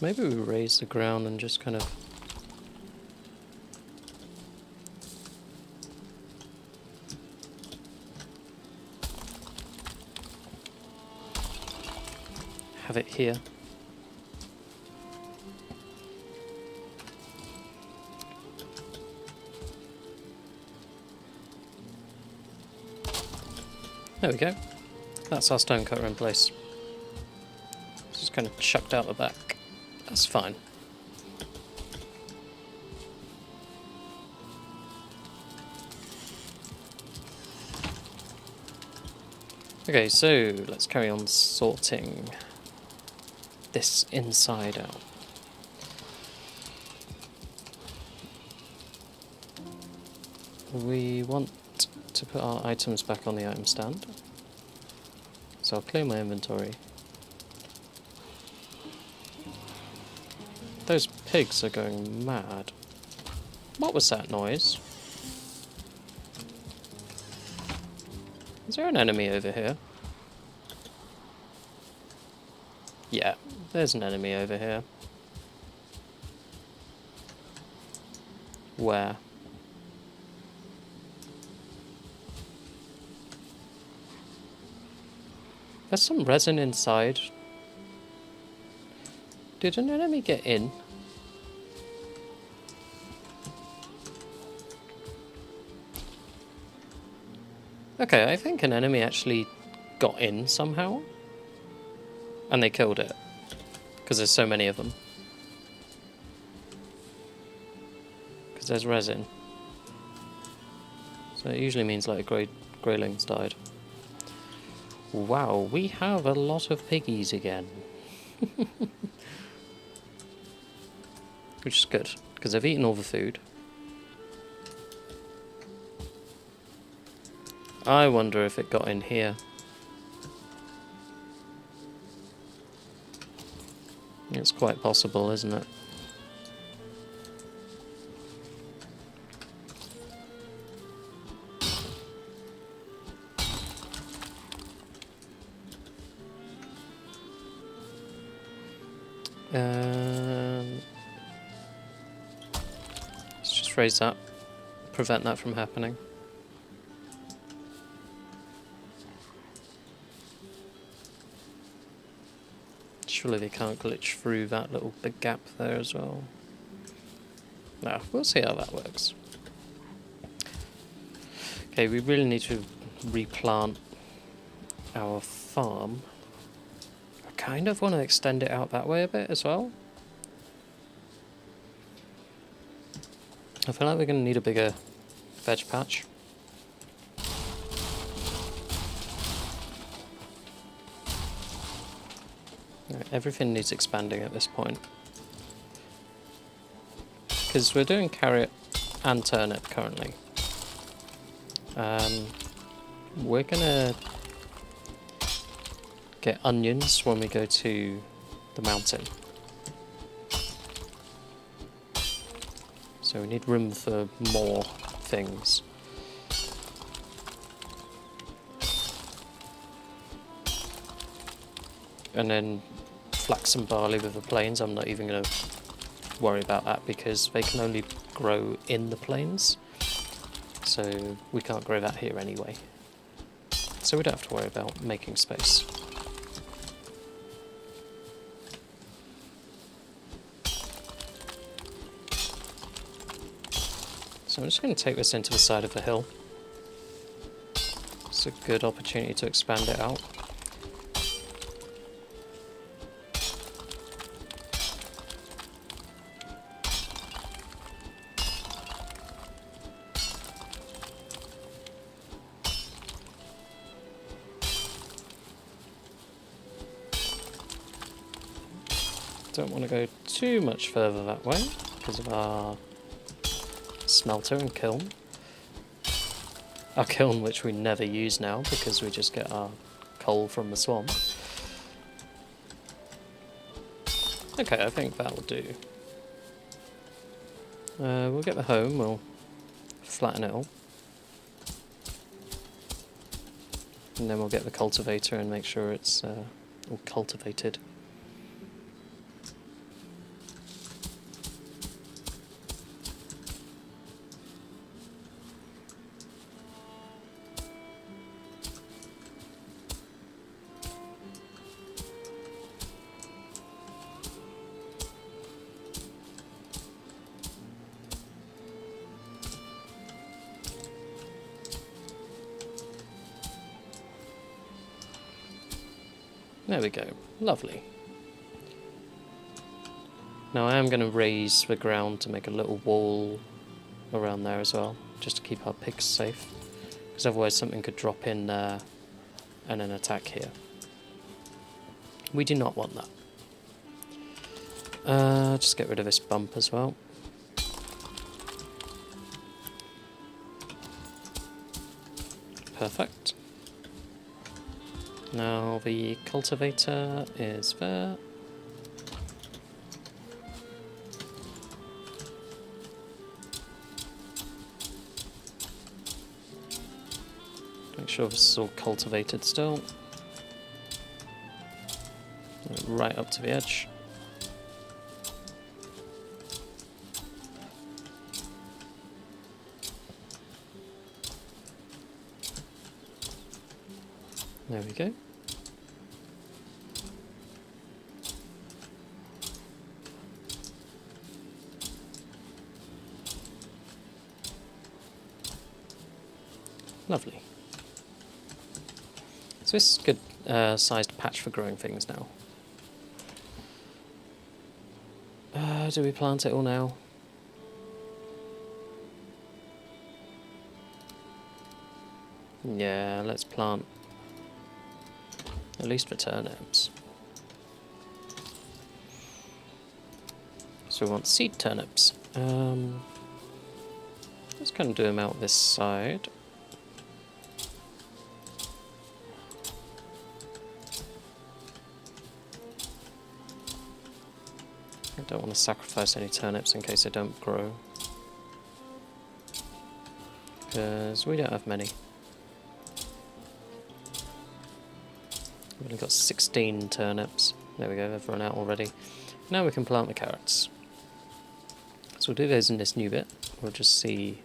Maybe we raise the ground and just kind of have it here. There we go. That's our stone cutter in place. Just kind of chucked out the back. That's fine. Okay, so let's carry on sorting this inside out. We want to put our items back on the item stand. So I'll clear my inventory. Those pigs are going mad. What was that noise? Is there an enemy over here? Yeah, there's an enemy over here. Where? There's some resin inside. Did an enemy get in? Okay, I think an enemy actually got in somehow. And they killed it. Because there's so many of them. Because there's resin. So it usually means like Railings died. Wow, we have a lot of piggies again. Which is good, because they've eaten all the food. I wonder if it got in here. It's quite possible, isn't it? Let's just raise that, prevent that from happening. Surely they can't glitch through that little big gap there as well. No, we'll see how that works. Okay, we really need to replant our farm. I kind of want to extend it out that way a bit as well. I feel like we're going to need a bigger veg patch. Everything needs expanding at this point. Because we're doing carrot and turnip currently. We're gonna get onions when we go to the mountain. So we need room for more things. And then flax and barley with the plains, I'm not even going to worry about that because they can only grow in the plains. So we can't grow that here anyway. So we don't have to worry about making space. So I'm just going to take this into the side of the hill. It's a good opportunity to expand it out. Don't want to go too much further that way because of our smelter and kiln. Our kiln, which we never use now because we just get our coal from the swamp. Okay, I think that'll do. We'll get the home, we'll flatten it all. And then we'll get the cultivator and make sure it's all cultivated. There we go, lovely. Now I am going to raise the ground to make a little wall around there as well, just to keep our pigs safe, because otherwise something could drop in there and then attack here. We do not want that. Just get rid of this bump as well. Perfect. Now the cultivator is there. Make sure this is all cultivated still. Right up to the edge. There we go. Lovely. So this is a good sized patch for growing things now. Do we plant it all now? Yeah, let's plant at least for turnips. So we want seed turnips. Let's kind of do them out this side. I don't want to sacrifice any turnips in case they don't grow, because we don't have many. We've only got 16 turnips. There we go, they've run out already. Now we can plant the carrots. So we'll do those in this new bit. We'll just see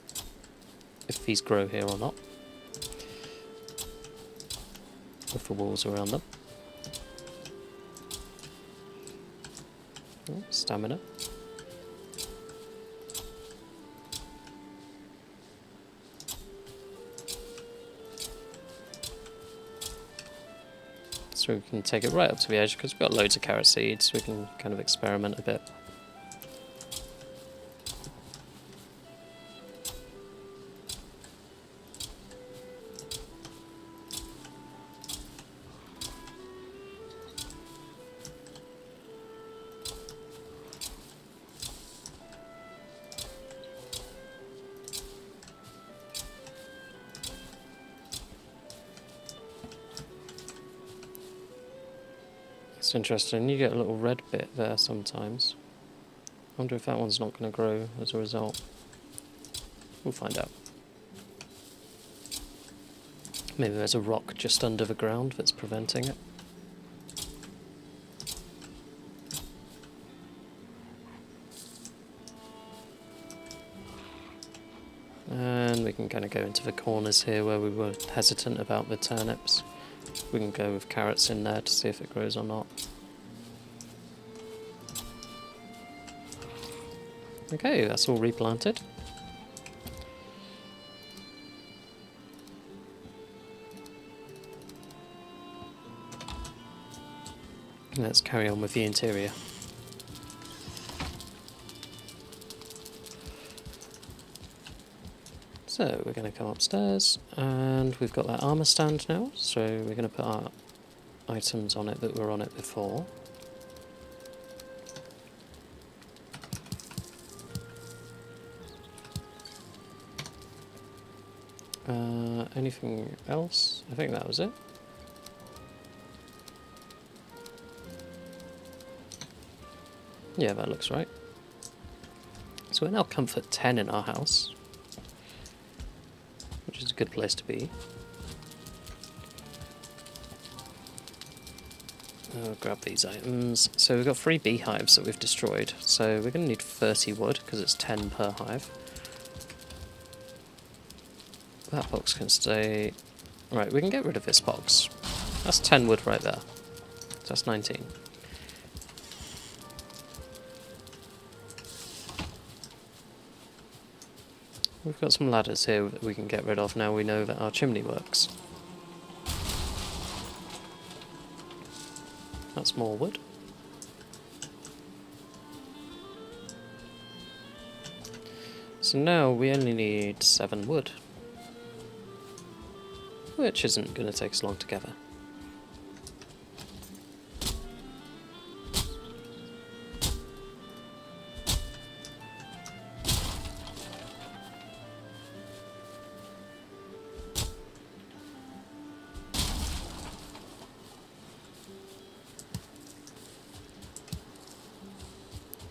if these grow here or not, with the walls around them. Oh, stamina. So we can take it right up to the edge because we've got loads of carrot seeds, so we can kind of experiment a bit. It's interesting, you get a little red bit there sometimes. I wonder if that one's not going to grow as a result. We'll find out. Maybe there's a rock just under the ground that's preventing it. And we can kind of go into the corners here where we were hesitant about the turnips. We can go with carrots in there to see if it grows or not. Okay, that's all replanted. Let's carry on with the interior. So we're going to come upstairs, and we've got that armour stand now, so we're going to put our items on it that were on it before. Anything else? I think that was it. Yeah, that looks right. So we're now comfort 10 in our house, which is a good place to be. I'll grab these items. So we've got 3 beehives that we've destroyed, so we're going to need 30 wood because it's 10 per hive. That box can stay. Right, we can get rid of this box. That's 10 wood right there. So that's 19. We've got some ladders here that we can get rid of now we know that our chimney works. That's more wood. So now we only need 7 wood, which isn't going to take us long to gather.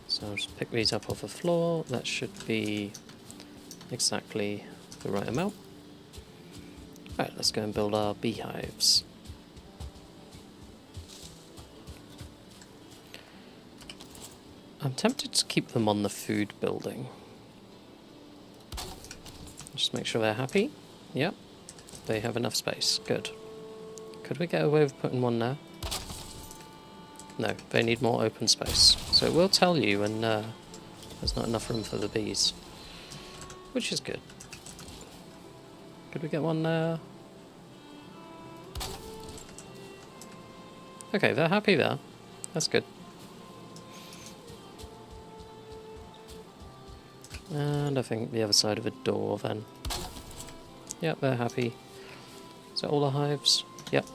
So I'll just pick these up off the floor. That should be exactly the right amount. Right, let's go and build our beehives. I'm tempted to keep them on the food building. Just make sure they're happy. Yep, they have enough space. Good. Could we get away with putting one there? No, they need more open space. So it will tell you when there's not enough room for the bees, which is good. Could we get one there? Okay, they're happy there. That's good. And I think the other side of a door then. Yep, they're happy. Is that all the hives? Yep.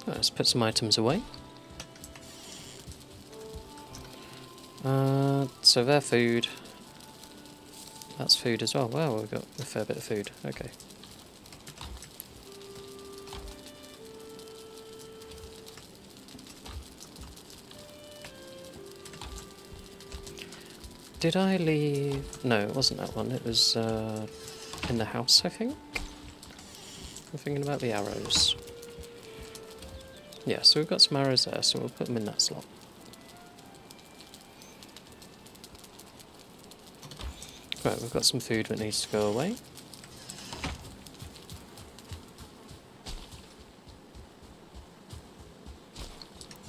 Right, let's put some items away. So their food. That's food as well. Wow, we've got a fair bit of food. Okay. Did I leave? No, it wasn't that one. It was in the house, I think. I'm thinking about the arrows. Yeah, so we've got some arrows there, so we'll put them in that slot. Right, we've got some food that needs to go away.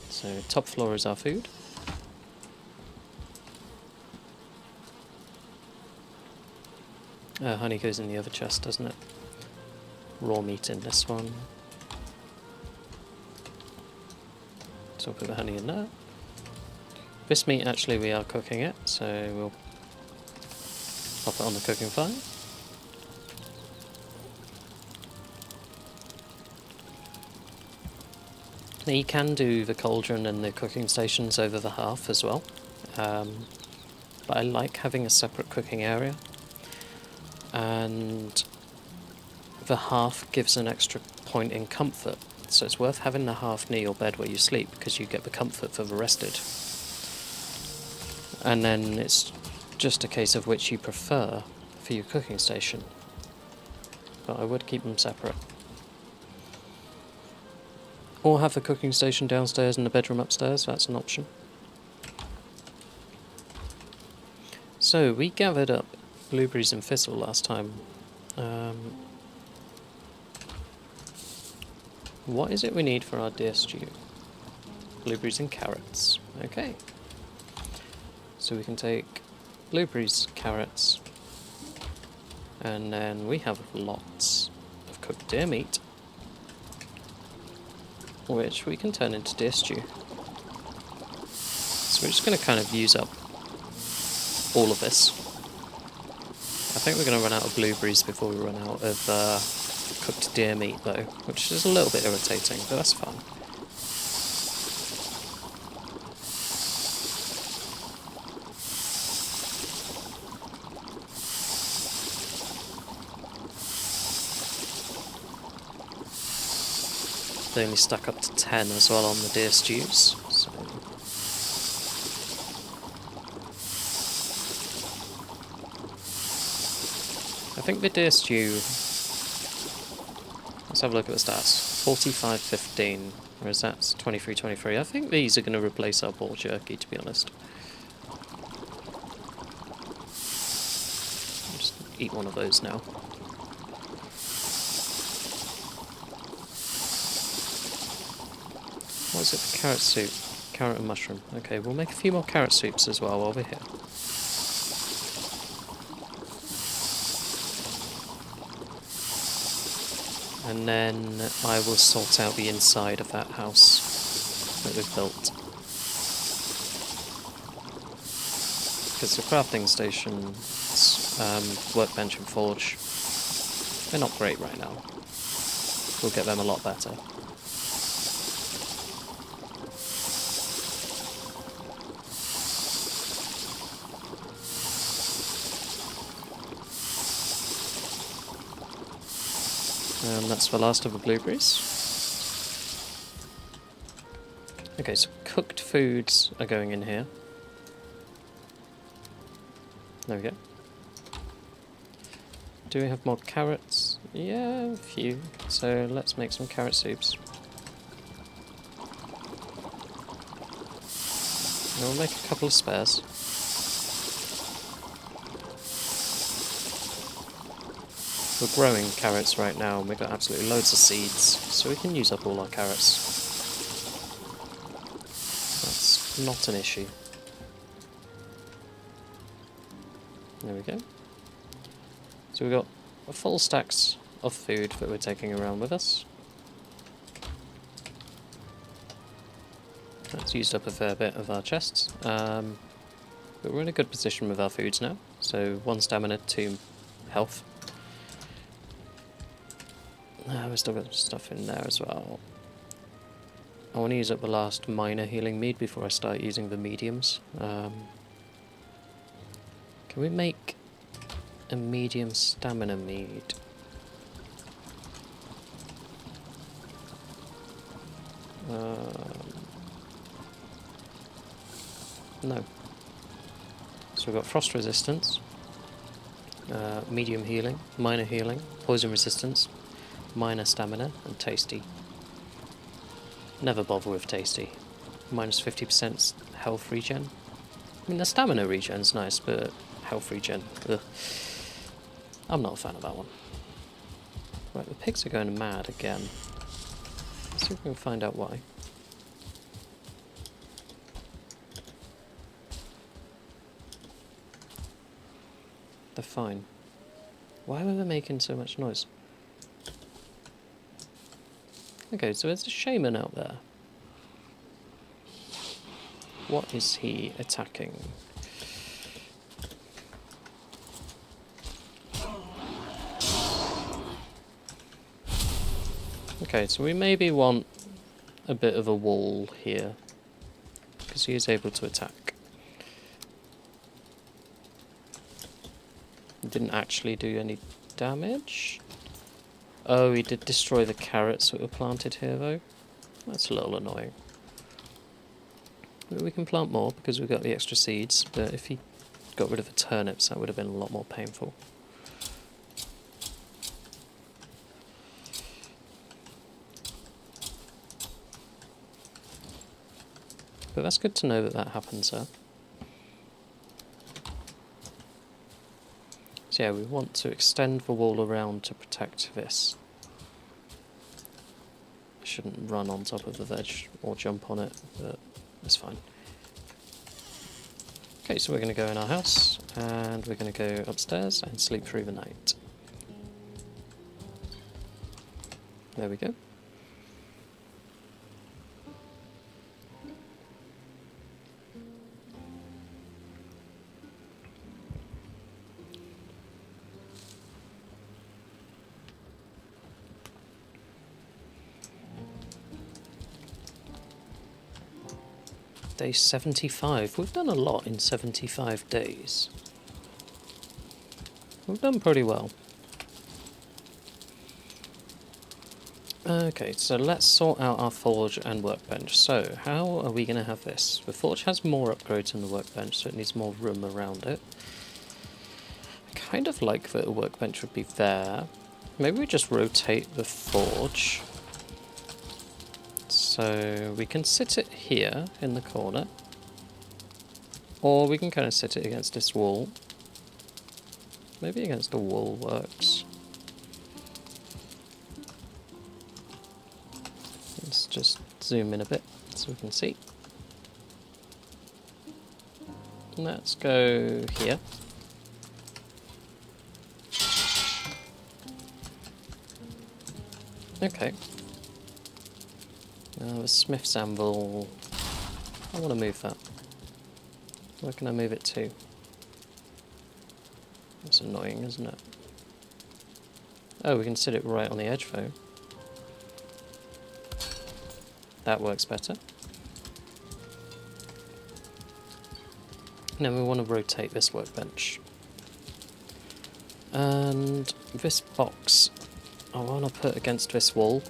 So top floor is our food. Honey goes in the other chest, doesn't it? Raw meat in this one. So we'll put the honey in there. This meat, actually, we are cooking it, so we'll pop it on the cooking fire. Now you can do the cauldron and the cooking stations over the hearth as well, but I like having a separate cooking area, and the hearth gives an extra point in comfort, so it's worth having the hearth near your bed where you sleep because you get the comfort for the rested. And then it's just a case of which you prefer for your cooking station, but I would keep them separate. Or have the cooking station downstairs and the bedroom upstairs, that's an option. So, we gathered up blueberries and thistle last time. What is it we need for our deer stew? Blueberries and carrots. Okay. So we can take blueberries, carrots, and then we have lots of cooked deer meat, which we can turn into deer stew. So we're just going to kind of use up all of this. I think we're going to run out of blueberries before we run out of cooked deer meat though, which is a little bit irritating, but that's fun. They only stack up to 10 as well on the deer stews. So. I think the deer stew, let's have a look at the stats, 45-15, whereas that's 23-23. I think these are going to replace our boar jerky, to be honest. I'll just eat one of those now. What is it for carrot soup? Carrot and mushroom. Okay, we'll make a few more carrot soups as well while we're here. And then I will sort out the inside of that house that we've built. Because the crafting station, Workbench and Forge, they're not great right now. We'll get them a lot better. And that's the last of the blueberries. Okay, so cooked foods are going in here. There we go. Do we have more carrots? Yeah, a few. So let's make some carrot soups. And we'll make a couple of spares. We're growing carrots right now and we've got absolutely loads of seeds, so we can use up all our carrots. That's not an issue. There we go. So we've got full stacks of food that we're taking around with us. That's used up a fair bit of our chests. But we're in a good position with our foods now. So 1 stamina, 2 health. We've still got stuff in there as well. I want to use up the last minor healing mead before I start using the mediums. Can we make a medium stamina mead? No. So we've got frost resistance, medium healing, minor healing, poison resistance, minor stamina, and tasty. Never bother with tasty. Minus 50% health regen. I mean, the stamina regen's nice, but health regen, ugh. I'm not a fan of that one. Right, the pigs are going mad again. Let's see if we can find out why. They're fine. Why were they making so much noise? Okay, so there's a shaman out there. What is he attacking? Okay, so we maybe want a bit of a wall here, because he is able to attack. He didn't actually do any damage. Oh, he did destroy the carrots that were planted here, though. That's a little annoying. But we can plant more because we've got the extra seeds, but if he got rid of the turnips, that would have been a lot more painful. But that's good to know that that happens there. So yeah, we want to extend the wall around to protect this. I shouldn't run on top of the veg or jump on it, but that's fine. Okay, so we're going to go in our house, and we're going to go upstairs and sleep through the night. There we go. Day 75. We've done a lot in 75 days. We've done pretty well. Okay, so let's sort out our forge and workbench. So, how are we going to have this? The forge has more upgrades than the workbench, so it needs more room around it. I kind of like that a workbench would be there. Maybe we just rotate the forge. So, we can sit it here in the corner. Or we can kind of sit it against this wall. Maybe against the wall works. Let's just zoom in a bit so we can see. Let's go here. Okay. The smith's anvil. I want to move that. Where can I move it to? That's annoying, isn't it? Oh, we can sit it right on the edge though. That works better. And then we want to rotate this workbench. And this box, I want to put against this wall.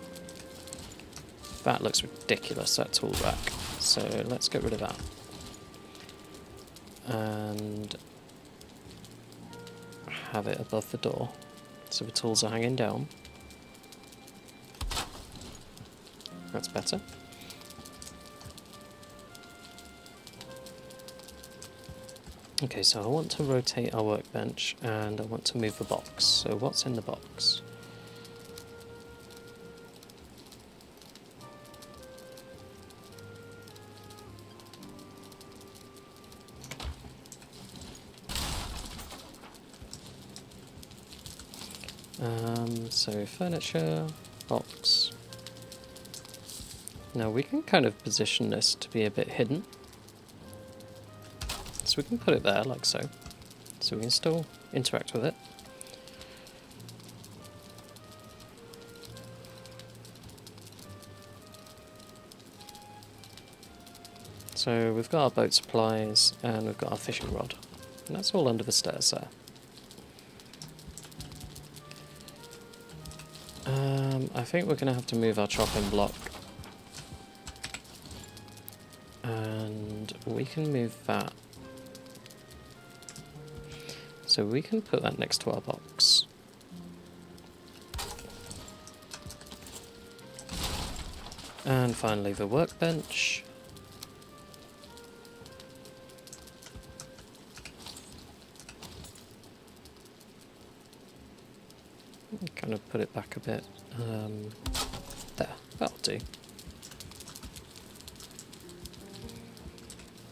That looks ridiculous, that tool rack. So let's get rid of that. And have it above the door, so the tools are hanging down. That's better. Okay, so I want to rotate our workbench and I want to move the box. So what's in the box? So furniture, box. Now we can kind of position this to be a bit hidden. So we can put it there like so. So we can still interact with it. So we've got our boat supplies and we've got our fishing rod. And that's all under the stairs there. I think we're going to have to move our chopping block. And we can move that. So we can put that next to our box. And finally the workbench. Kind of put it back a bit. There, that'll do.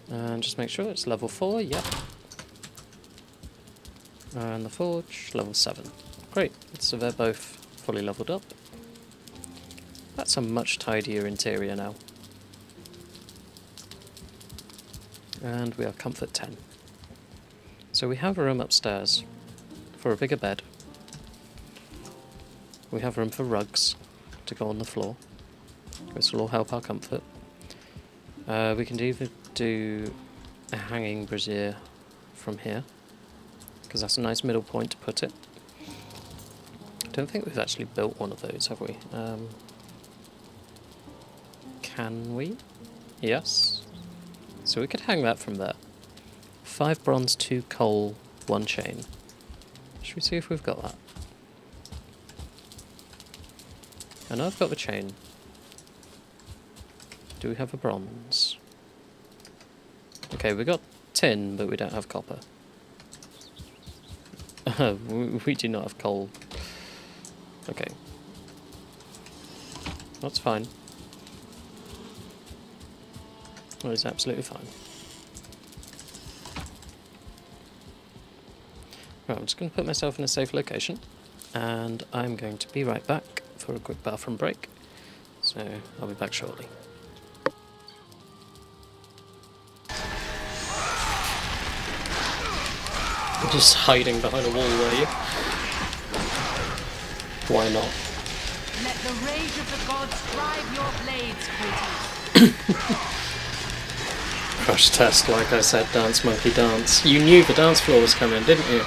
And just make sure it's level 4, yep. And the forge, level 7. Great, so they're both fully leveled up. That's a much tidier interior now. And we are comfort 10. So we have a room upstairs for a bigger bed. We have room for rugs to go on the floor. This will all help our comfort. We can either do a hanging brazier from here, because that's a nice middle point to put it. I don't think we've actually built one of those, have we? Can we? Yes. So we could hang that from there. 5 bronze, 2 coal, 1 chain. Should we see if we've got that? I know I've got the chain. Do we have a bronze? Okay, we got tin, but we don't have copper. We do not have coal. Okay. That's fine. That is absolutely fine. Right, I'm just going to put myself in a safe location, and I'm going to be right back for a quick bathroom break, so I'll be back shortly. Just hiding behind a wall, were you? Why not? Let the rage of the gods drive your blades, Kratos. Crush test, like I said, dance monkey dance. You knew the dance floor was coming, didn't you?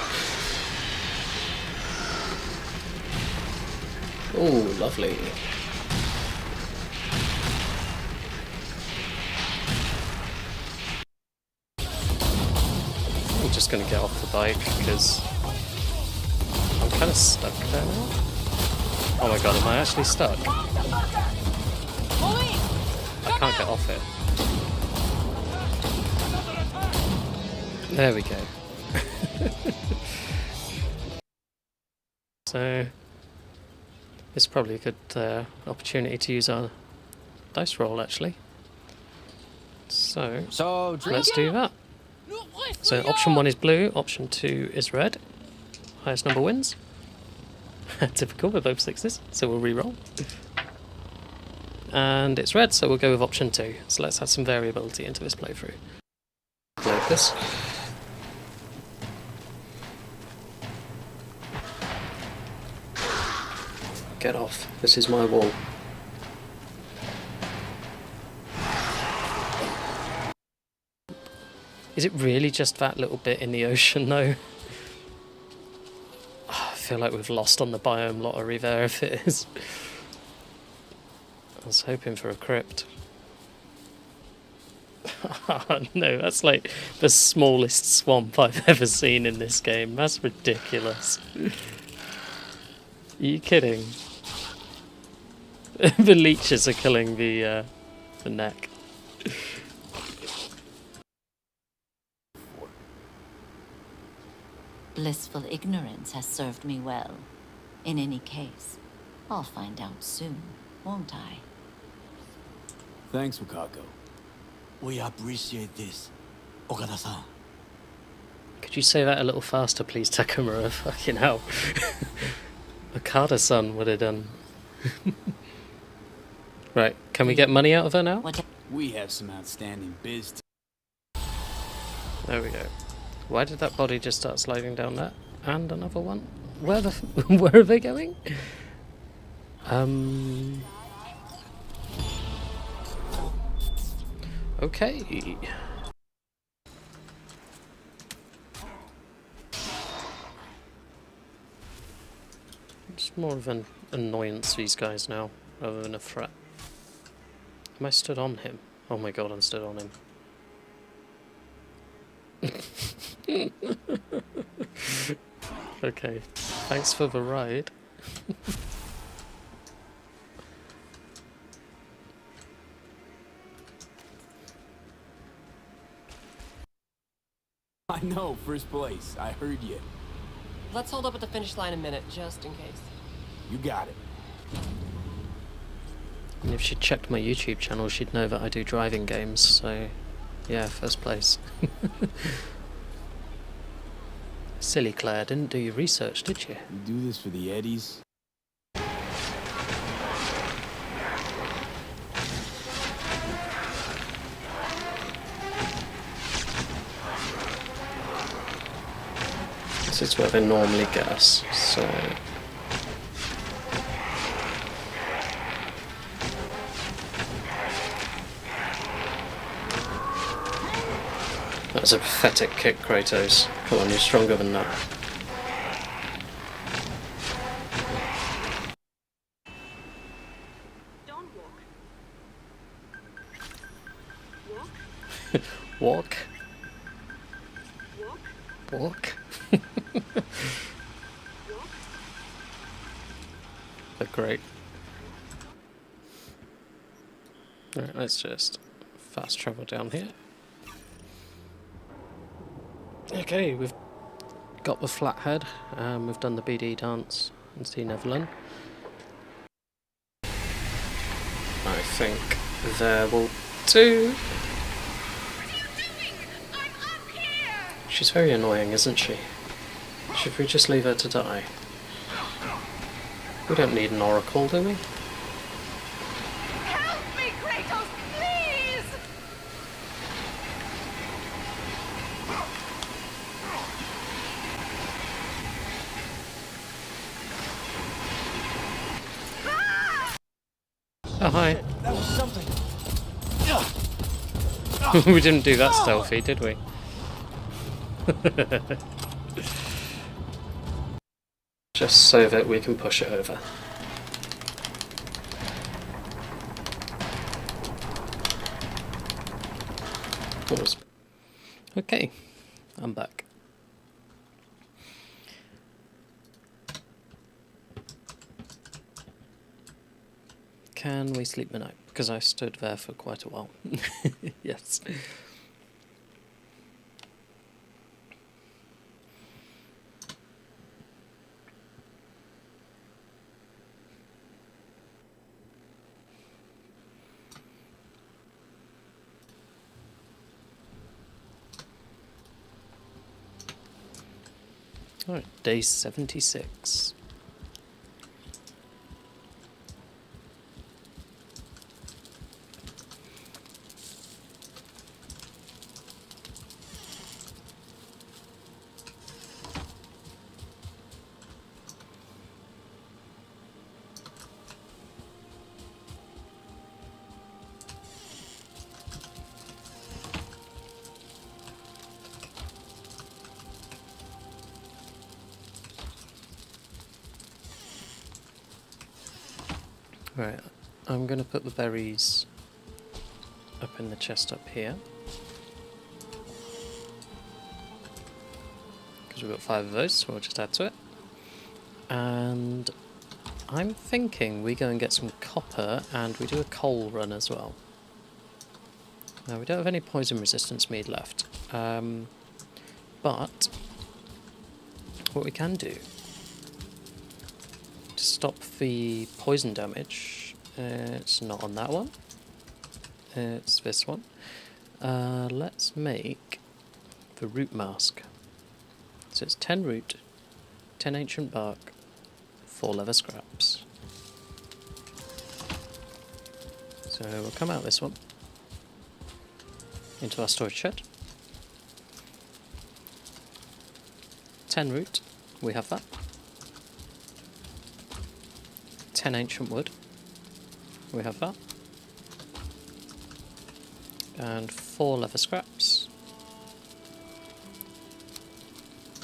Oh, lovely. just going to get off the bike because I'm kind of stuck there now. Oh my god, am I actually stuck? I can't get off it. There we go. So, it's probably a good opportunity to use our dice roll actually. So let's do that. So option 1 is blue, option 2 is red. Highest number wins. Typical, we're both 6s, so we'll re-roll. And it's red, so we'll go with option 2. So let's add some variability into this playthrough. Like this. Get off. This is my wall. Is it really just that little bit in the ocean though? Oh, I feel like we've lost on the biome lottery there if it is. I was hoping for a crypt. Oh, no, that's like the smallest swamp I've ever seen in this game. That's ridiculous. Are you kidding? The leeches are killing the neck. Blissful ignorance has served me well. In any case, I'll find out soon, won't I? Thanks, Wakako. We appreciate this, Okada-san. Could you say that a little faster, please, Takamura? Fucking hell. Okada-san would have done. Right, can we get money out of her now? We have some outstanding biz. There we go. Why did that body just start sliding down there? And another one? Where the where are they going? Okay. It's more of an annoyance, these guys now, rather than a threat. Am I stood on him? Oh my god, I'm stood on him. Okay, thanks for the ride. I know, first place. I heard you. Let's hold up at the finish line a minute, just in case. You got it. And if she'd checked my YouTube channel, she'd know that I do driving games, so yeah, first place. Silly Claire, didn't do your research, did you? You do this for the eddies? This is where they normally get us, so... That was a pathetic kick, Kratos. Come on, you're stronger than that. Don't walk. Walk? Walk. Walk? Walk. They're great. Right, let's just fast travel down here. Okay, we've got the flathead, we've done the BD dance and seen Evelyn. I think there will do. What are you doing? I'm up here! She's very annoying, isn't she? Should we just leave her to die? We don't need an oracle, do we? Help me, Kratos, please! Oh, hi. That was something. We didn't do that stealthy, did we? Just so that we can push it over. Pause. Okay, I'm back. can we sleep the night? Because I stood there for quite a while. Yes. Alright, day 76. Right, I'm going to put the berries up in the chest up here. Because we've got 5 of those, so we'll just add to it. And I'm thinking we go and get some copper and we do a coal run as well. Now, we don't have any poison resistance mead left. But what we can do to stop the poison damage, it's not on that one, it's this one. Let's make the root mask. So it's 10 root, 10 ancient bark, 4 leather scraps. So we'll come out this one into our storage shed. 10 root, we have that. 10 ancient wood, we have that. And 4 leather scraps.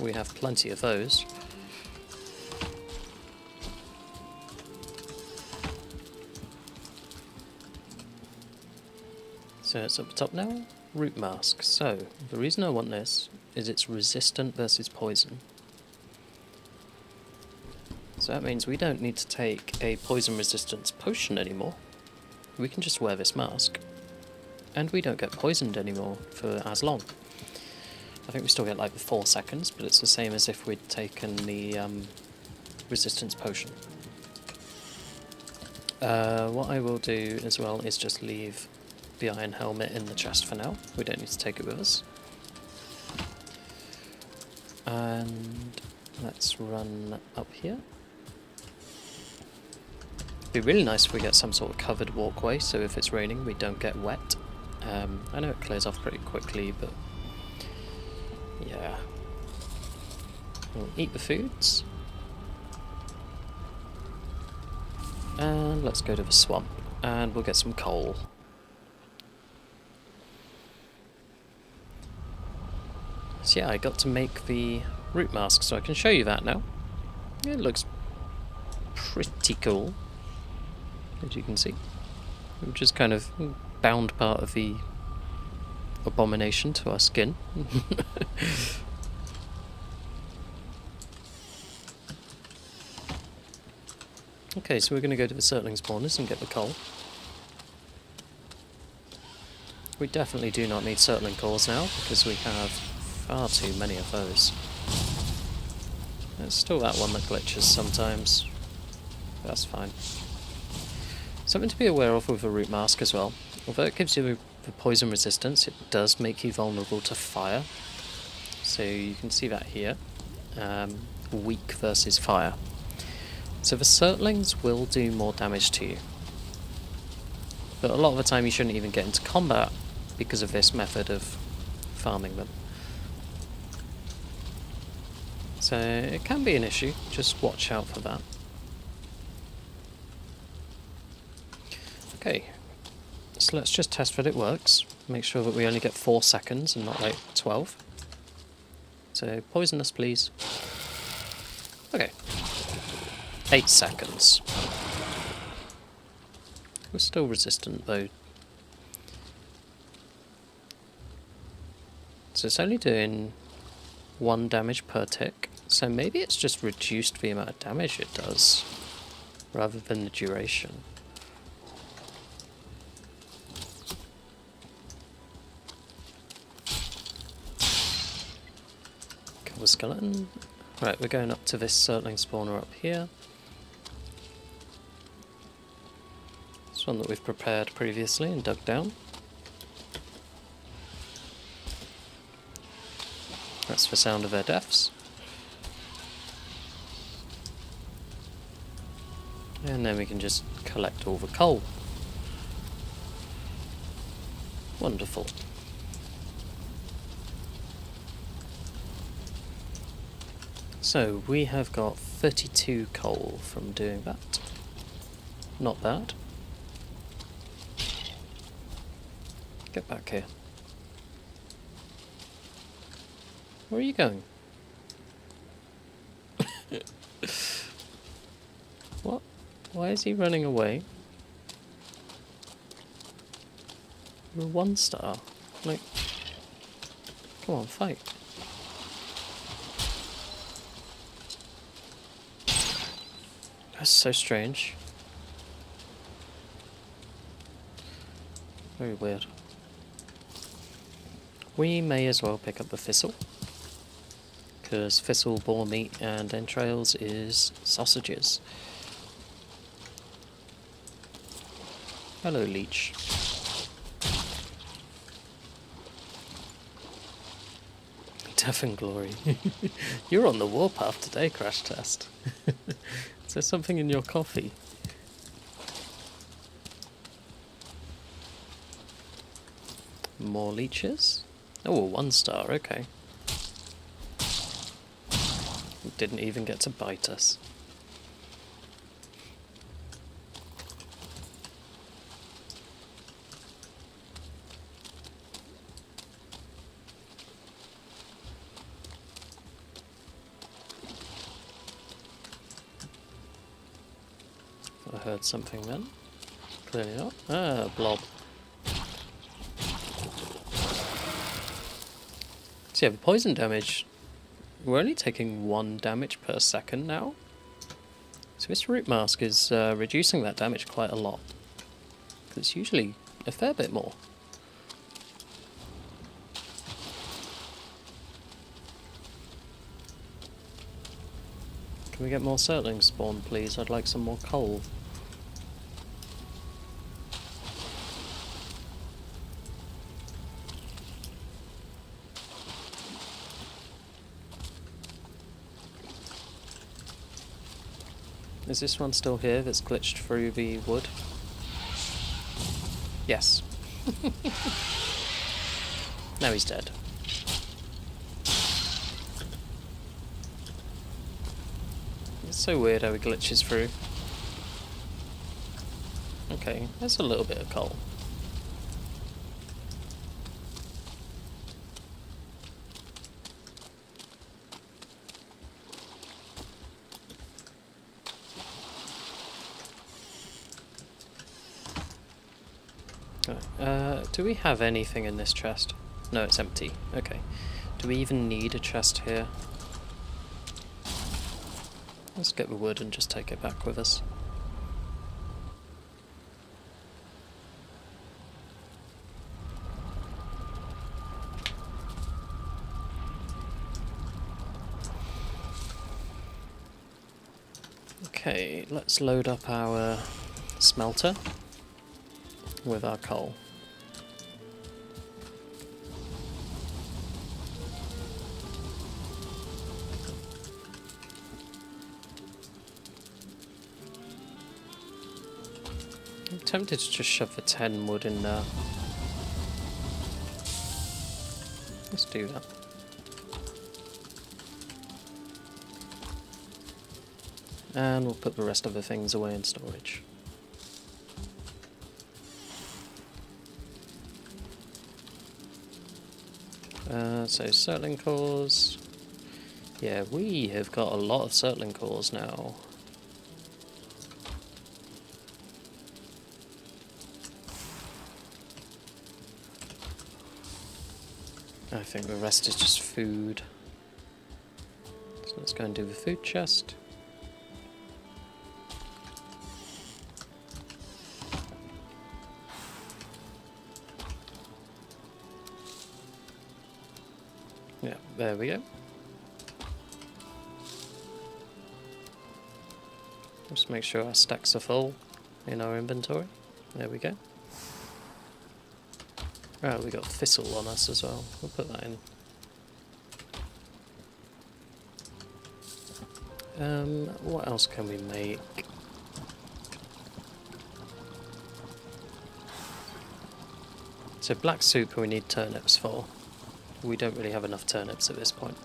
We have plenty of those. So it's up the top now. Root mask. So the reason I want this is it's resistant versus poison. So that means we don't need to take a poison resistance potion anymore. We can just wear this mask. And we don't get poisoned anymore for as long. I think we still get like 4 seconds, but it's the same as if we'd taken the resistance potion. What I will do as well is just leave the iron helmet in the chest for now. We don't need to take it with us. And let's run up here. It'd be really nice if we get some sort of covered walkway, so if it's raining we don't get wet. I know it clears off pretty quickly, but yeah. We'll eat the foods. And let's go to the swamp, and we'll get some coal. So yeah, I got to make the root mask, so I can show you that now. It looks pretty cool, as you can see. Which is kind of bound part of the abomination to our skin. Okay, so we're going to go to the Surtling spawners and get the coal. We definitely do not need Surtling cores now, because we have far too many of those. There's still that one that glitches sometimes. That's fine. Something to be aware of with a root mask as well. Although it gives you the poison resistance, it does make you vulnerable to fire. So you can see that here. Weak versus fire. So the Surtlings will do more damage to you. But a lot of the time you shouldn't even get into combat because of this method of farming them. So it can be an issue, just watch out for that. Okay, so let's just test that it works. Make sure that we only get 4 seconds and not like 12. So poison us, please. Okay. 8 seconds. We're still resistant though. So it's only doing 1 damage per tick. So maybe it's just reduced the amount of damage it does, rather than the duration. silver skeleton. Right, we're going up to this Surtling spawner up here. This one that we've prepared previously and dug down. That's the sound of their deaths. And then we can just collect all the coal. Wonderful. So we have got 32 coal from doing that. Not bad. Get back here. Where are you going? What? Why is he running away? You're 1 star. Like, come on, fight. That's so strange. Very weird. We may as well pick up the thistle, because thistle, boar meat and entrails is sausages. Hello, leech. Death and glory. You're on the warpath today, Crash Test. Is there something in your coffee? More leeches? Oh, 1 star, okay. Didn't even get to bite us. I heard something then. Clearly not. Ah, blob. So yeah, the poison damage, we're only taking 1 damage per second now. So this root mask is reducing that damage quite a lot. It's usually a fair bit more. Can we get more Surtling spawn, please? I'd like some more coal. Is this one still here that's glitched through the wood? Yes. Now he's dead. It's so weird how he glitches through. Okay, there's a little bit of coal. Do we have anything in this chest? No, it's empty. Okay. Do we even need a chest here? Let's get the wood and just take it back with us. Okay, let's load up our smelter with our coal. I'm tempted to just shove the 10 wood in there. Let's do that. And we'll put the rest of the things away in storage. So Surtling cores. Yeah, we have got a lot of Surtling cores now. I think the rest is just food. So let's go and do the food chest. Yeah, there we go. Just make sure our stacks are full in our inventory. There we go. Right, we got thistle on us as well. We'll put that in. What else can we make? So black soup we need turnips for. We don't really have enough turnips at this point.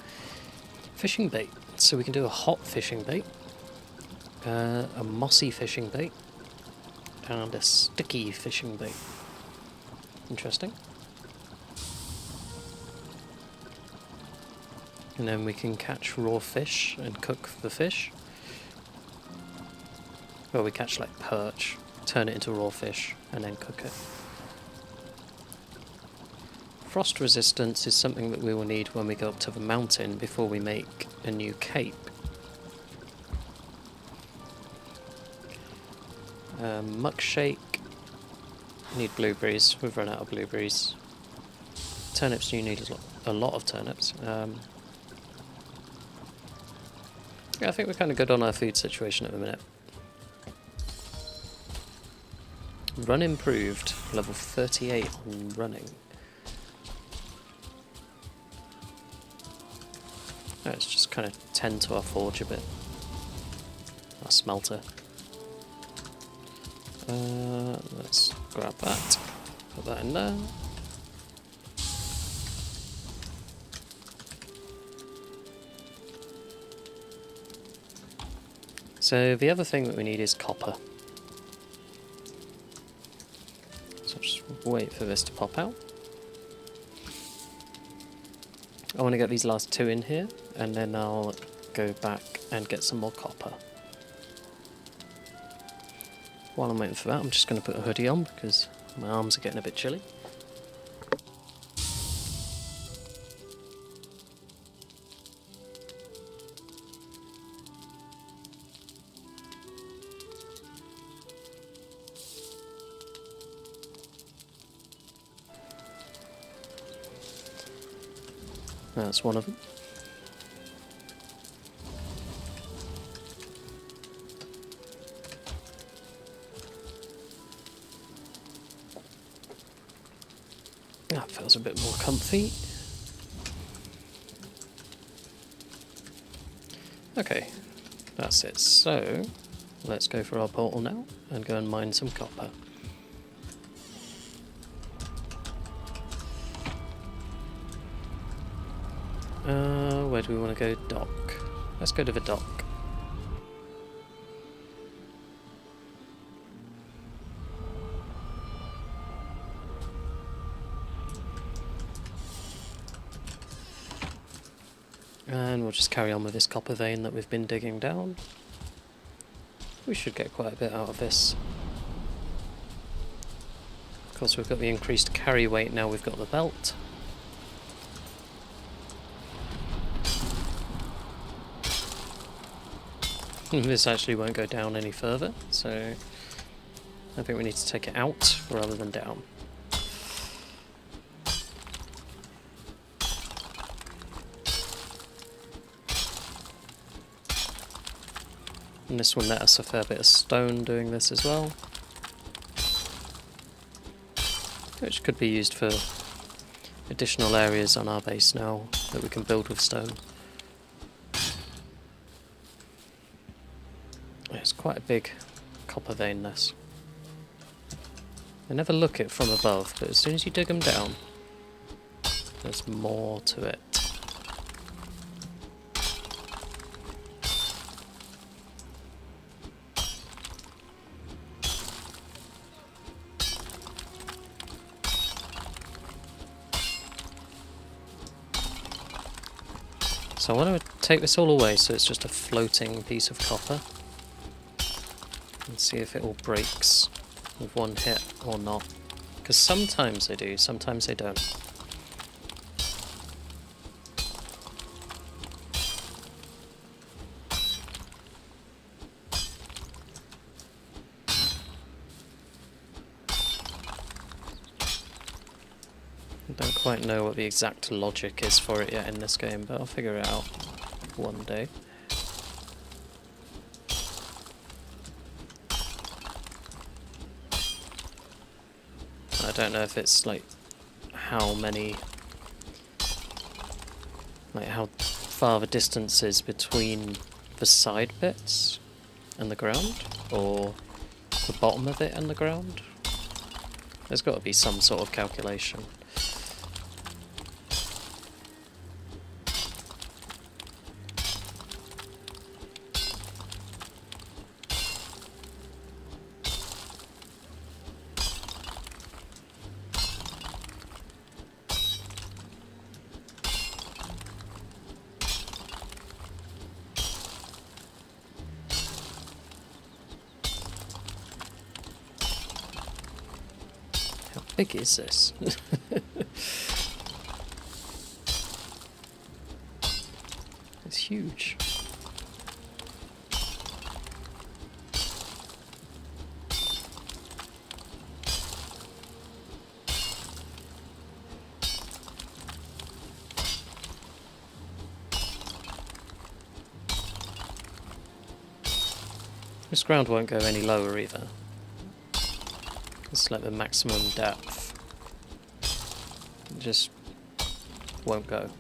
Fishing bait. So we can do a hot fishing bait, a mossy fishing bait, and a sticky fishing bait. Interesting. And then we can catch raw fish and cook the fish. Well, we catch like perch, turn it into raw fish, and then cook it. Frost resistance is something that we will need when we go up to the mountain before we make a new cape. Muck shake. Need blueberries. We've run out of blueberries. Turnips, you need a lot of turnips. Yeah, I think we're kind of good on our food situation at the minute. Run improved. Level 38 on running. Let's just kind of tend to our forge a bit. Our smelter. Let's grab that. Put that in there. So the other thing that we need is copper. So I'll just wait for this to pop out. I want to get these last two in here, and then I'll go back and get some more copper. While I'm waiting for that, I'm just going to put a hoodie on because my arms are getting a bit chilly. That's one of them. That feels a bit more comfy. Okay, that's it. So, let's go for our portal now and go and mine some copper. Where do we want to go? Dock. Let's go to the dock. And we'll just carry on with this copper vein that we've been digging down. We should get quite a bit out of this. Of course, we've got the increased carry weight now we've got the belt. This actually won't go down any further, so I think we need to take it out rather than down. And this will net us a fair bit of stone doing this as well, which could be used for additional areas on our base now that we can build with stone. It's quite a big copper vein, this. I never look it from above, but as soon as you dig them down, there's more to it. So I want to take this all away so it's just a floating piece of copper. And see if it all breaks with one hit or not. Because sometimes they do, sometimes they don't. I don't quite know what the exact logic is for it yet in this game, but I'll figure it out one day. don't know if it's like how many, like how far the distance is between the side bits and the ground, or the bottom of it and the ground. There's got to be some sort of calculation. How big is this? It's huge. This ground won't go any lower either. It's like the maximum depth. It just won't go.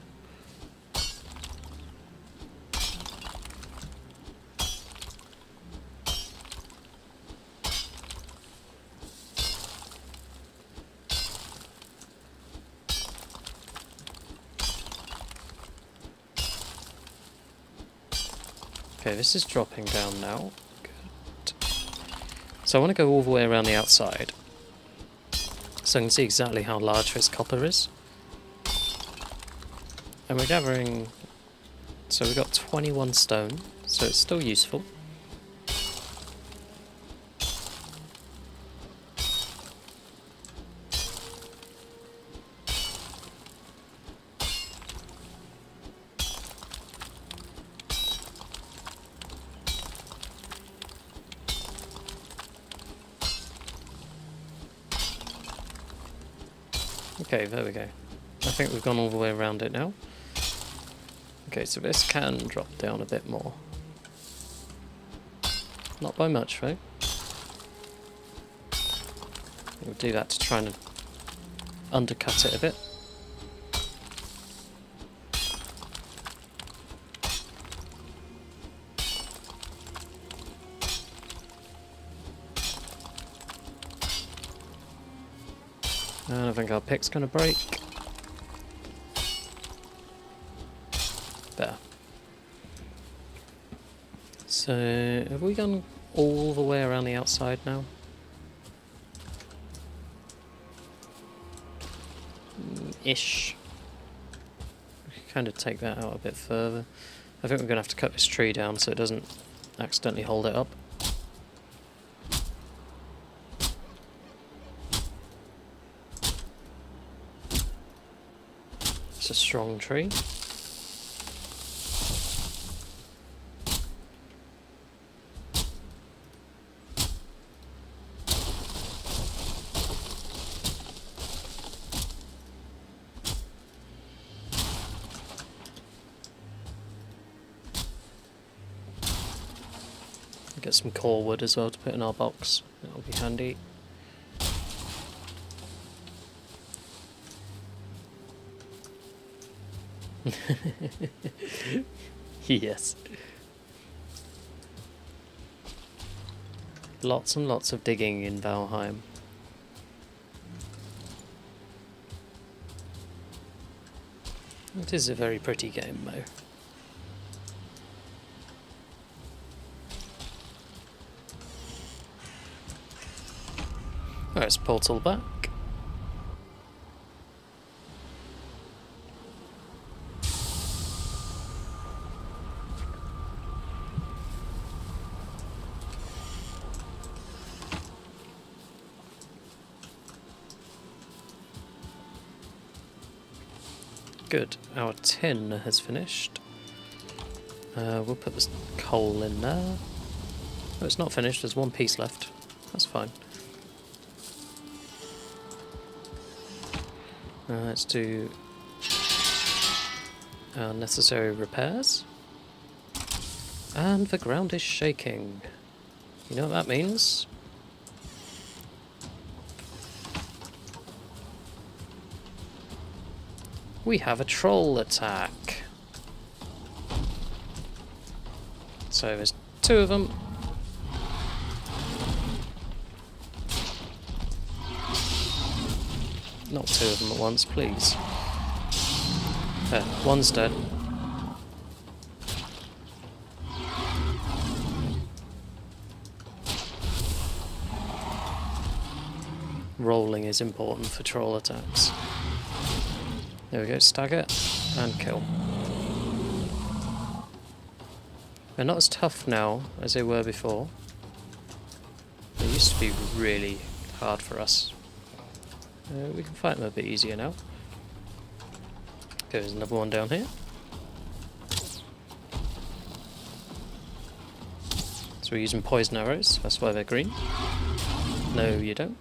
Okay, this is dropping down now. Good. So I want to go all the way around the outside, so I can see exactly how large this copper is. And we're gathering... So we've got 21 stone, so it's still useful. Okay, there we go. I think we've gone all the way around it now. Okay, so this can drop down a bit more. Not by much, though. We'll do that to try and undercut it a bit. And I think our pick's going to break. There. So, have we gone all the way around the outside now? Ish. We can kind of take that out a bit further. I think we're going to have to cut this tree down so it doesn't accidentally hold it up. It's a strong tree. Get some core wood as well to put in our box. That'll be handy. Yes. Lots and lots of digging in Valheim. It is a very pretty game, though. Alright, let's portal back. Good, our tin has finished. We'll put this coal in there. Oh, it's not finished, there's one piece left. That's fine. Let's do our necessary repairs. And the ground is shaking. You know what that means? We have a troll attack. So there's 2 of them. Not 2 of them at once, please. There, one's dead. Rolling is important for troll attacks. There we go, stagger and kill. They're not as tough now as they were before. They used to be really hard for us. We can fight them a bit easier now. Okay, there's another one down here. So we're using poison arrows, that's why they're green. No, you don't.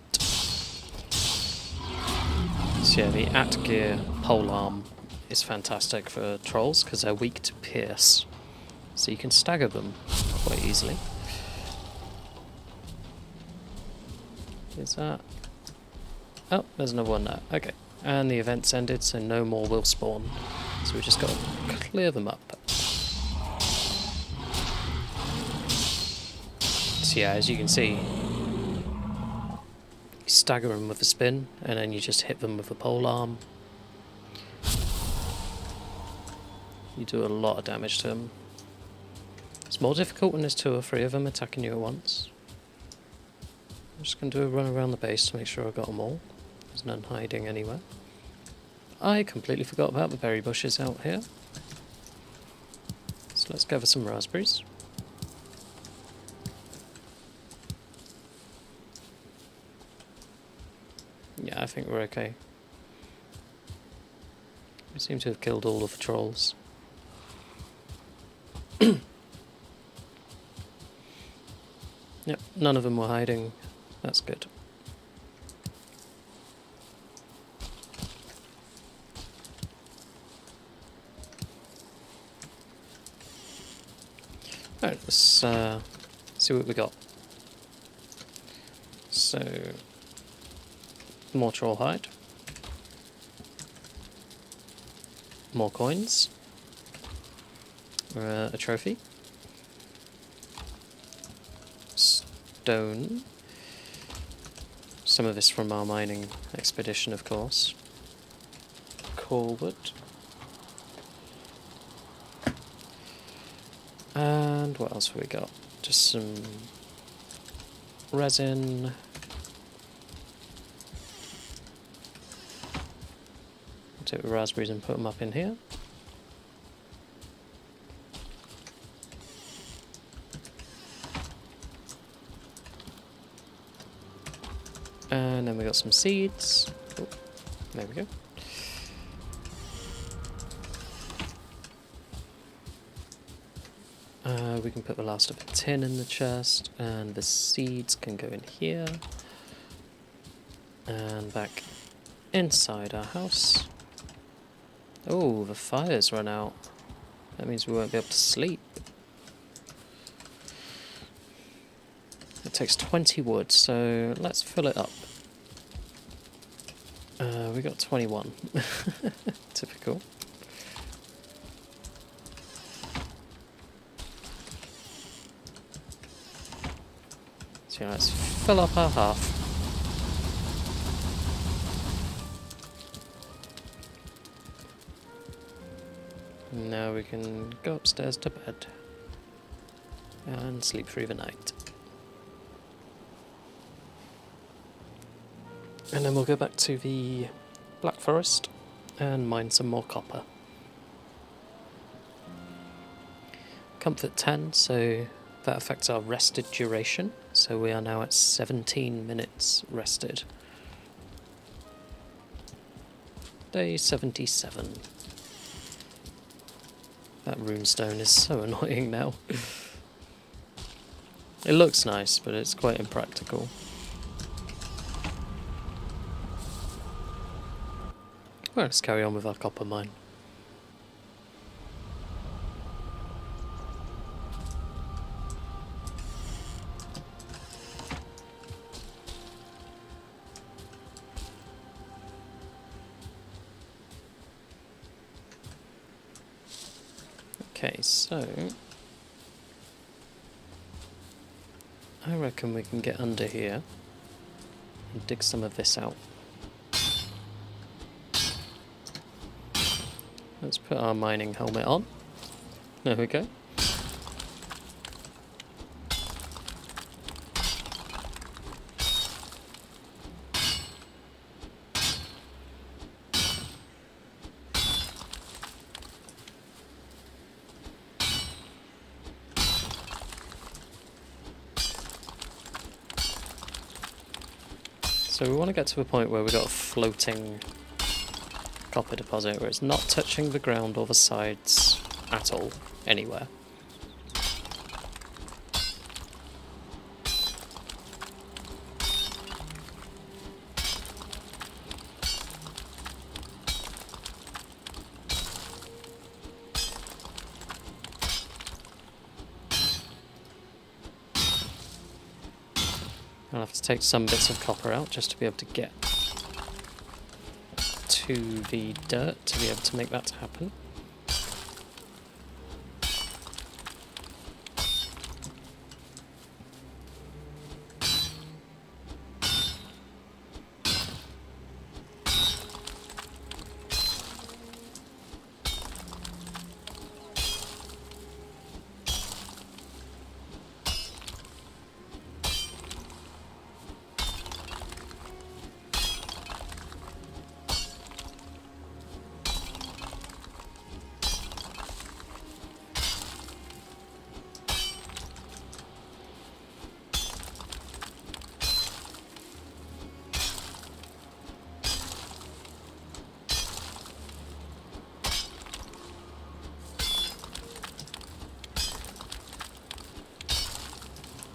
So yeah, the Adze polearm is fantastic for trolls because they're weak to pierce. So you can stagger them quite easily. Is that... Oh, there's another one there. Okay. And the event's ended, so no more will spawn. So we just got to clear them up. So yeah, as you can see, you stagger them with a spin, and then you just hit them with a polearm. You do a lot of damage to them. It's more difficult when there's 2 or 3 of them attacking you at once. I'm just going to do a run around the base to make sure I got them all. There's none hiding anywhere. I completely forgot about the berry bushes out here. So let's gather some raspberries. Yeah, I think we're okay. We seem to have killed all of the trolls. Yep, none of them were hiding. That's good. Alright, let's see what we got. So, more troll hide. More coins. A trophy. Stone. Some of this from our mining expedition, of course. Coalwood. And what else have we got? Just some resin. Take the raspberries and put them up in here. And then we got some seeds. Oh, there we go. We can put the last of the tin in the chest, and the seeds can go in here. And back inside our house. Oh, the fire's run out. That means we won't be able to sleep. It takes 20 wood, so let's fill it up. We got 21. Typical. So let's fill up our hearth. Now we can go upstairs to bed and sleep through the night. And then we'll go back to the Black Forest and mine some more copper. Comfort 10, so that affects our rested duration. So we are now at 17 minutes rested. Day 77. That runestone is so annoying now. It looks nice, but it's quite impractical. Well, let's carry on with our copper mine. Okay, so I reckon we can get under here and dig some of this out. Let's put our mining helmet on. There we go. So we want to get to a point where we've got a floating copper deposit where it's not touching the ground or the sides at all, anywhere. I'll have to take some bits of copper out just to be able to get to the dirt to be able to make that happen.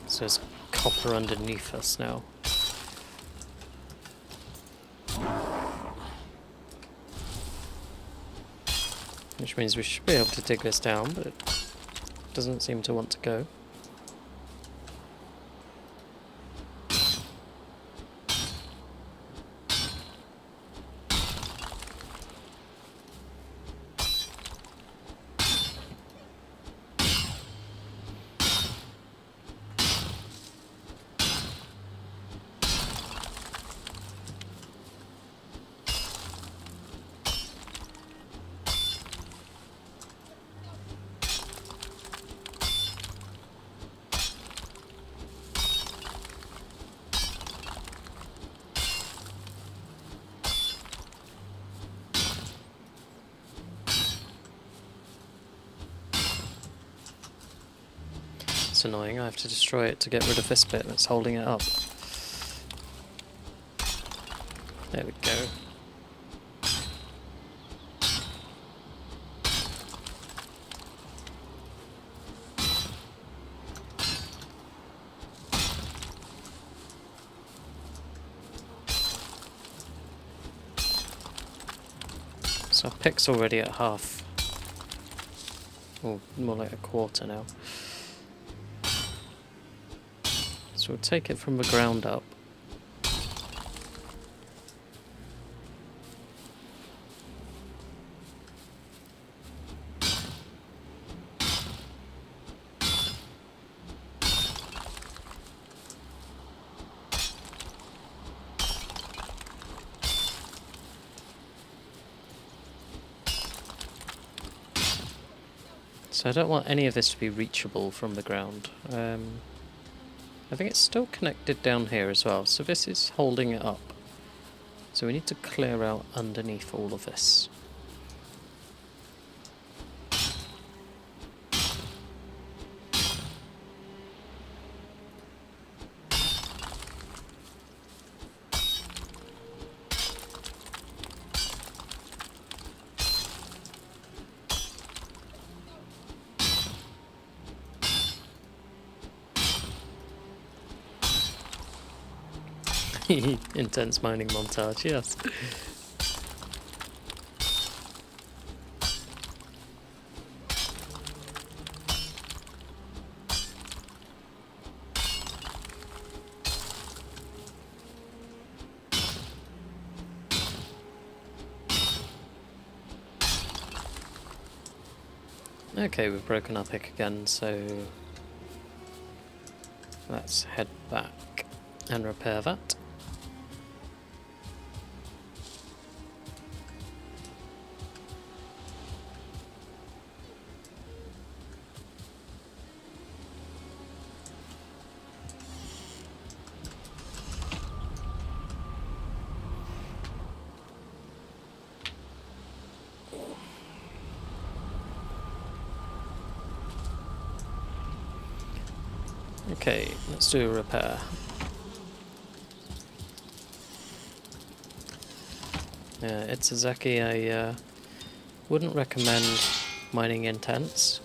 So there's copper underneath us now. Which means we should be able to dig this down, but it doesn't seem to want to go. It's annoying, I have to destroy it to get rid of this bit that's holding it up. There we go. So our pick's already at half. Or more like a quarter now. So we'll take it from the ground up. So I don't want any of this to be reachable from the ground. I think it's still connected down here as well, so this is holding it up. So we need to clear out underneath all of this. Intense mining montage, yes. Okay, we've broken our pick again, so let's head back and repair that. Okay, let's do a repair. It's Zaki. I wouldn't recommend mining in tents.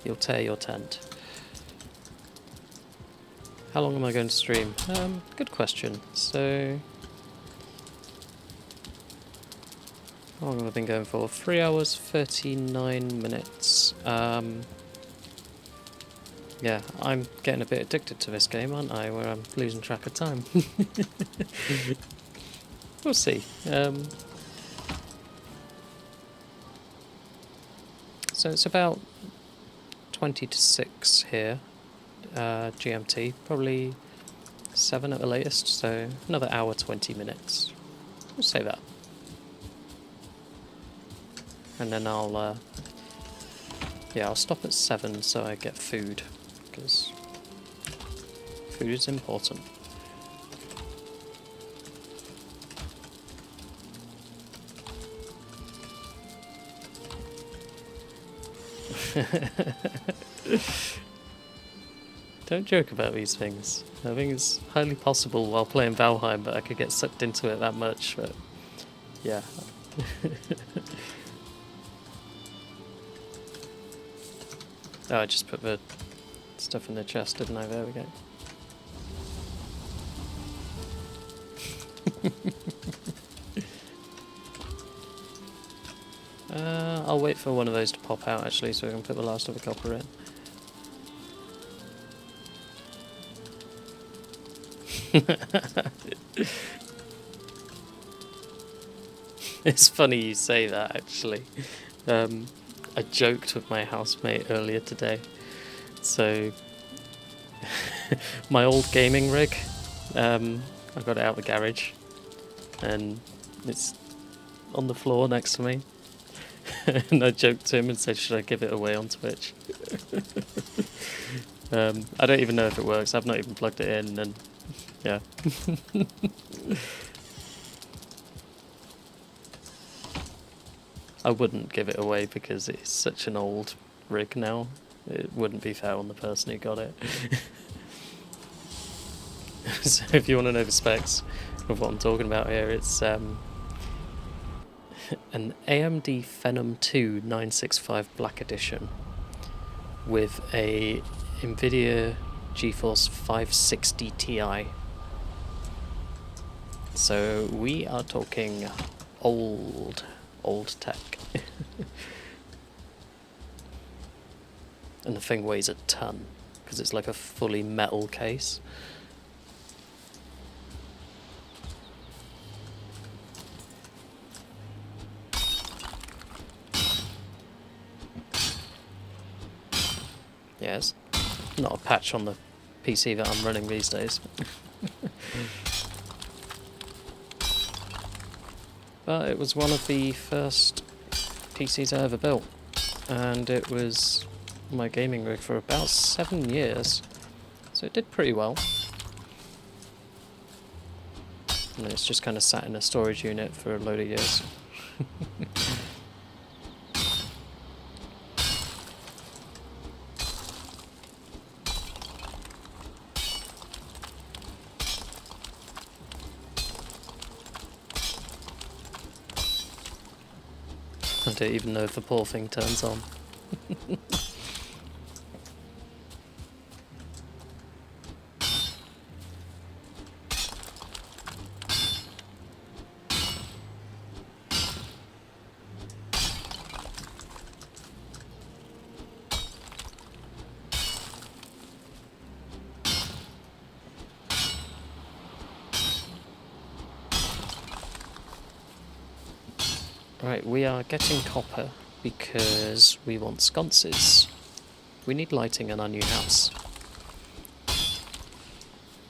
You'll tear your tent. How long am I going to stream? Good question. So, how long have I been going for? 3 hours, 39 minutes. Yeah, I'm getting a bit addicted to this game, aren't I? Where I'm losing track of time. We'll see. So it's about 20 to 6 here, GMT. Probably 7 at the latest, so another hour, 20 minutes. We'll say that. And then I'll stop at 7 so I get food, because food is important. Don't joke about these things. I think it's highly possible while playing Valheim that I could get sucked into it that much, but yeah. Oh, I just put the stuff in the chest, didn't I? There we go. I'll wait for one of those to pop out actually, so we can put the last of the copper in. It's funny you say that actually. I joked with my housemate earlier today. So, my old gaming rig, I got it out of the garage, and it's on the floor next to me. And I joked to him and said, should I give it away on Twitch? I don't even know if it works. I've not even plugged it in, and yeah. I wouldn't give it away because it's such an old rig now. It wouldn't be fair on the person who got it. So if you want to know the specs of what I'm talking about here, it's an AMD Phenom 2 965 Black Edition with a NVIDIA GeForce 560 Ti. So we are talking old tech. And the thing weighs a ton because it's like a fully metal case. Yes, not a patch on the PC that I'm running these days. But it was one of the first PCs I ever built, and it was my gaming rig for about 7 years, so it did pretty well. And then it's just kind of sat in a storage unit for a load of years. I don't even know if the poor thing turns on. Right, we are getting copper because we want sconces. We need lighting in our new house.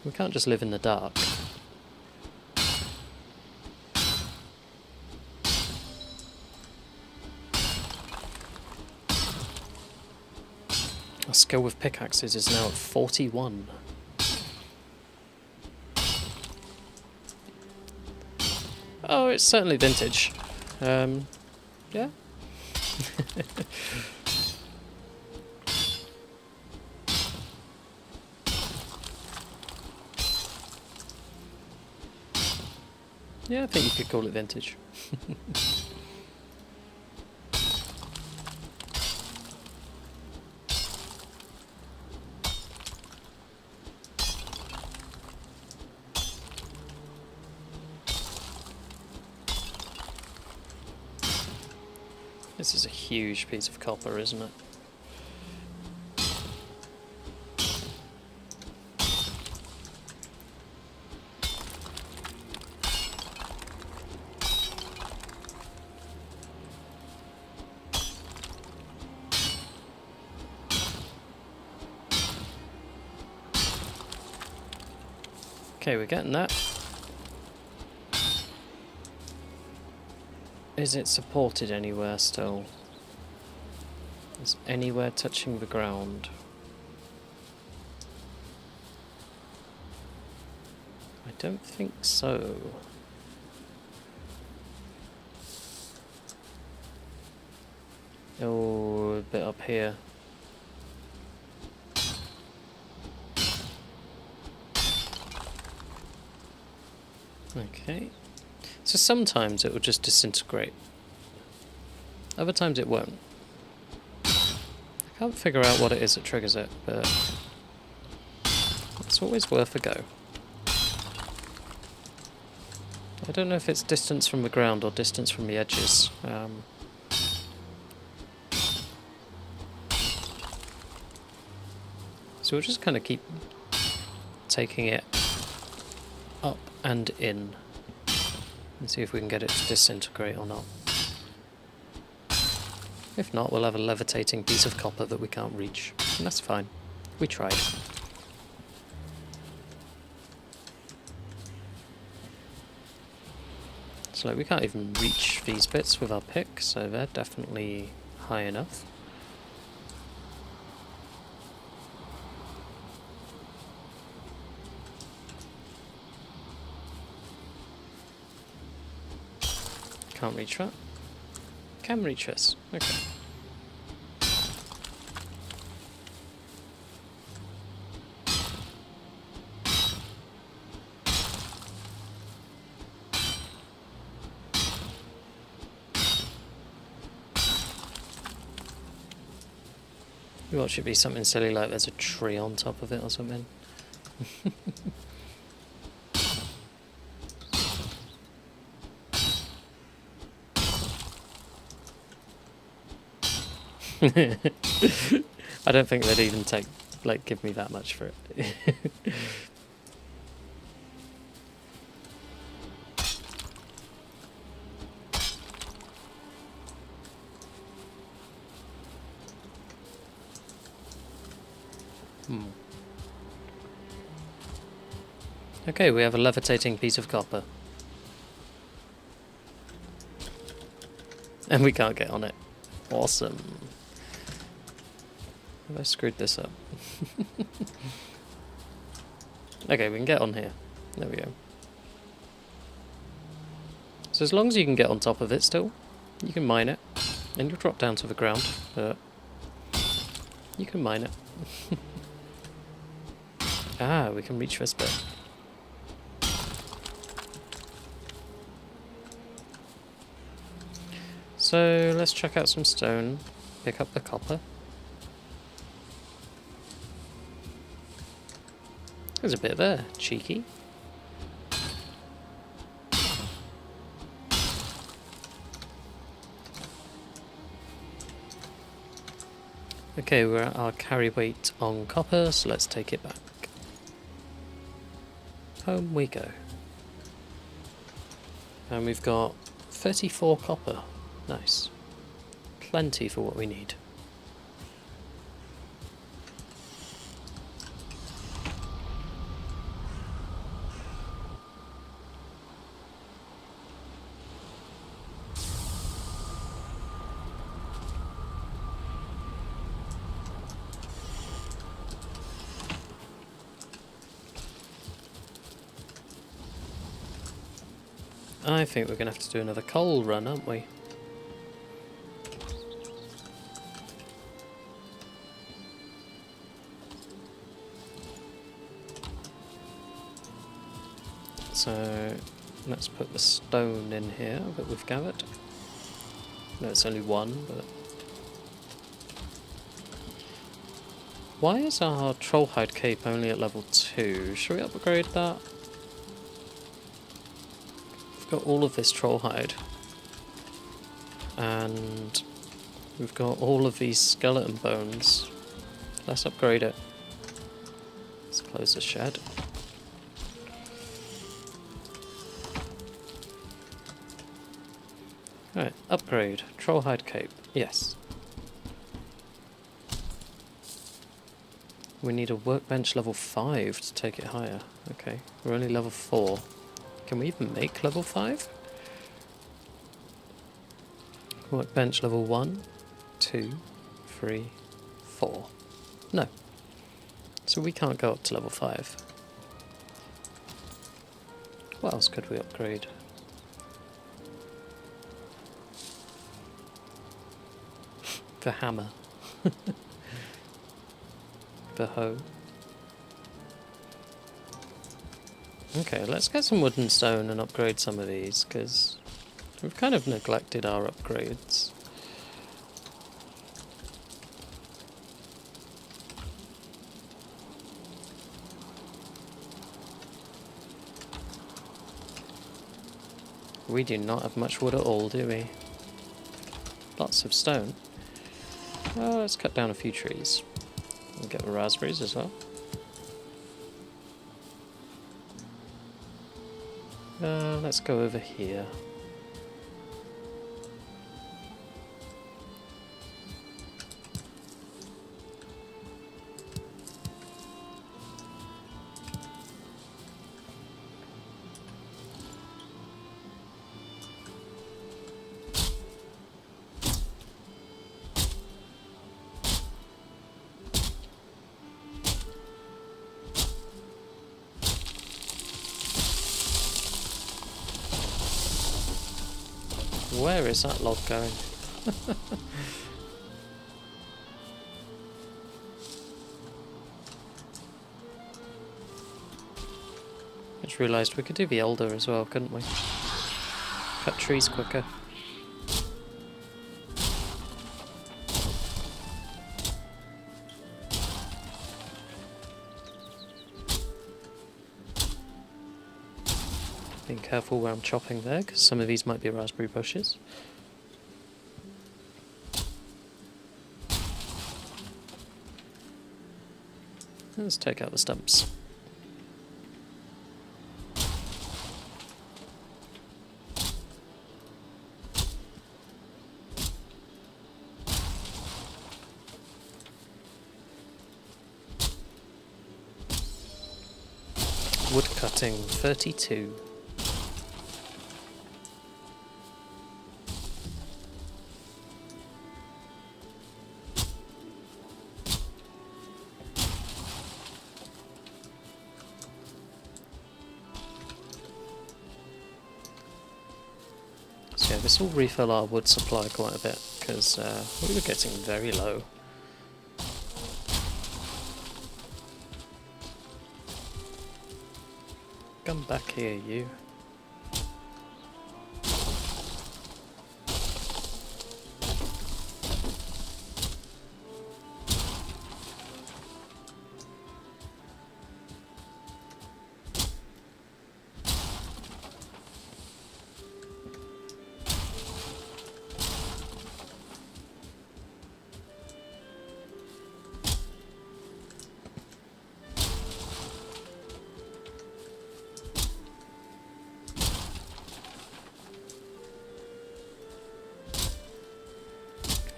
We can't just live in the dark. Our skill with pickaxes is now at 41. Oh, it's certainly vintage. Yeah. Yeah, I think you could call it vintage. This is a huge piece of copper, isn't it? Okay, we're getting that. Is it supported anywhere still? Is anywhere touching the ground? I don't think so. Oh, a bit up here. Okay. So sometimes it will just disintegrate. Other times it won't. I can't figure out what it is that triggers it, but it's always worth a go. I don't know if it's distance from the ground or distance from the edges. So we'll just kind of keep taking it up and in and see if we can get it to disintegrate or not. If not, we'll have a levitating piece of copper that we can't reach, and that's fine. We tried. So like, we can't even reach these bits with our pick, so they're definitely high enough. Can't reach that. Can reach this. Okay. We watch it be something silly like there's a tree on top of it or something. I don't think they'd even give me that much for it. Okay, we have a levitating piece of copper. And we can't get on it. Awesome. Have I screwed this up? Okay, we can get on here. There we go. So as long as you can get on top of it still, you can mine it. And you'll drop down to the ground, but you can mine it. Ah, we can reach this bit. So let's check out some stone, pick up the copper. There's a bit there, cheeky. Okay, we're at our carry weight on copper, so let's take it back. Home we go. And we've got 34 copper. Nice. plenty for what we need. I think we're going to have to do another coal run, aren't we? So let's put the stone in here that we've gathered. No, it's only one, but... Why is our trollhide cape only at level 2? Should we upgrade that? We've got all of this trollhide. And we've got all of these skeleton bones. Let's upgrade it. Let's close the shed. Right, upgrade. Trollhide cape. Yes. We need a workbench level 5 to take it higher. Okay, we're only level 4. Can we even make level 5? Workbench level 1, 2, 3, 4. No. So we can't go up to level 5. What else could we upgrade? The hammer. The hoe. Okay, let's get some wood and stone and upgrade some of these, because we've kind of neglected our upgrades. We do not have much wood at all, do we? Lots of stone. Well, let's cut down a few trees. And get the raspberries as well. Let's go over here. Where is that log going? Just realised we could do the elder as well, couldn't we? Cut trees quicker. Being careful where I'm chopping there, because some of these might be raspberry bushes. Let's take out the stumps. Wood cutting 32. So yeah, this will refill our wood supply quite a bit, because we were getting very low. Come back here, you.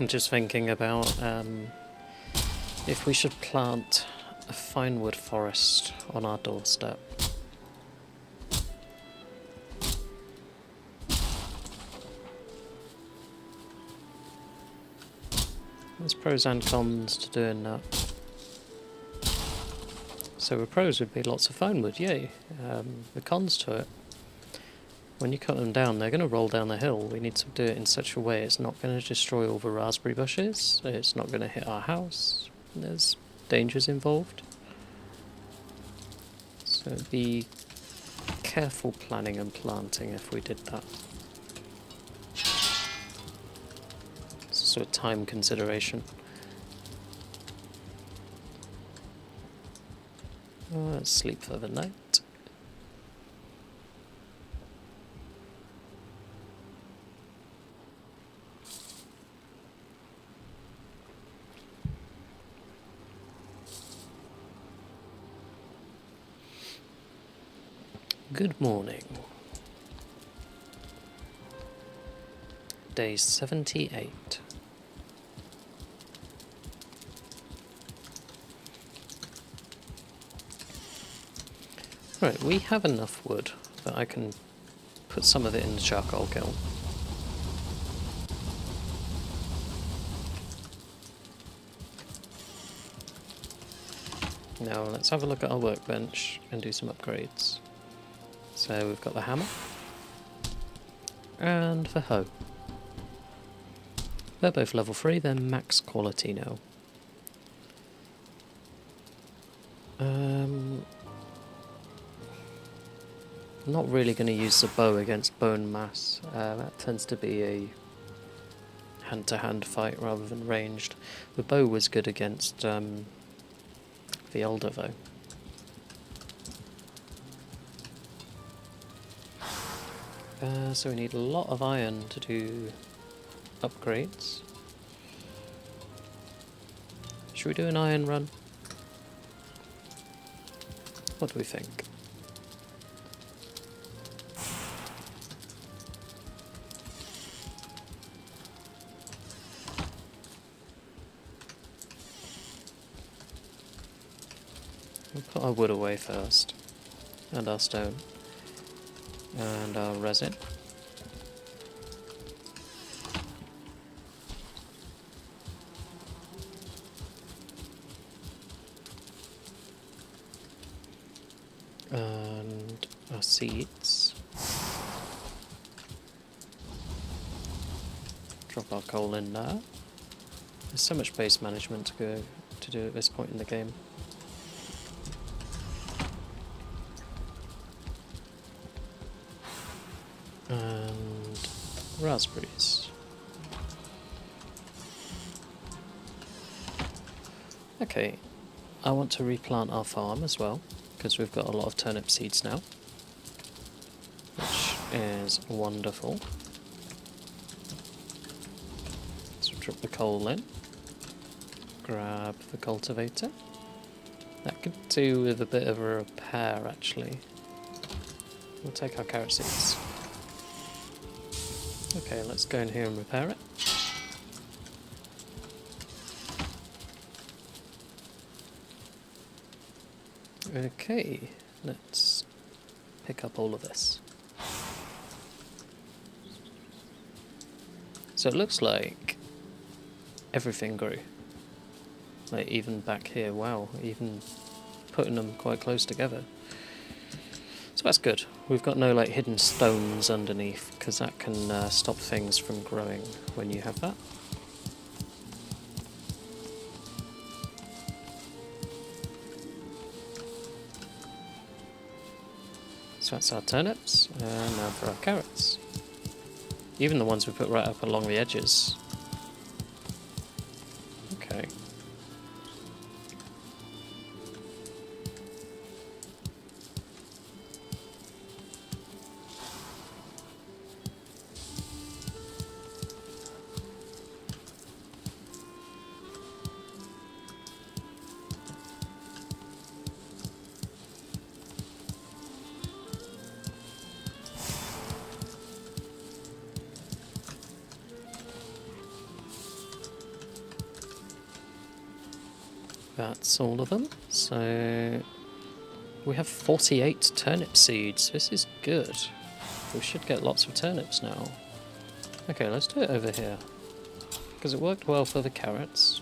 I'm just thinking about if we should plant a fine wood forest on our doorstep. There's pros and cons to doing that. So the pros would be lots of fine wood, yay. The cons to it, when you cut them down, they're going to roll down the hill. We need to do it in such a way it's not going to destroy all the raspberry bushes, it's not going to hit our house, there's dangers involved. So be careful planning and planting if we did that. It's also a time consideration. Let's sleep for the night. Good morning. Day 78. Right, we have enough wood that I can put some of it in the charcoal kiln. Now let's have a look at our workbench and do some upgrades. So we've got the hammer and the hoe. They're both level 3, they're max quality now. I'm not really going to use the bow against bone mass. That tends to be a hand-to-hand fight rather than ranged. The bow was good against the Haldor though. So we need a lot of iron to do upgrades. Should we do an iron run? What do we think? We'll put our wood away first, and our stone, and our resin. And our seeds. Drop our coal in there. There's so much base management to do at this point in the game. And raspberries. Okay, I want to replant our farm as well, because we've got a lot of turnip seeds now, which is wonderful. So drop the coal in, grab the cultivator. That could do with a bit of a repair actually. We'll take our carrot seeds. Okay, let's go in here and repair it. Okay, let's pick up all of this. So it looks like everything grew. Like even back here, wow, even putting them quite close together. So that's good. We've got no like hidden stones underneath, because that can stop things from growing when you have that. So that's our turnips, and now for our carrots. Even the ones we put right up along the edges. Okay. That's all of them. So we have 48 turnip seeds. This is good. We should get lots of turnips now. Okay, let's do it over here. Because it worked well for the carrots.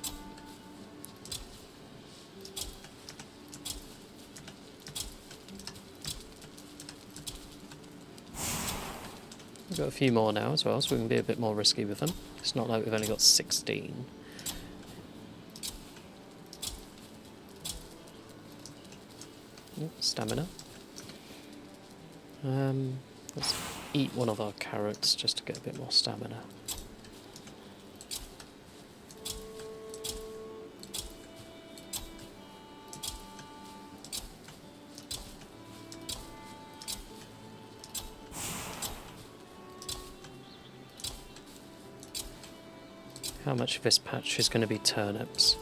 We've got a few more now as well, so we can be a bit more risky with them. It's not like we've only got 16. Ooh, stamina. Let's eat one of our carrots just to get a bit more stamina. How much of this patch is going to be turnips?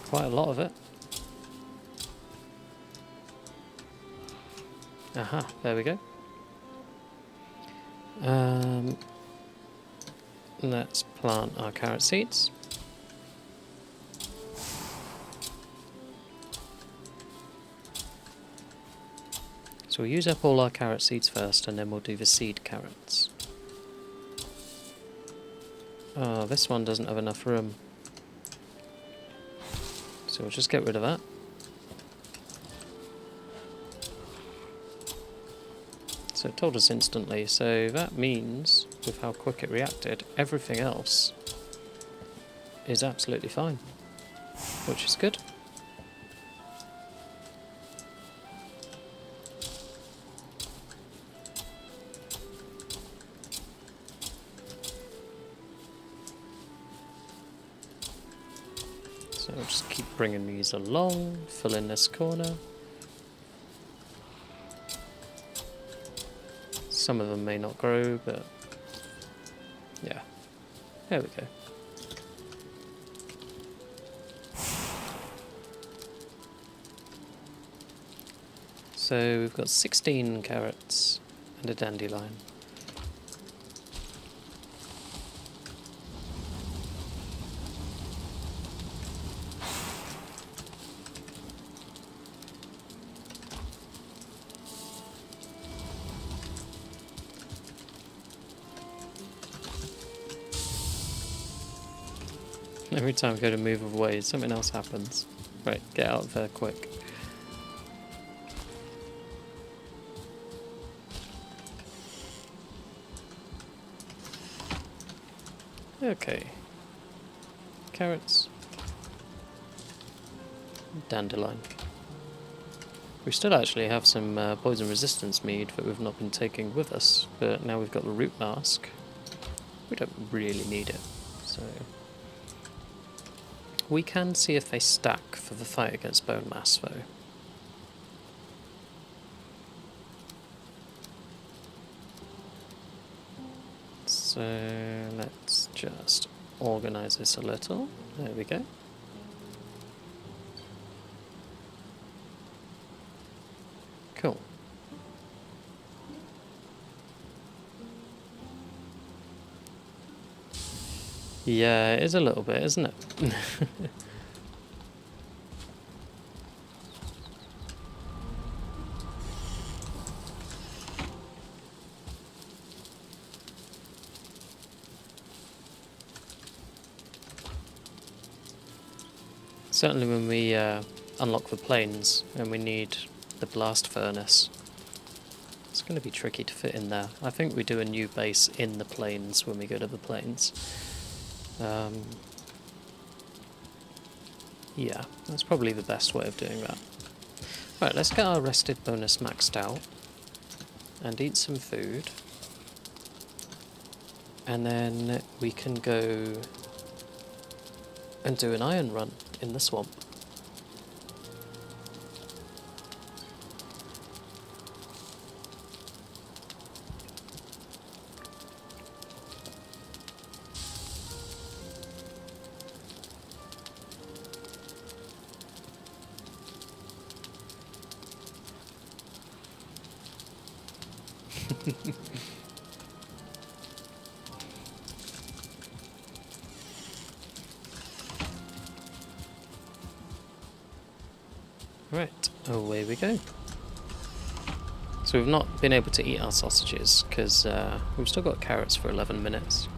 Quite a lot of it. Aha, there we go. Let's plant our carrot seeds. So we'll use up all our carrot seeds first, and then we'll do the seed carrots. Oh, this one doesn't have enough room. So we'll just get rid of that. So it told us instantly, so that means, with how quick it reacted, everything else is absolutely fine, which is good. So I'll just keep bringing these along, fill in this corner. Some of them may not grow, but yeah, there we go. So we've got 16 carrots and a dandelion. Every time I go to move away, something else happens. Right, get out of there quick. Okay. Carrots. Dandelion. We still actually have some poison resistance mead that we've not been taking with us, but now we've got the root mask. We don't really need it, so... We can see if they stack for the fight against bone mass, though. So let's just organise this a little. There we go. Cool. Yeah, it is a little bit, isn't it? Certainly when we unlock the plains and we need the blast furnace, it's going to be tricky to fit in there. I think we do a new base in the plains when we go to the plains. Yeah, that's probably the best way of doing that. Right, let's get our rested bonus maxed out and eat some food. And then we can go and do an iron run in the swamp. Right, away we go. So we've not been able to eat our sausages because we've still got carrots for 11 minutes.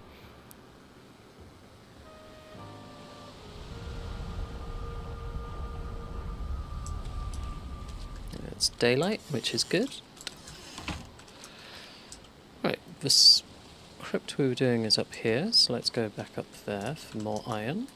It's daylight, which is good. Right, this crypt we were doing is up here, so let's go back up there for more iron.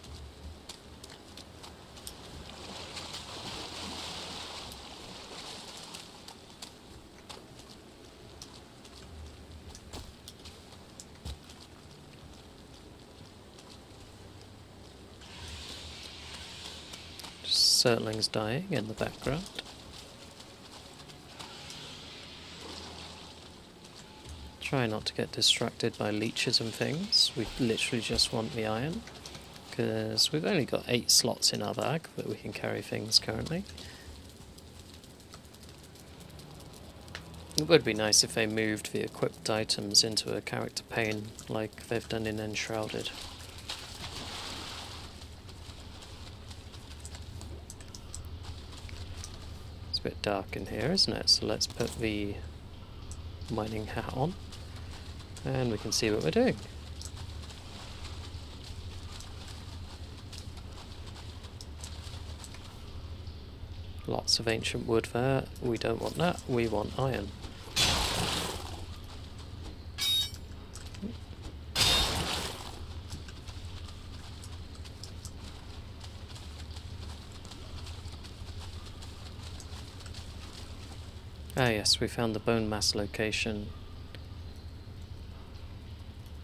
Surtling's dying in the background. Try not to get distracted by leeches and things. We literally just want the iron, because we've only got 8 slots in our bag that we can carry things currently. It would be nice if they moved the equipped items into a character pane like they've done in Enshrouded. It's a bit dark in here, isn't it? So let's put the mining hat on and we can see what we're doing. Lots of ancient wood there. We don't want that, we want iron. Ah yes, we found the bone mass location.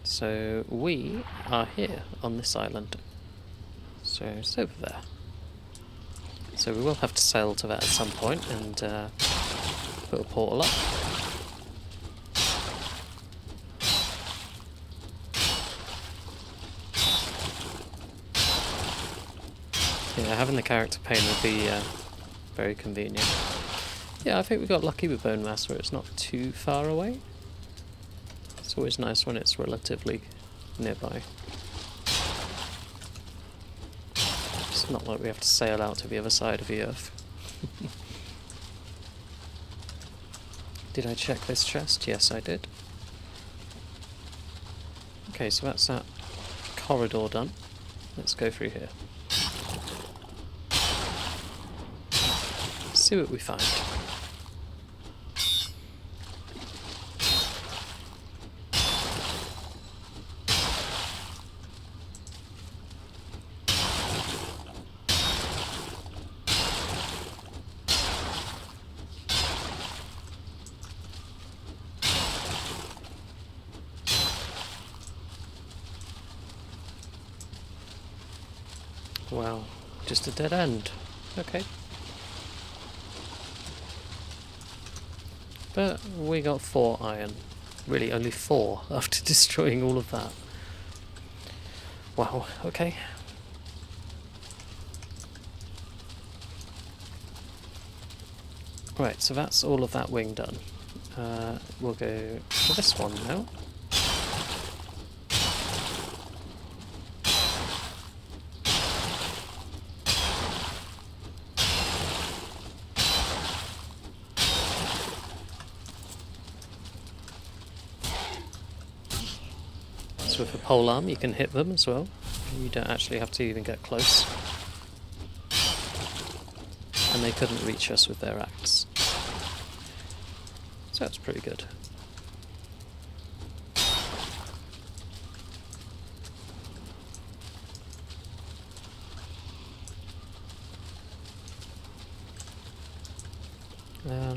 So we are here on this island. So it's over there. So we will have to sail to that at some point and put a portal up. Yeah, having the character pane would be very convenient. Yeah, I think we got lucky with bone mass where it's not too far away. It's always nice when it's relatively nearby. It's not like we have to sail out to the other side of the earth. Did I check this chest? Yes, I did. Okay, so that's that corridor done. Let's go through here. See what we find. Wow, just a dead end. Okay. But we got 4 iron. Really, only 4 after destroying all of that. Wow, okay. Right, so that's all of that wing done. We'll go to this one now. So with a polearm you can hit them as well. You don't actually have to even get close. And they couldn't reach us with their axe. So that's pretty good.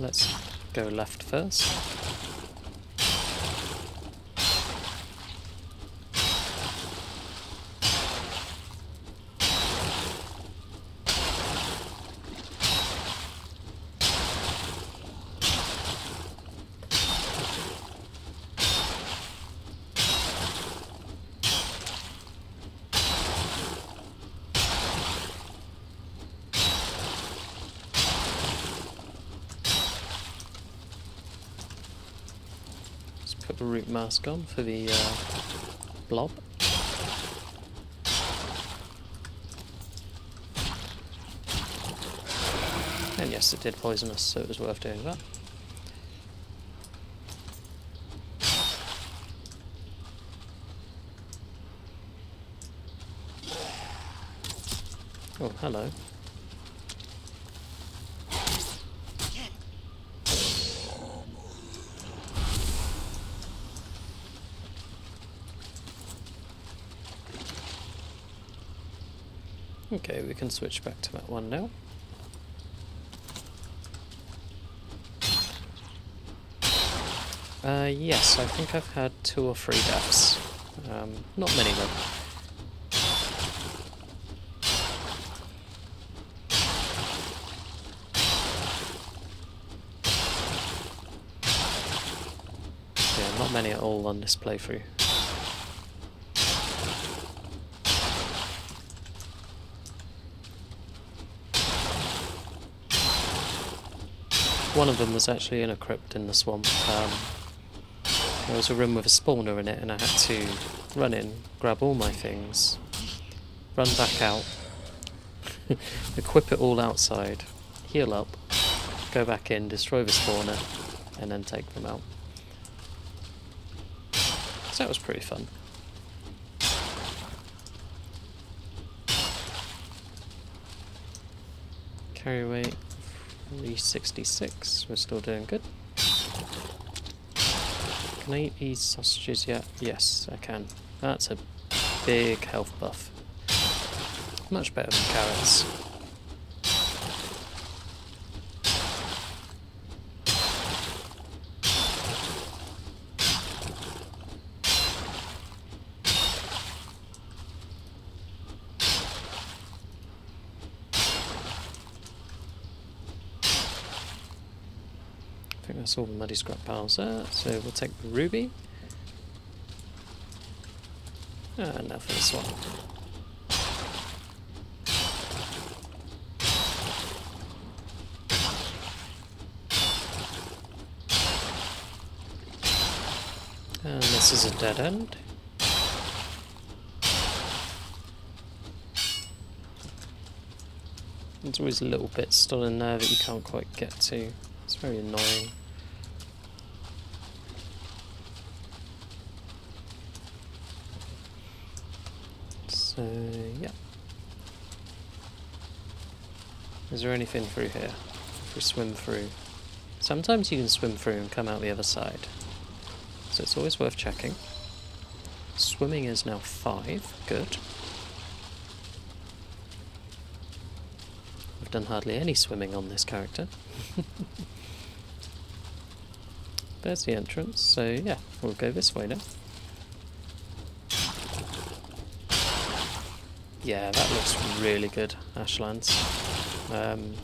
Let's go left first. Put the root mask on for the blob. And yes, it did poison us, so it was worth doing that. Oh, hello. Okay, we can switch back to that one now. Yes, I think I've had 2 or 3 deaths. Not many though. Yeah, not many at all on this playthrough. One of them was actually in a crypt in the swamp. There was a room with a spawner in it, and I had to run in, grab all my things, run back out, equip it all outside, heal up, go back in, destroy the spawner, and then take them out. So that was pretty fun. Carry weight 366, we're still doing good. Can I eat these sausages yet? Yes, I can. That's a big health buff. Much better than carrots. I think that's all the muddy scrap piles there, so we'll take the ruby. And now for this one. And this is a dead end. There's always little bits still in there that you can't quite get to. It's very annoying. So, yeah. Is there anything through here? If we swim through. Sometimes you can swim through and come out the other side. So it's always worth checking. Swimming is now 5. Good. I've done hardly any swimming on this character. There's the entrance, so yeah, we'll go this way now. Yeah, that looks really good, Ashlands. I'm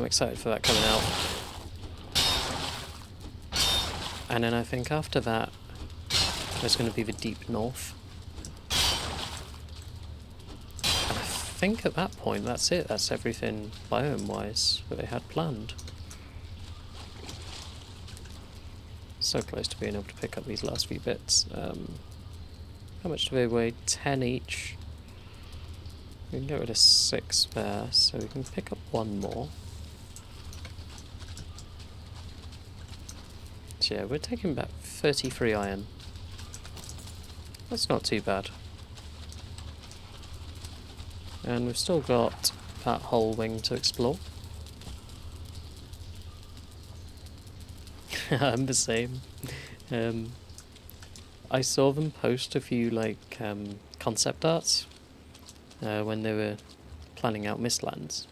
excited for that coming out. And then I think after that, there's going to be the Deep North. And I think at that point, that's it. That's everything biome-wise that they had planned. So close to being able to pick up these last few bits. How much do they weigh? 10 each. We can get rid of 6 there, so we can pick up 1 more. So yeah, we're taking back 33 iron. That's not too bad. And we've still got that whole wing to explore. I'm the same. I saw them post a few like concept arts when they were planning out Mistlands.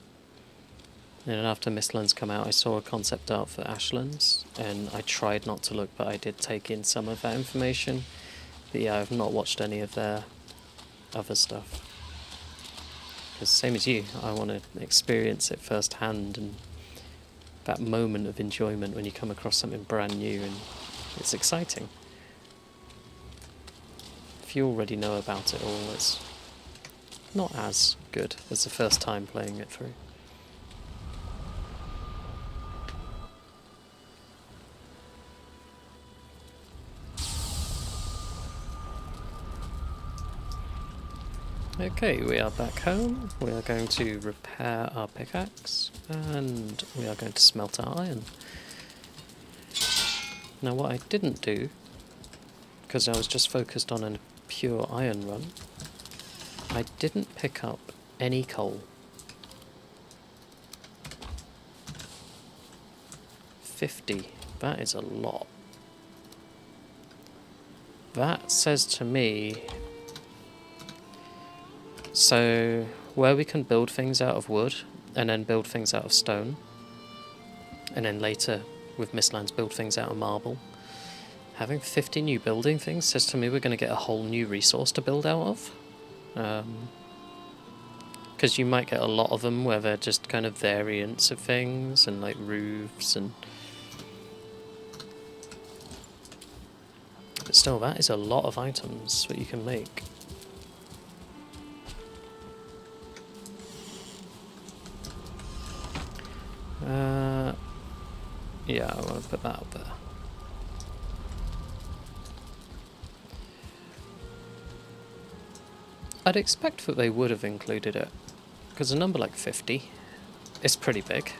And then after Mistlands come out, I saw a concept art for Ashlands, and I tried not to look, but I did take in some of that information. But yeah, I've not watched any of their other stuff. Because same as you, I want to experience it firsthand, and that moment of enjoyment when you come across something brand new, and it's exciting. If you already know about it all, it's not as good as the first time playing it through. Okay, we are back home. We are going to repair our pickaxe and we are going to smelt our iron. Now what I didn't do, because I was just focused on a pure iron run, I didn't pick up any coal. 50, that is a lot. That says to me, so where we can build things out of wood and then build things out of stone, and then later with Mistlands build things out of marble, having 50 new building things says to me we're going to get a whole new resource to build out of. Because you might get a lot of them where they're just kind of variants of things and like roofs and... But still, that is a lot of items that you can make. Yeah, I want to put that up there. I'd expect that they would have included it, because a number like 50 is pretty big.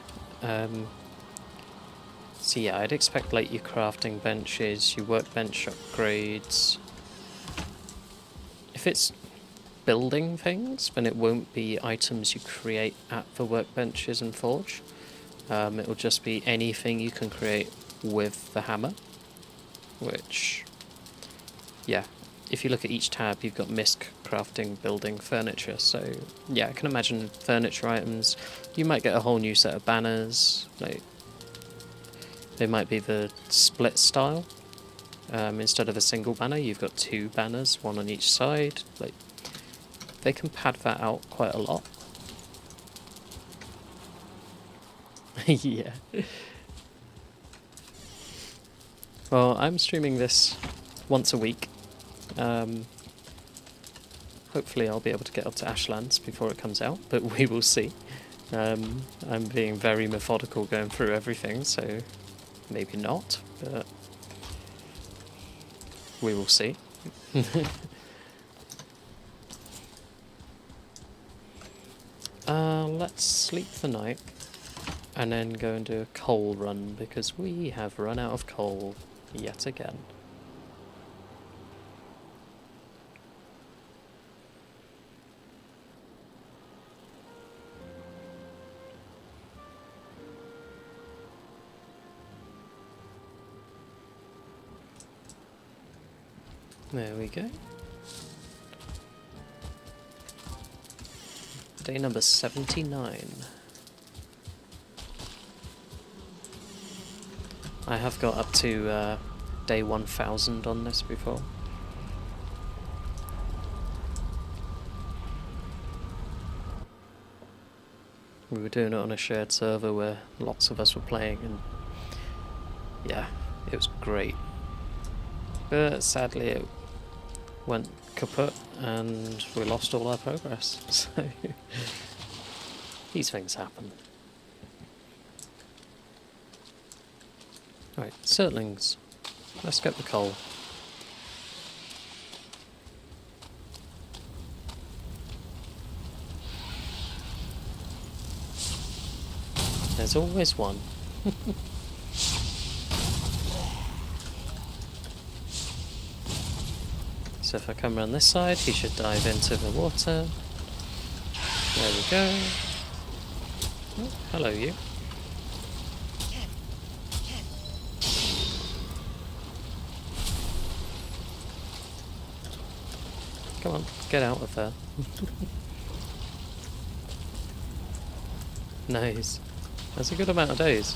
So yeah, I'd expect like your crafting benches, your workbench upgrades. If it's building things, then it won't be items you create at the workbenches and forge. It will just be anything you can create with the hammer, which, yeah, if you look at each tab, you've got misc, crafting, building, furniture. So yeah, I can imagine furniture items. You might get a whole new set of banners. Like, they might be the split style. Instead of a single banner, you've got two banners, one on each side. Like, they can pad that out quite a lot. Yeah. Well, I'm streaming this once a week. Hopefully I'll be able to get up to Ashlands before it comes out, but we will see. I'm being very methodical going through everything, so maybe not, but we will see. Let's sleep the night and then go and do a coal run, because we have run out of coal yet again. There we go. Day number 79. I have got up to day 1000 on this before. We were doing it on a shared server where lots of us were playing, and yeah, it was great. But sadly it went kaput and we lost all our progress, so these things happen. Right, Surtlings. Let's get the coal. There's always one. So if I come around this side, he should dive into the water. There we go. Oh, hello, you. Come on, get out of there. Nice. That's a good amount of days.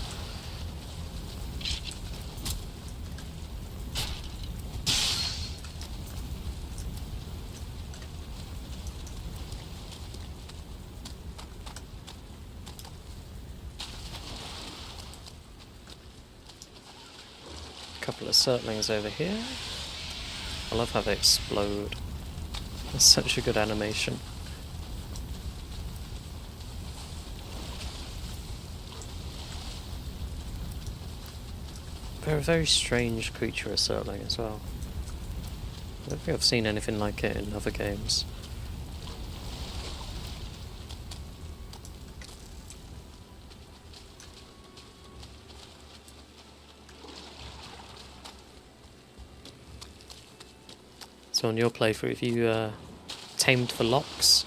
Couple of Surtlings over here. I love how they explode. That's such a good animation. They're a very strange creature, a Surtling, as well. I don't think I've seen anything like it in other games. So on your playthrough, have you tamed for locks?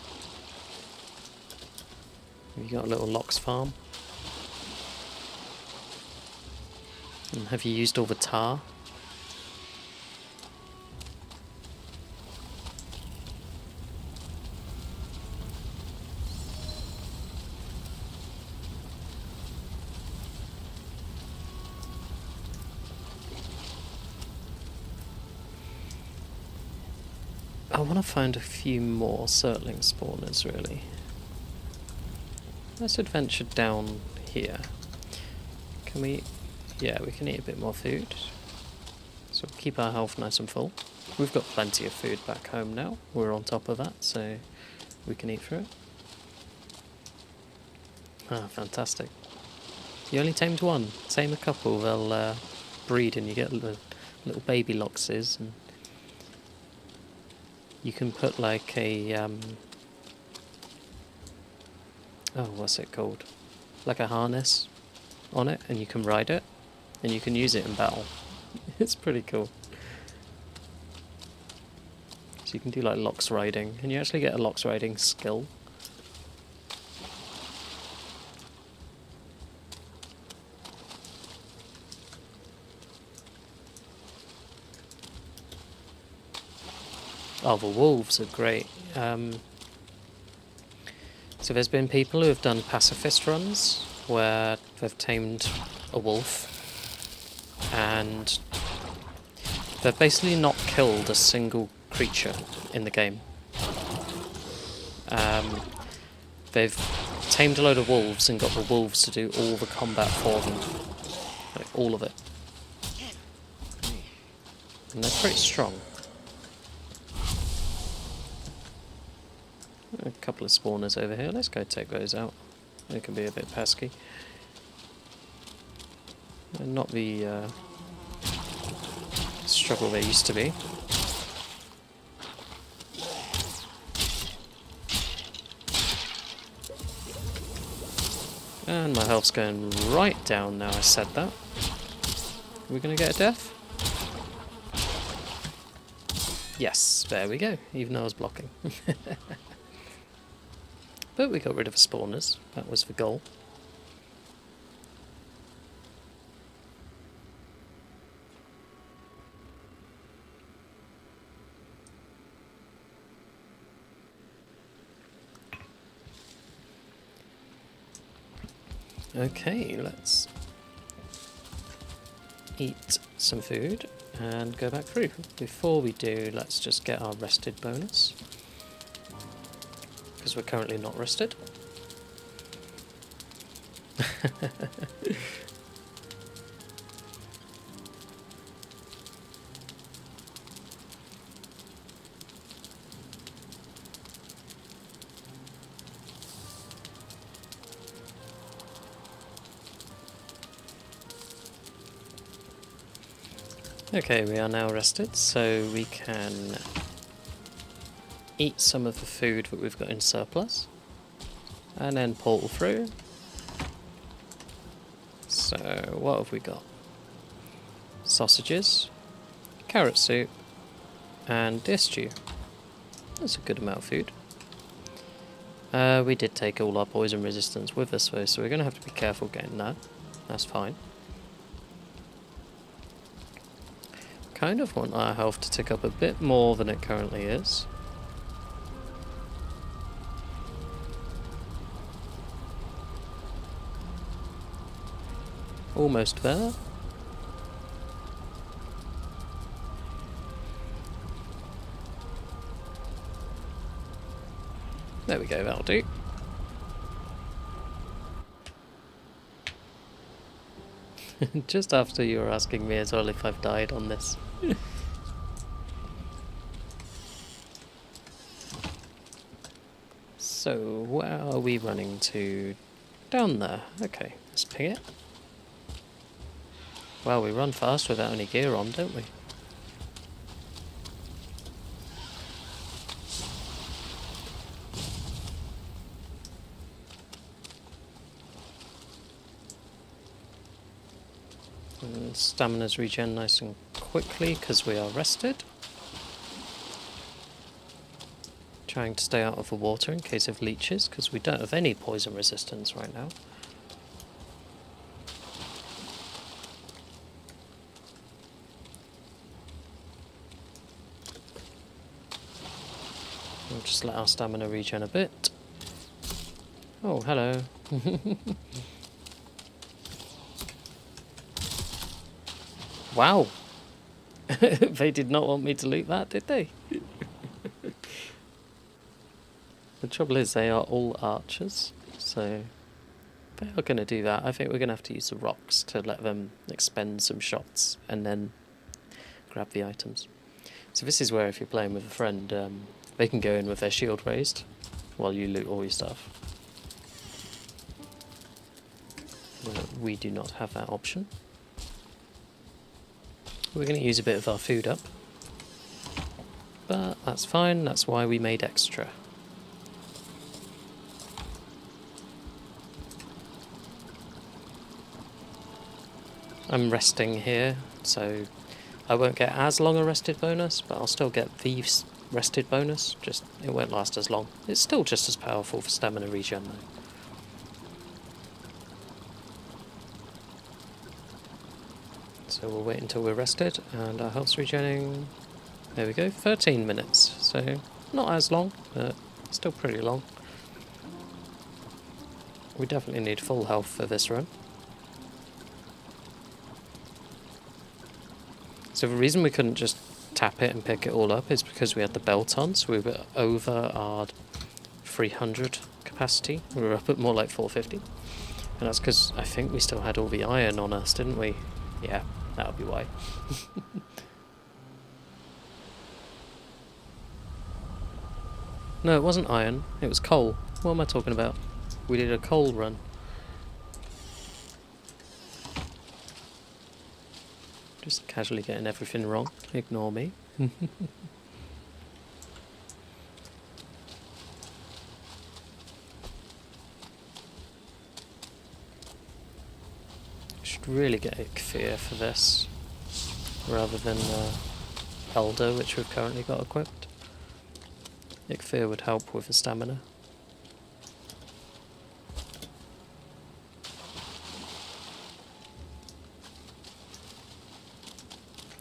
Have you got a little locks farm? And have you used all the tar? I want to find a few more Surtling spawners, really. Let's adventure down here. Can we... Yeah, we can eat a bit more food. So keep our health nice and full. We've got plenty of food back home now. We're on top of that, so we can eat through it. Ah, fantastic. You only tamed one. Tame a couple, they'll breed and you get little baby loxes. And you can put like a... oh, what's it called? Like a harness on it, and you can ride it, and you can use it in battle. It's pretty cool. So you can do like lox riding, and you actually get a lox riding skill. Oh, the wolves are great. So there's been people who have done pacifist runs where they've tamed a wolf and they've basically not killed a single creature in the game. They've tamed a load of wolves and got the wolves to do all the combat for them. Like, all of it. And they're pretty strong. A couple of spawners over here. Let's go take those out. They can be a bit pesky. They're not the struggle they used to be. And my health's going right down now I said that. Are we going to get a death? Yes, there we go, even though I was blocking. But we got rid of the spawners. That was the goal. Okay, let's eat some food and go back through. Before we do, let's just get our rested bonus, because we're currently not rested. Okay, we are now rested, so we can eat some of the food that we've got in surplus, and then portal through. So, what have we got? Sausages, carrot soup, and deer stew. That's a good amount of food. We did take all our poison resistance with us though, so we're going to have to be careful getting that. That's fine. Kind of want our health to tick up a bit more than it currently is. Almost there. There we go, that'll do. Just after you were asking me as well if I've died on this. So, where are we running to? Down there. Okay, let's ping it. Well, we run fast without any gear on, don't we? And stamina's regen nice and quickly because we are rested. Trying to stay out of the water in case of leeches, because we don't have any poison resistance right now. We'll just let our stamina regen a bit. Oh, hello. Wow. They did not want me to loot that, did they? The trouble is they are all archers, so they are going to do that. I think we're going to have to use the rocks to let them expend some shots and then grab the items. So this is where if you're playing with a friend, they can go in with their shield raised while you loot all your stuff. We do not have that option. We're going to use a bit of our food up, but that's fine, that's why we made extra. I'm resting here, so I won't get as long a rested bonus, but I'll still get the rested bonus, just it won't last as long. It's still just as powerful for stamina regen though. So we'll wait until we're rested, and our health's regenerating. There we go, 13 minutes, so not as long, but still pretty long. We definitely need full health for this run. So the reason we couldn't just tap it and pick it all up is because we had the belt on, so we were over our 300 capacity. We were up at more like 450. And that's because I think we still had all the iron on us, didn't we? Yeah, that would be why. No, it wasn't iron, it was coal. What am I talking about? We did a coal run. Just casually getting everything wrong. Ignore me. Should really get a Kfir for this, rather than Haldor, which we've currently got equipped. Kfir would help with the stamina.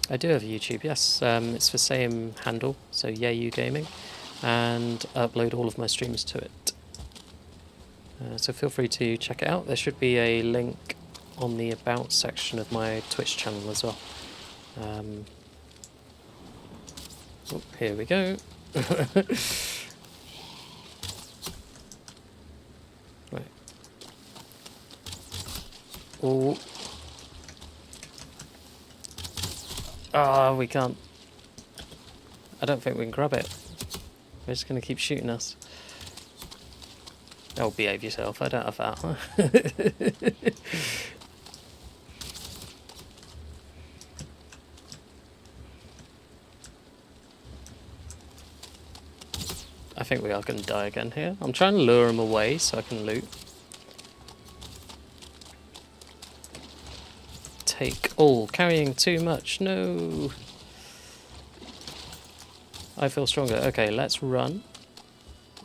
I do have a YouTube, yes. It's the same handle, so YeahYouGaming, and I upload all of my streams to it. So feel free to check it out. There should be a link on the About section of my Twitch channel as well. Oh, here we go. Right. Oh. Ah, we can't. I don't think we can grab it. They're just going to keep shooting us. Oh, behave yourself. I don't have that. I think we are going to die again here. I'm trying to lure them away so I can loot. Take all. Carrying too much. No. I feel stronger. Okay, let's run.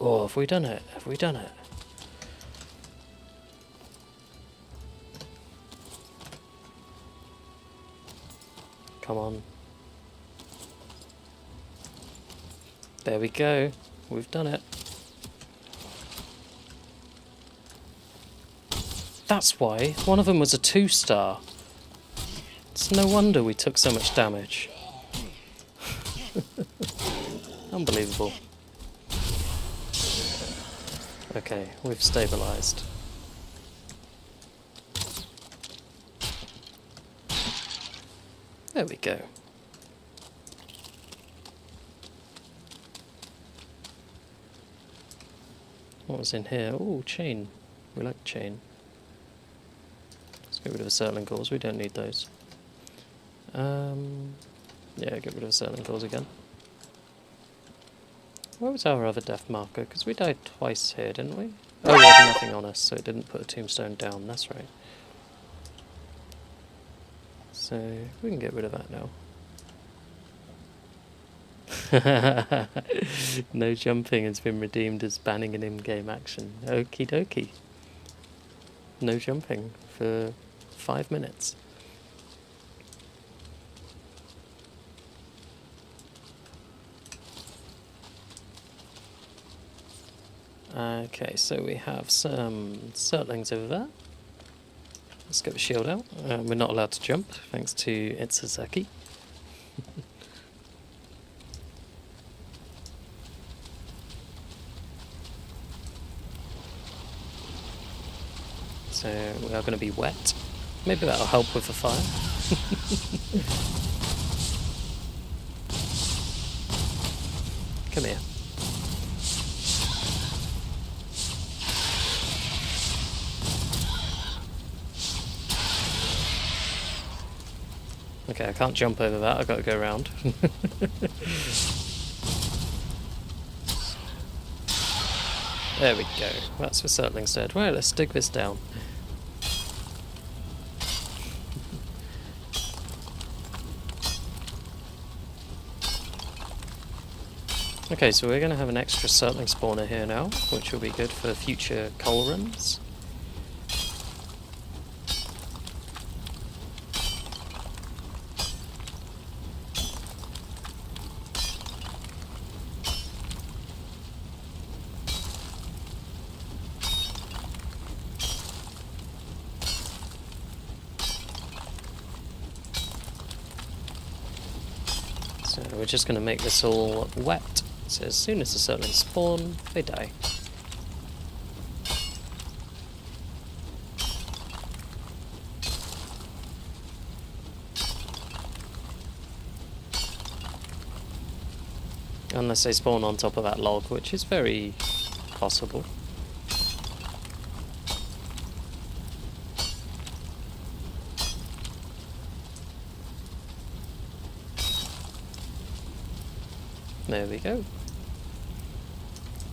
Oh, have we done it? Have we done it? Come on. There we go. We've done it. That's why. One of them was a 2-star. It's no wonder we took so much damage. Unbelievable. Okay, we've stabilised. There we go. What was in here? Oh, chain. We like chain. Let's get rid of the Surtling cores, we don't need those. Yeah, get rid of the Surtling cores again. Where was our other death marker? Because we died twice here, didn't we? Oh, we had nothing on us, so it didn't put a tombstone down, that's right. So, we can get rid of that now. No jumping has been redeemed as banning an in-game action. Okie dokie. No jumping for 5 minutes. Okay, so we have some Surtlings over there. Let's get the shield out. We're not allowed to jump, thanks to Itzazaki. So we are going to be wet. Maybe that'll help with the fire. Come here. Okay, I can't jump over that, I've got to go around. There we go, that's for Surtling's dead. Right, let's dig this down. Okay, so we're going to have an extra Surtling spawner here now, which will be good for future Cull runs. So we're just going to make this all wet. So as soon as the Surtlings spawn, they die. Unless they spawn on top of that log, which is very possible. There we go.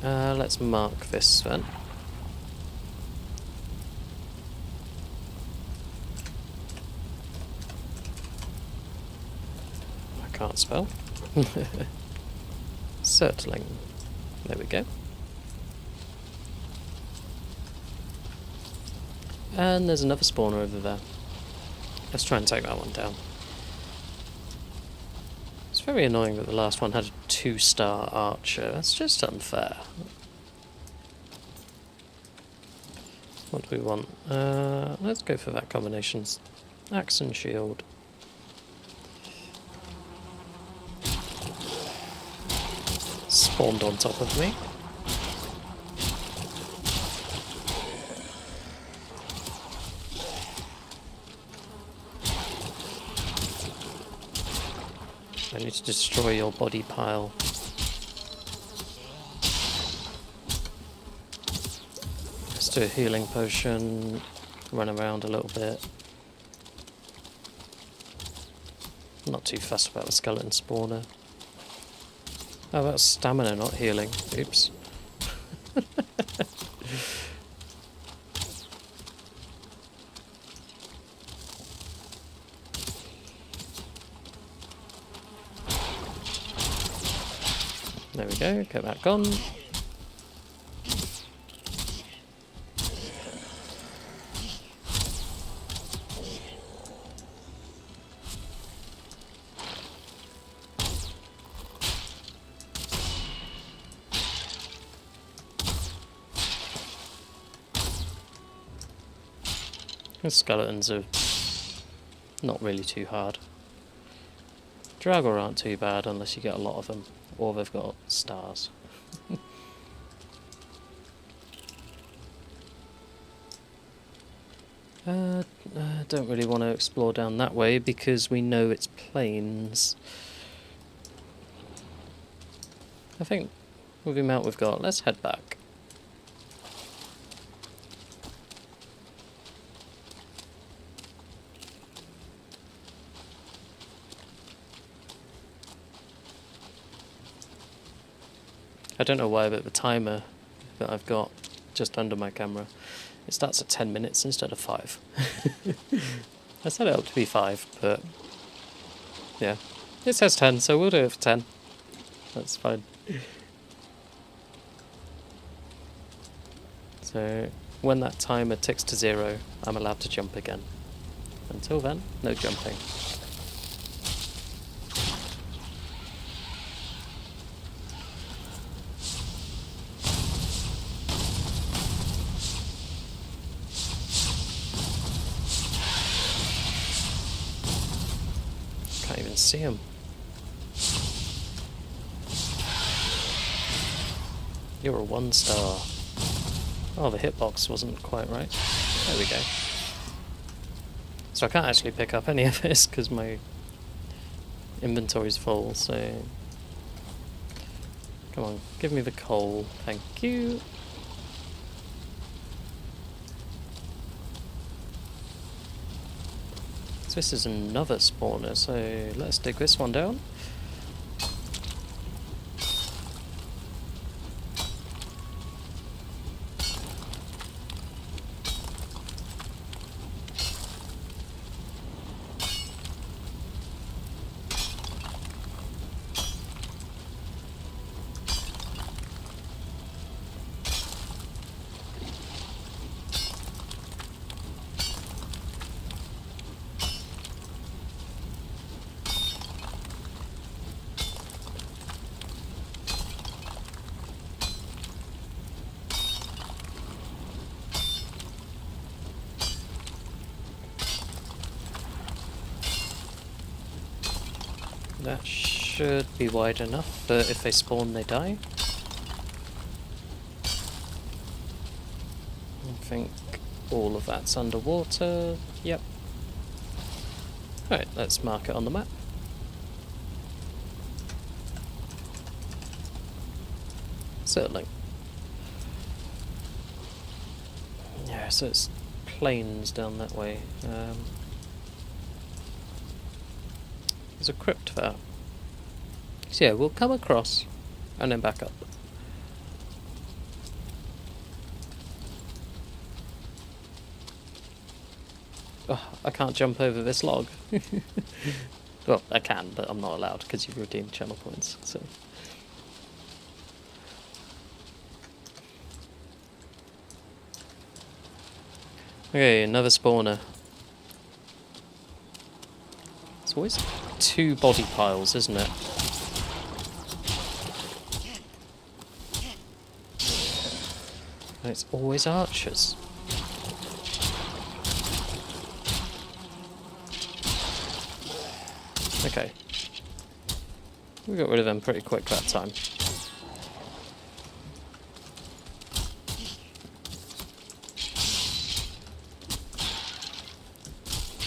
Let's mark this then. I can't spell. Surtling. There we go. And there's another spawner over there. Let's try and take that one down. It's very annoying that the last one had a 2-star archer. That's just unfair. What do we want? Let's go for that combination. Axe and shield. Spawned on top of me. I need to destroy your body pile. Let's do a healing potion, run around a little bit. I'm not too fussed about the skeleton spawner. Oh, that's stamina, not healing. Oops. There we go, get that gone. The skeletons are not really too hard. Draugr aren't too bad unless you get a lot of them, or they've got stars. Don't really want to explore down that way because we know it's plains. I think with the amount we've got, let's head back. I don't know why, but the timer that I've got just under my camera, it starts at 10 minutes instead of 5. I set it up to be 5, but yeah, it says 10, so we'll do it for 10. That's fine. So, when that timer ticks to 0, I'm allowed to jump again. Until then, no jumping. Can't even see him. You're a 1 star. Oh, the hitbox wasn't quite right. There we go. So I can't actually pick up any of this because my inventory's full, so... Come on, give me the coal. Thank you. So this is another spawner, so let's dig this one down. That should be wide enough, but if they spawn, they die. I think all of that's underwater. Yep. Right, let's mark it on the map. Surtling. Yeah, so it's plains down that way. There's a crypt there. So yeah, we'll come across and then back up. Oh, I can't jump over this log. Well, I can, but I'm not allowed because you've redeemed channel points. So. Okay, another spawner. It's always 2 body piles, isn't it? And it's always archers. Okay. We got rid of them pretty quick that time.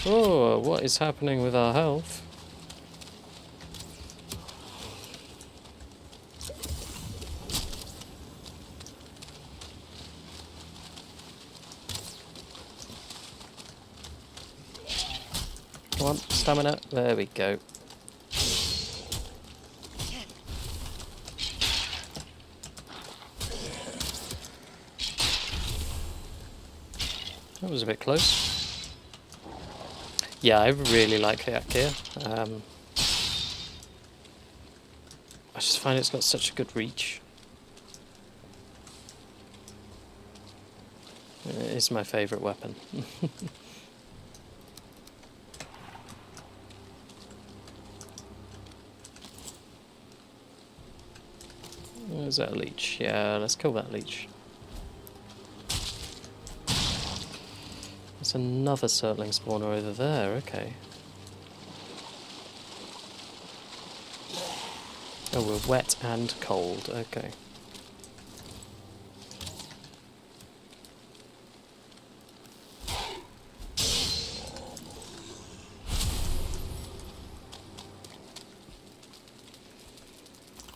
Oh, what is happening with our health? Come on, stamina. There we go. That was a bit close. Yeah, I really like Kayak here. I just find it's got such a good reach. It's my favourite weapon. Is that a leech? Yeah, let's kill that leech. There's another Surtling spawner over there, okay. Oh, we're wet and cold, okay.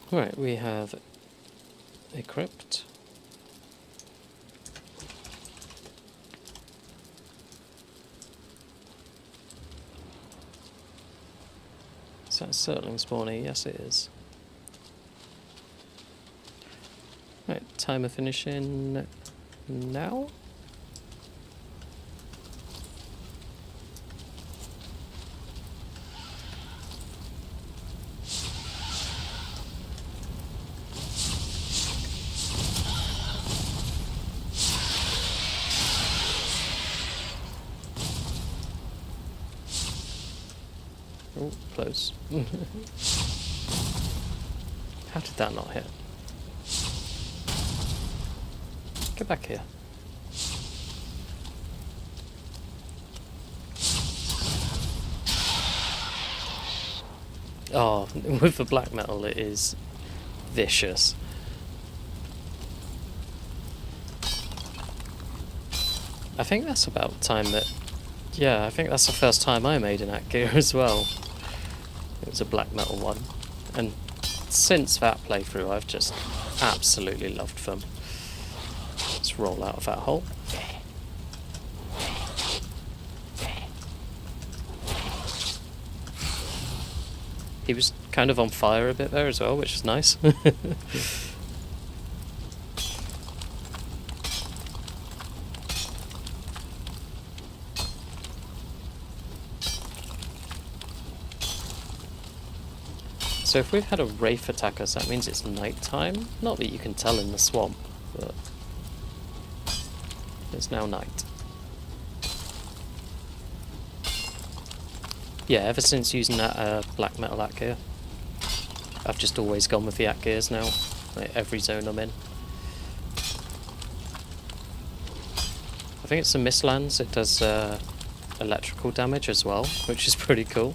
Right, we have a crypt. Is that a Surtling spawner? Yes, it is. Right, timer finishing now. Oh, close. How did that not hit? Get back here. Oh, with the black metal it is vicious. I think that's about time that... Yeah, I think that's the first time I made an act gear as well. It was a black metal one. And since that playthrough I've just absolutely loved them. Let's roll out of that hole. He was kind of on fire a bit there as well, which is nice. So if we've had a wraith attack us, that means it's night time. Not that you can tell in the swamp, but it's now night. Yeah, ever since using that black metal act gear, I've just always gone with the act gears now, like every zone I'm in. I think it's the Mistlands, it does electrical damage as well, which is pretty cool.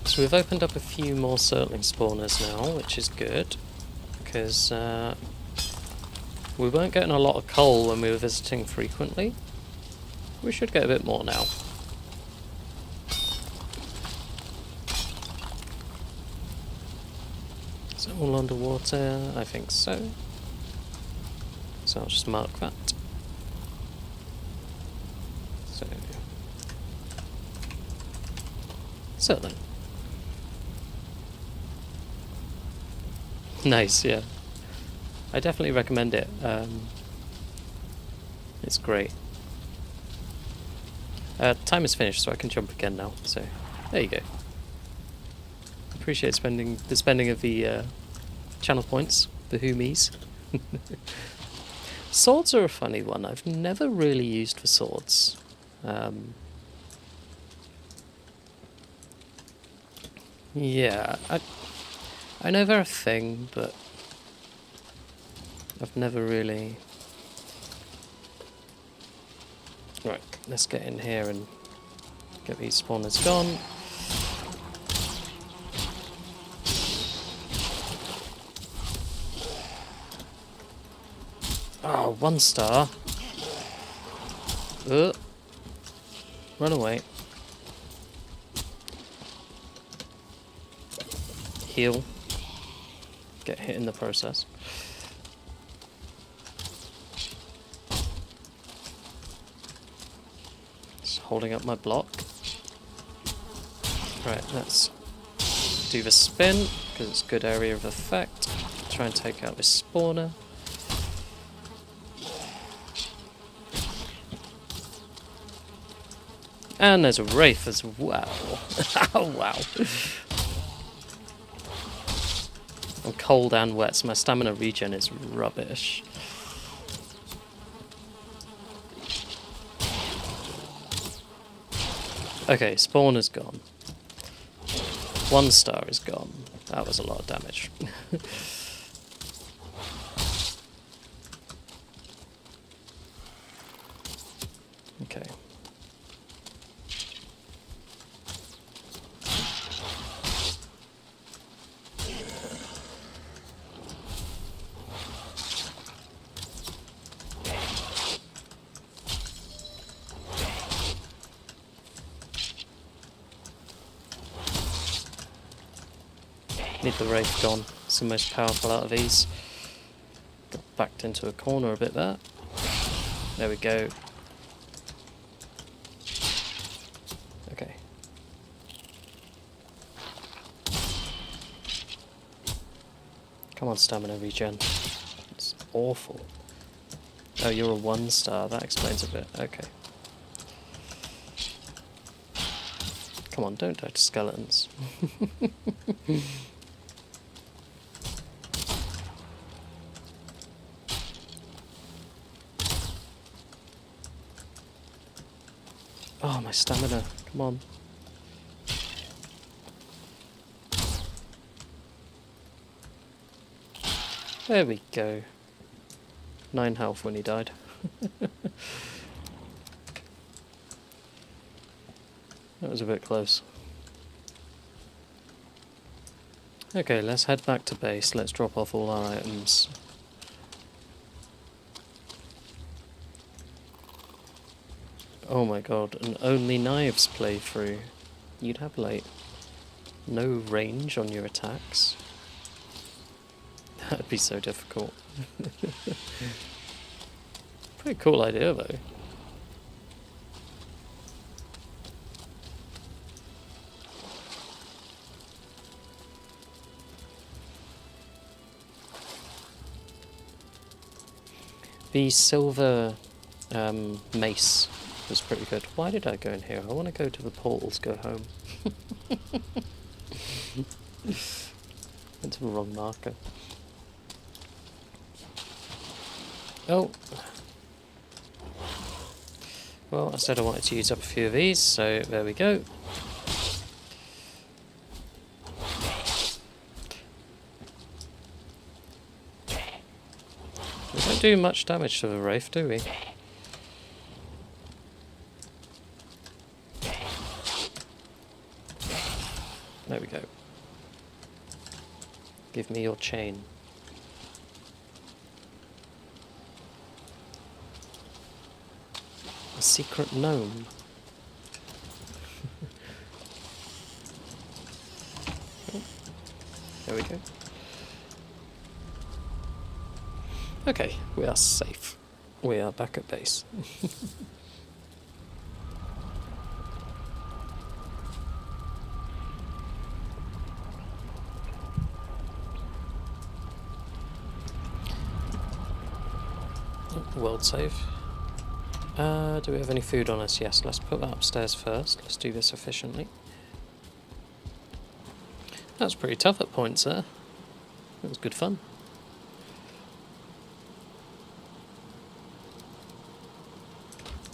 So we've opened up a few more Surtling spawners now, which is good, because we weren't getting a lot of Cull when we were visiting frequently. We should get a bit more now. Is it all underwater? I think so. So I'll just mark that. So, Surtling. Nice, yeah. I definitely recommend it. It's great. Time is finished, so I can jump again now. So there you go. Appreciate the spending of the channel points, the hoomies. Swords are a funny one. I've never really used for swords. Yeah, I know they're a thing, but I've never really... Right, let's get in here and get these spawners gone. Oh, 1 star. Run away. Heal. Get hit in the process. Just holding up my block. Right, let's do the spin, because it's a good area of effect. Try and take out this spawner. And there's a wraith as well. Oh, wow. I'm cold and wet, so my stamina regen is rubbish. Okay, spawner's gone. 1 star is gone. That was a lot of damage. Okay. Need the wraith gone. It's the most powerful out of these. Got backed into a corner a bit there. There we go. Okay. Come on, stamina regen. It's awful. Oh, you're a 1-star. That explains a bit. Okay. Come on, don't die to skeletons. Oh, my stamina. Come on. There we go. 9 health when he died. That was a bit close. Okay, let's head back to base. Let's drop off all our items. Oh my god, an only knives playthrough. You'd have, like, no range on your attacks. That'd be so difficult. Pretty cool idea, though. The silver mace was pretty good. Why did I go in here? I want to go to the portals, go home. Went to the wrong marker. Oh. Well, I said I wanted to use up a few of these, so there we go. We don't do much damage to the Wraith, do we? There we go. Give me your chain. A secret gnome. Oh, there we go. Okay, we are safe. We are back at base. World save. Do we have any food on us? Yes, let's put that upstairs first. Let's do this efficiently. That was pretty tough at points there. That was good fun.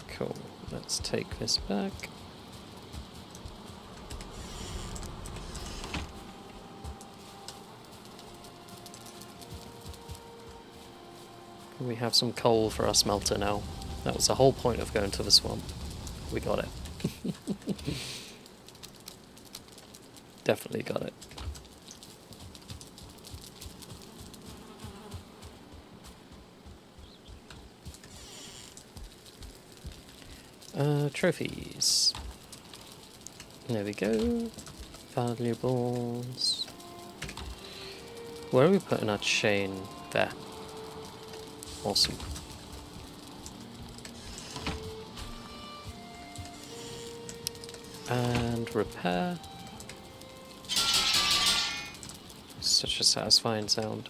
Cool. Let's take this back. We have some coal for our smelter now. That was the whole point of going to the swamp. We got it. Definitely got it. Trophies. There we go. Valuables. Where are we putting our chain? There. Awesome. And repair. Such a satisfying sound.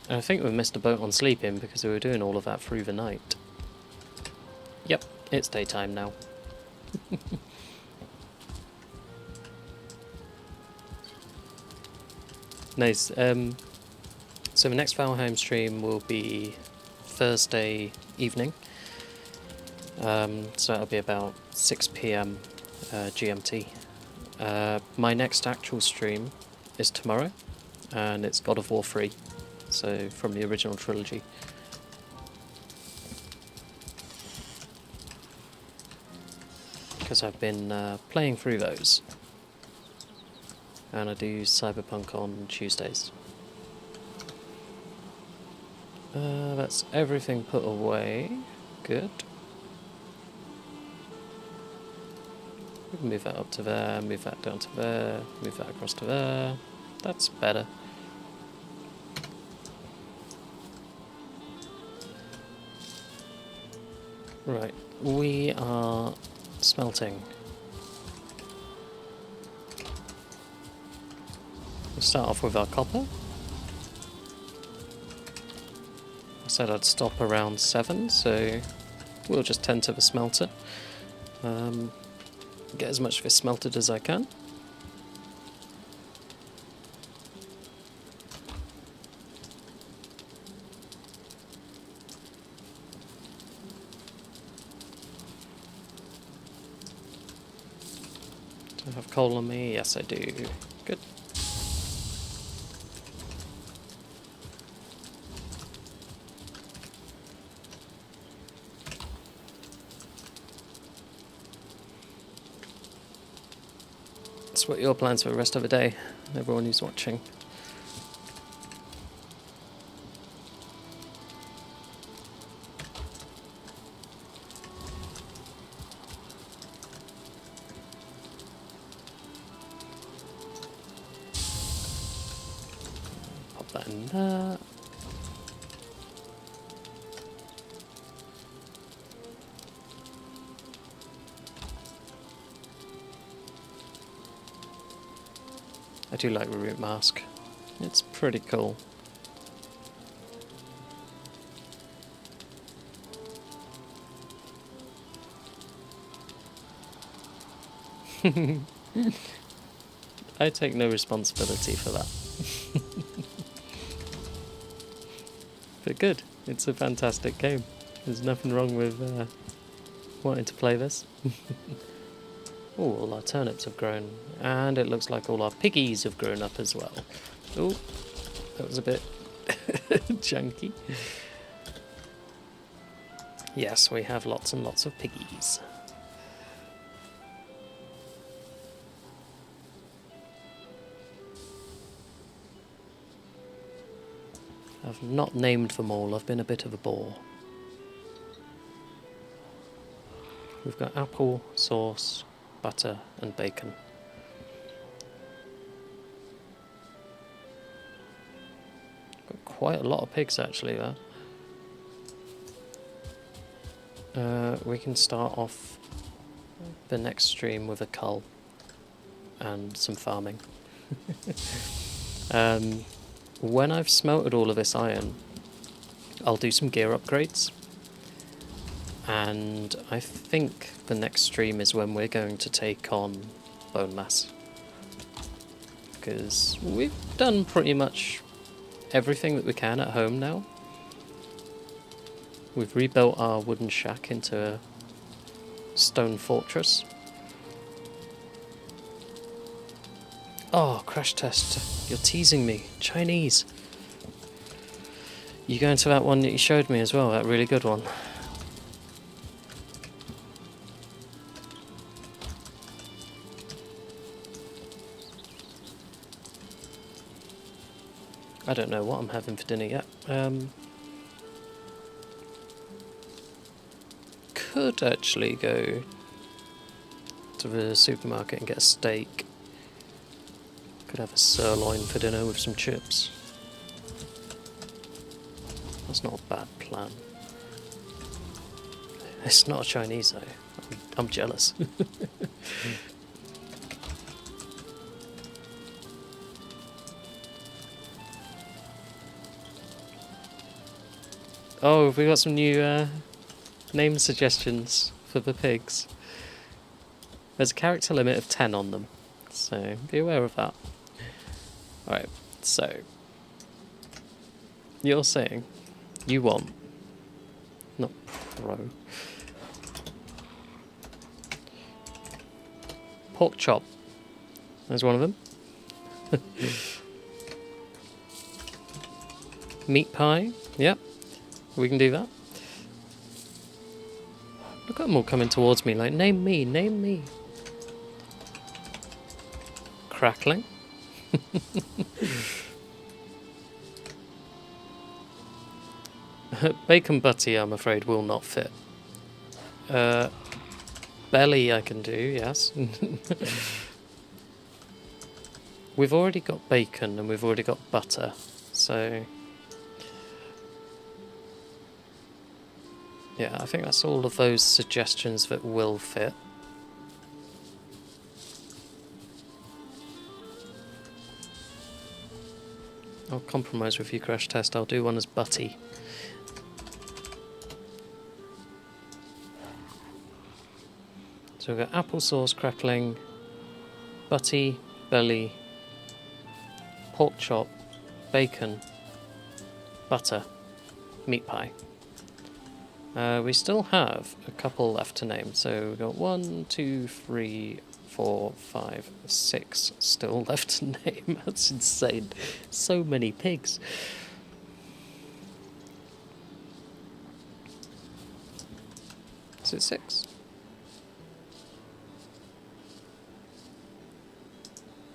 And I think we missed a boat on sleeping because we were doing all of that through the night. Yep, it's daytime now. Nice. So the next Valheim stream will be Thursday evening. So that'll be about 6 PM GMT. My next actual stream is tomorrow, and it's God of War 3, so from the original trilogy. Because I've been playing through those, and I do Cyberpunk on Tuesdays. That's everything put away. Good. We can move that up to there, move that down to there, move that across to there. That's better. Right, we are smelting. We'll start off with our copper. I said I'd stop around 7, so we'll just tend to the smelter. Get as much of it smelted as I can. Do I have coal on me? Yes, I do. Good. What are your plans for the rest of the day, everyone who's watching? Pop that in there. I do like the root mask. It's pretty cool. I take no responsibility for that. But good, it's a fantastic game. There's nothing wrong with wanting to play this. Oh, all our turnips have grown, and it looks like all our piggies have grown up as well. Oh, that was a bit junky. Yes, we have lots and lots of piggies. I've not named them all, I've been a bit of a bore. We've got apple, sauce, butter and bacon. Got quite a lot of pigs actually there. We can start off the next stream with a cull and some farming. When I've smelted all of this iron, I'll do some gear upgrades. And I think the next stream is when we're going to take on bone mass. Because we've done pretty much everything that we can at home now. We've rebuilt our wooden shack into a stone fortress. Oh, crash test. You're teasing me. Chinese. You go into that one that you showed me as well, that really good one. I don't know what I'm having for dinner yet. Could actually go to the supermarket and get a steak. Could have a sirloin for dinner with some chips. That's not a bad plan. It's not a Chinese though. I'm jealous. Oh, we got some new name suggestions for the pigs. There's a character limit of 10 on them, so be aware of that. Alright, so you're saying you want, not pro, pork chop. There's one of them. Meat pie, yep. We can do that. Look at them all coming towards me like, name me, name me. Crackling. Bacon butty, I'm afraid, will not fit. Belly I can do, yes. We've already got bacon and we've already got butter, so... yeah, I think that's all of those suggestions that will fit. I'll compromise with you, Crash Test. I'll do one as Butty. So we've got applesauce crackling, Butty, belly, pork chop, bacon, butter, meat pie. We still have a couple left to name, so we've got 1, 2, 3, 4, 5, 6 still left to name. That's insane. So many pigs. Is it 6?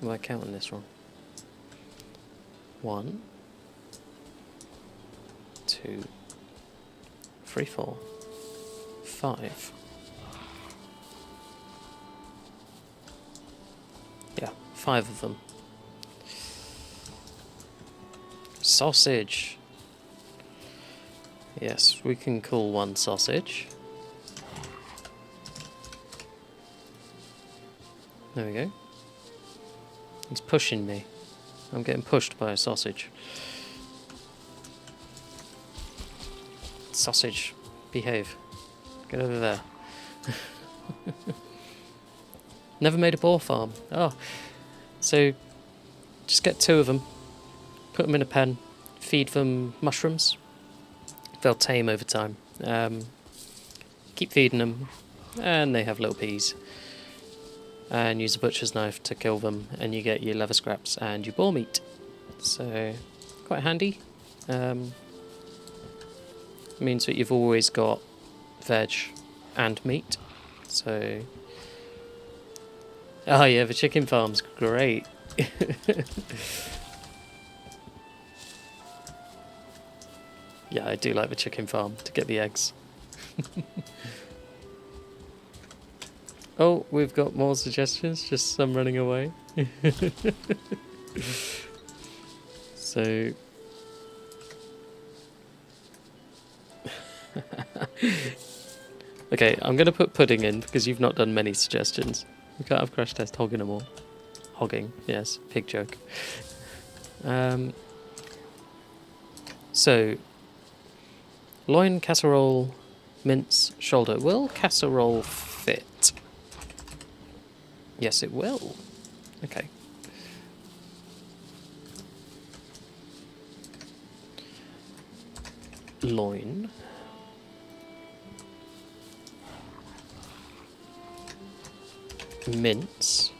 Am I counting this wrong? 1, 2, 3, 4, 5. Yeah, 5 of them. Sausage. Yes, we can call one sausage. There we go. He's pushing me. I'm getting pushed by a sausage. Sausage, behave. Get over there. Never made a boar farm. Oh. So, just get 2 of them, put them in a pen, feed them mushrooms. They'll tame over time. Keep feeding them, and they have little peas. And use a butcher's knife to kill them, and you get your leather scraps and your boar meat. So, quite handy. Means that you've always got veg and meat. So, oh yeah, the chicken farm's great. Yeah, I do like the chicken farm to get the eggs. Oh, we've got more suggestions, just some running away. So... Okay, I'm going to put pudding in because you've not done many suggestions. We can't have Crash Test hogging them all. Hogging, yes, pig joke. So, loin, casserole, mince, shoulder. Will casserole fit? Yes, it will. Okay. Loin. Mince.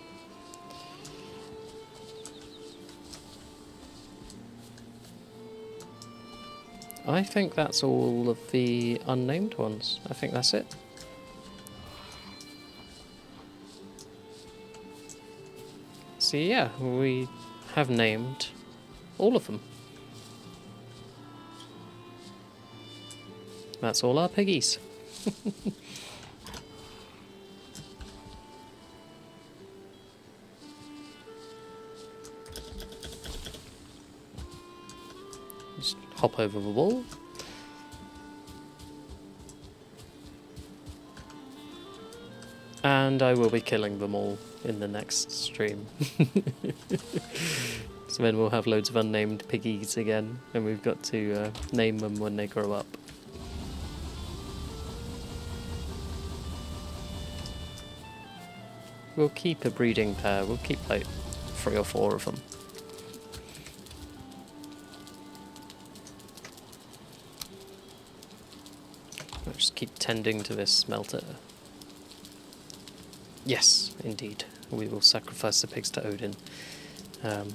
I think that's all of the unnamed ones. I think that's it. So yeah, we have named all of them. That's all our piggies. Just hop over the wall. And I will be killing them all in the next stream. So then we'll have loads of unnamed piggies again, and we've got to name them when they grow up. We'll keep a breeding pair, we'll keep like 3 or 4 of them. I'll just keep tending to this smelter. Yes, indeed. We will sacrifice the pigs to Odin. Of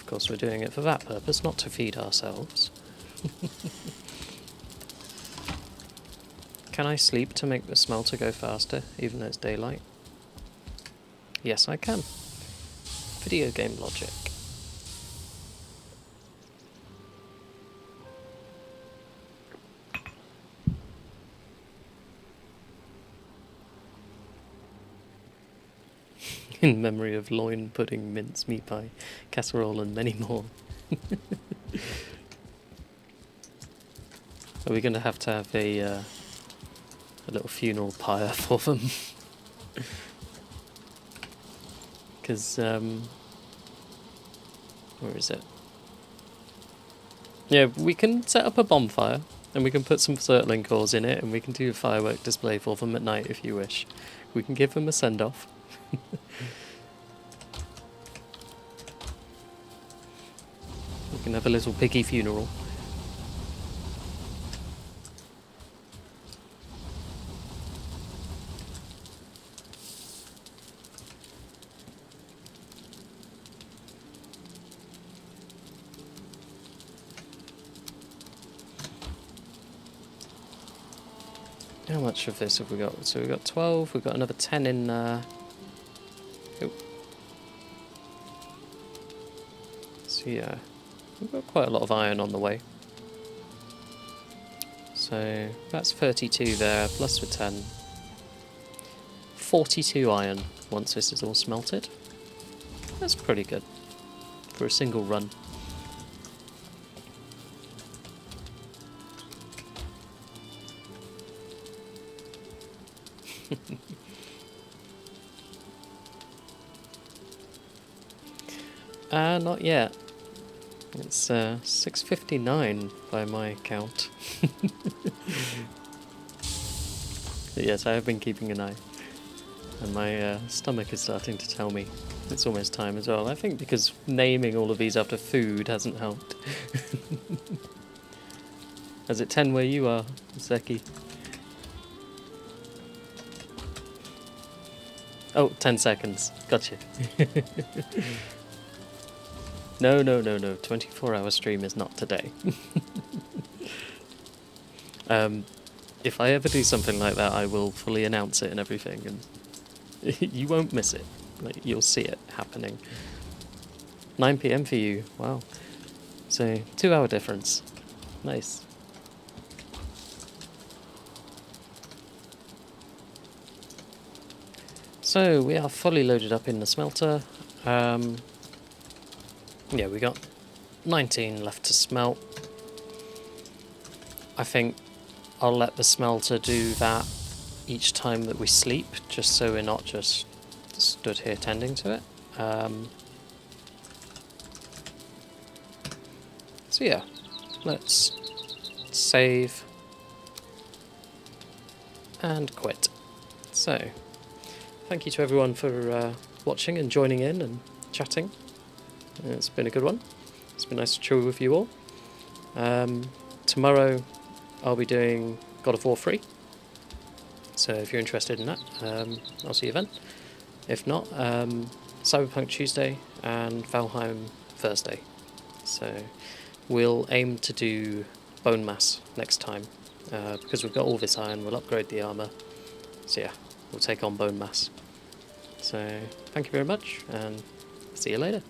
course, we're doing it for that purpose, not to feed ourselves. Can I sleep to make the smelter go faster, even though it's daylight? Yes, I can. Video game logic. In memory of loin, pudding, mince, meat pie, casserole, and many more. Are we going to have a little funeral pyre for them? Because Where is it? Yeah, we can set up a bonfire, and we can put some Surtling cores in it, and we can do a firework display for them at night if you wish. We can give them a send-off. We can have a little piggy funeral. How much of this have we got? So we've got 12, we've got another 10 in... Oh. So yeah, we've got quite a lot of iron on the way. So that's 32 there, plus the 10. 42 iron once this is all smelted. That's pretty good for a single run. Not yet. It's 6:59 by my count. But yes, I have been keeping an eye, and my stomach is starting to tell me it's almost time as well. I think because naming all of these after food hasn't helped. Is it 10 where you are, Zeki? Oh, 10 seconds. Gotcha. No. 24-hour stream is not today. If I ever do something like that, I will fully announce it and everything, and you won't miss it. Like, you'll see it happening. 9 PM for you. Wow. So, 2-hour difference. Nice. So, we are fully loaded up in the smelter. Yeah, we got 19 left to smelt. I think I'll let the smelter do that each time that we sleep, just so we're not just stood here tending to it. So yeah, let's save and quit. So, thank you to everyone for watching and joining in and chatting. It's been a good one. It's been nice to chill with you all. Tomorrow I'll be doing God of War 3. So if you're interested in that, I'll see you then. If not, Cyberpunk Tuesday and Valheim Thursday. So we'll aim to do bone mass next time. Because we've got all this iron, we'll upgrade the armour. So yeah, we'll take on bone mass. So thank you very much, and see you later.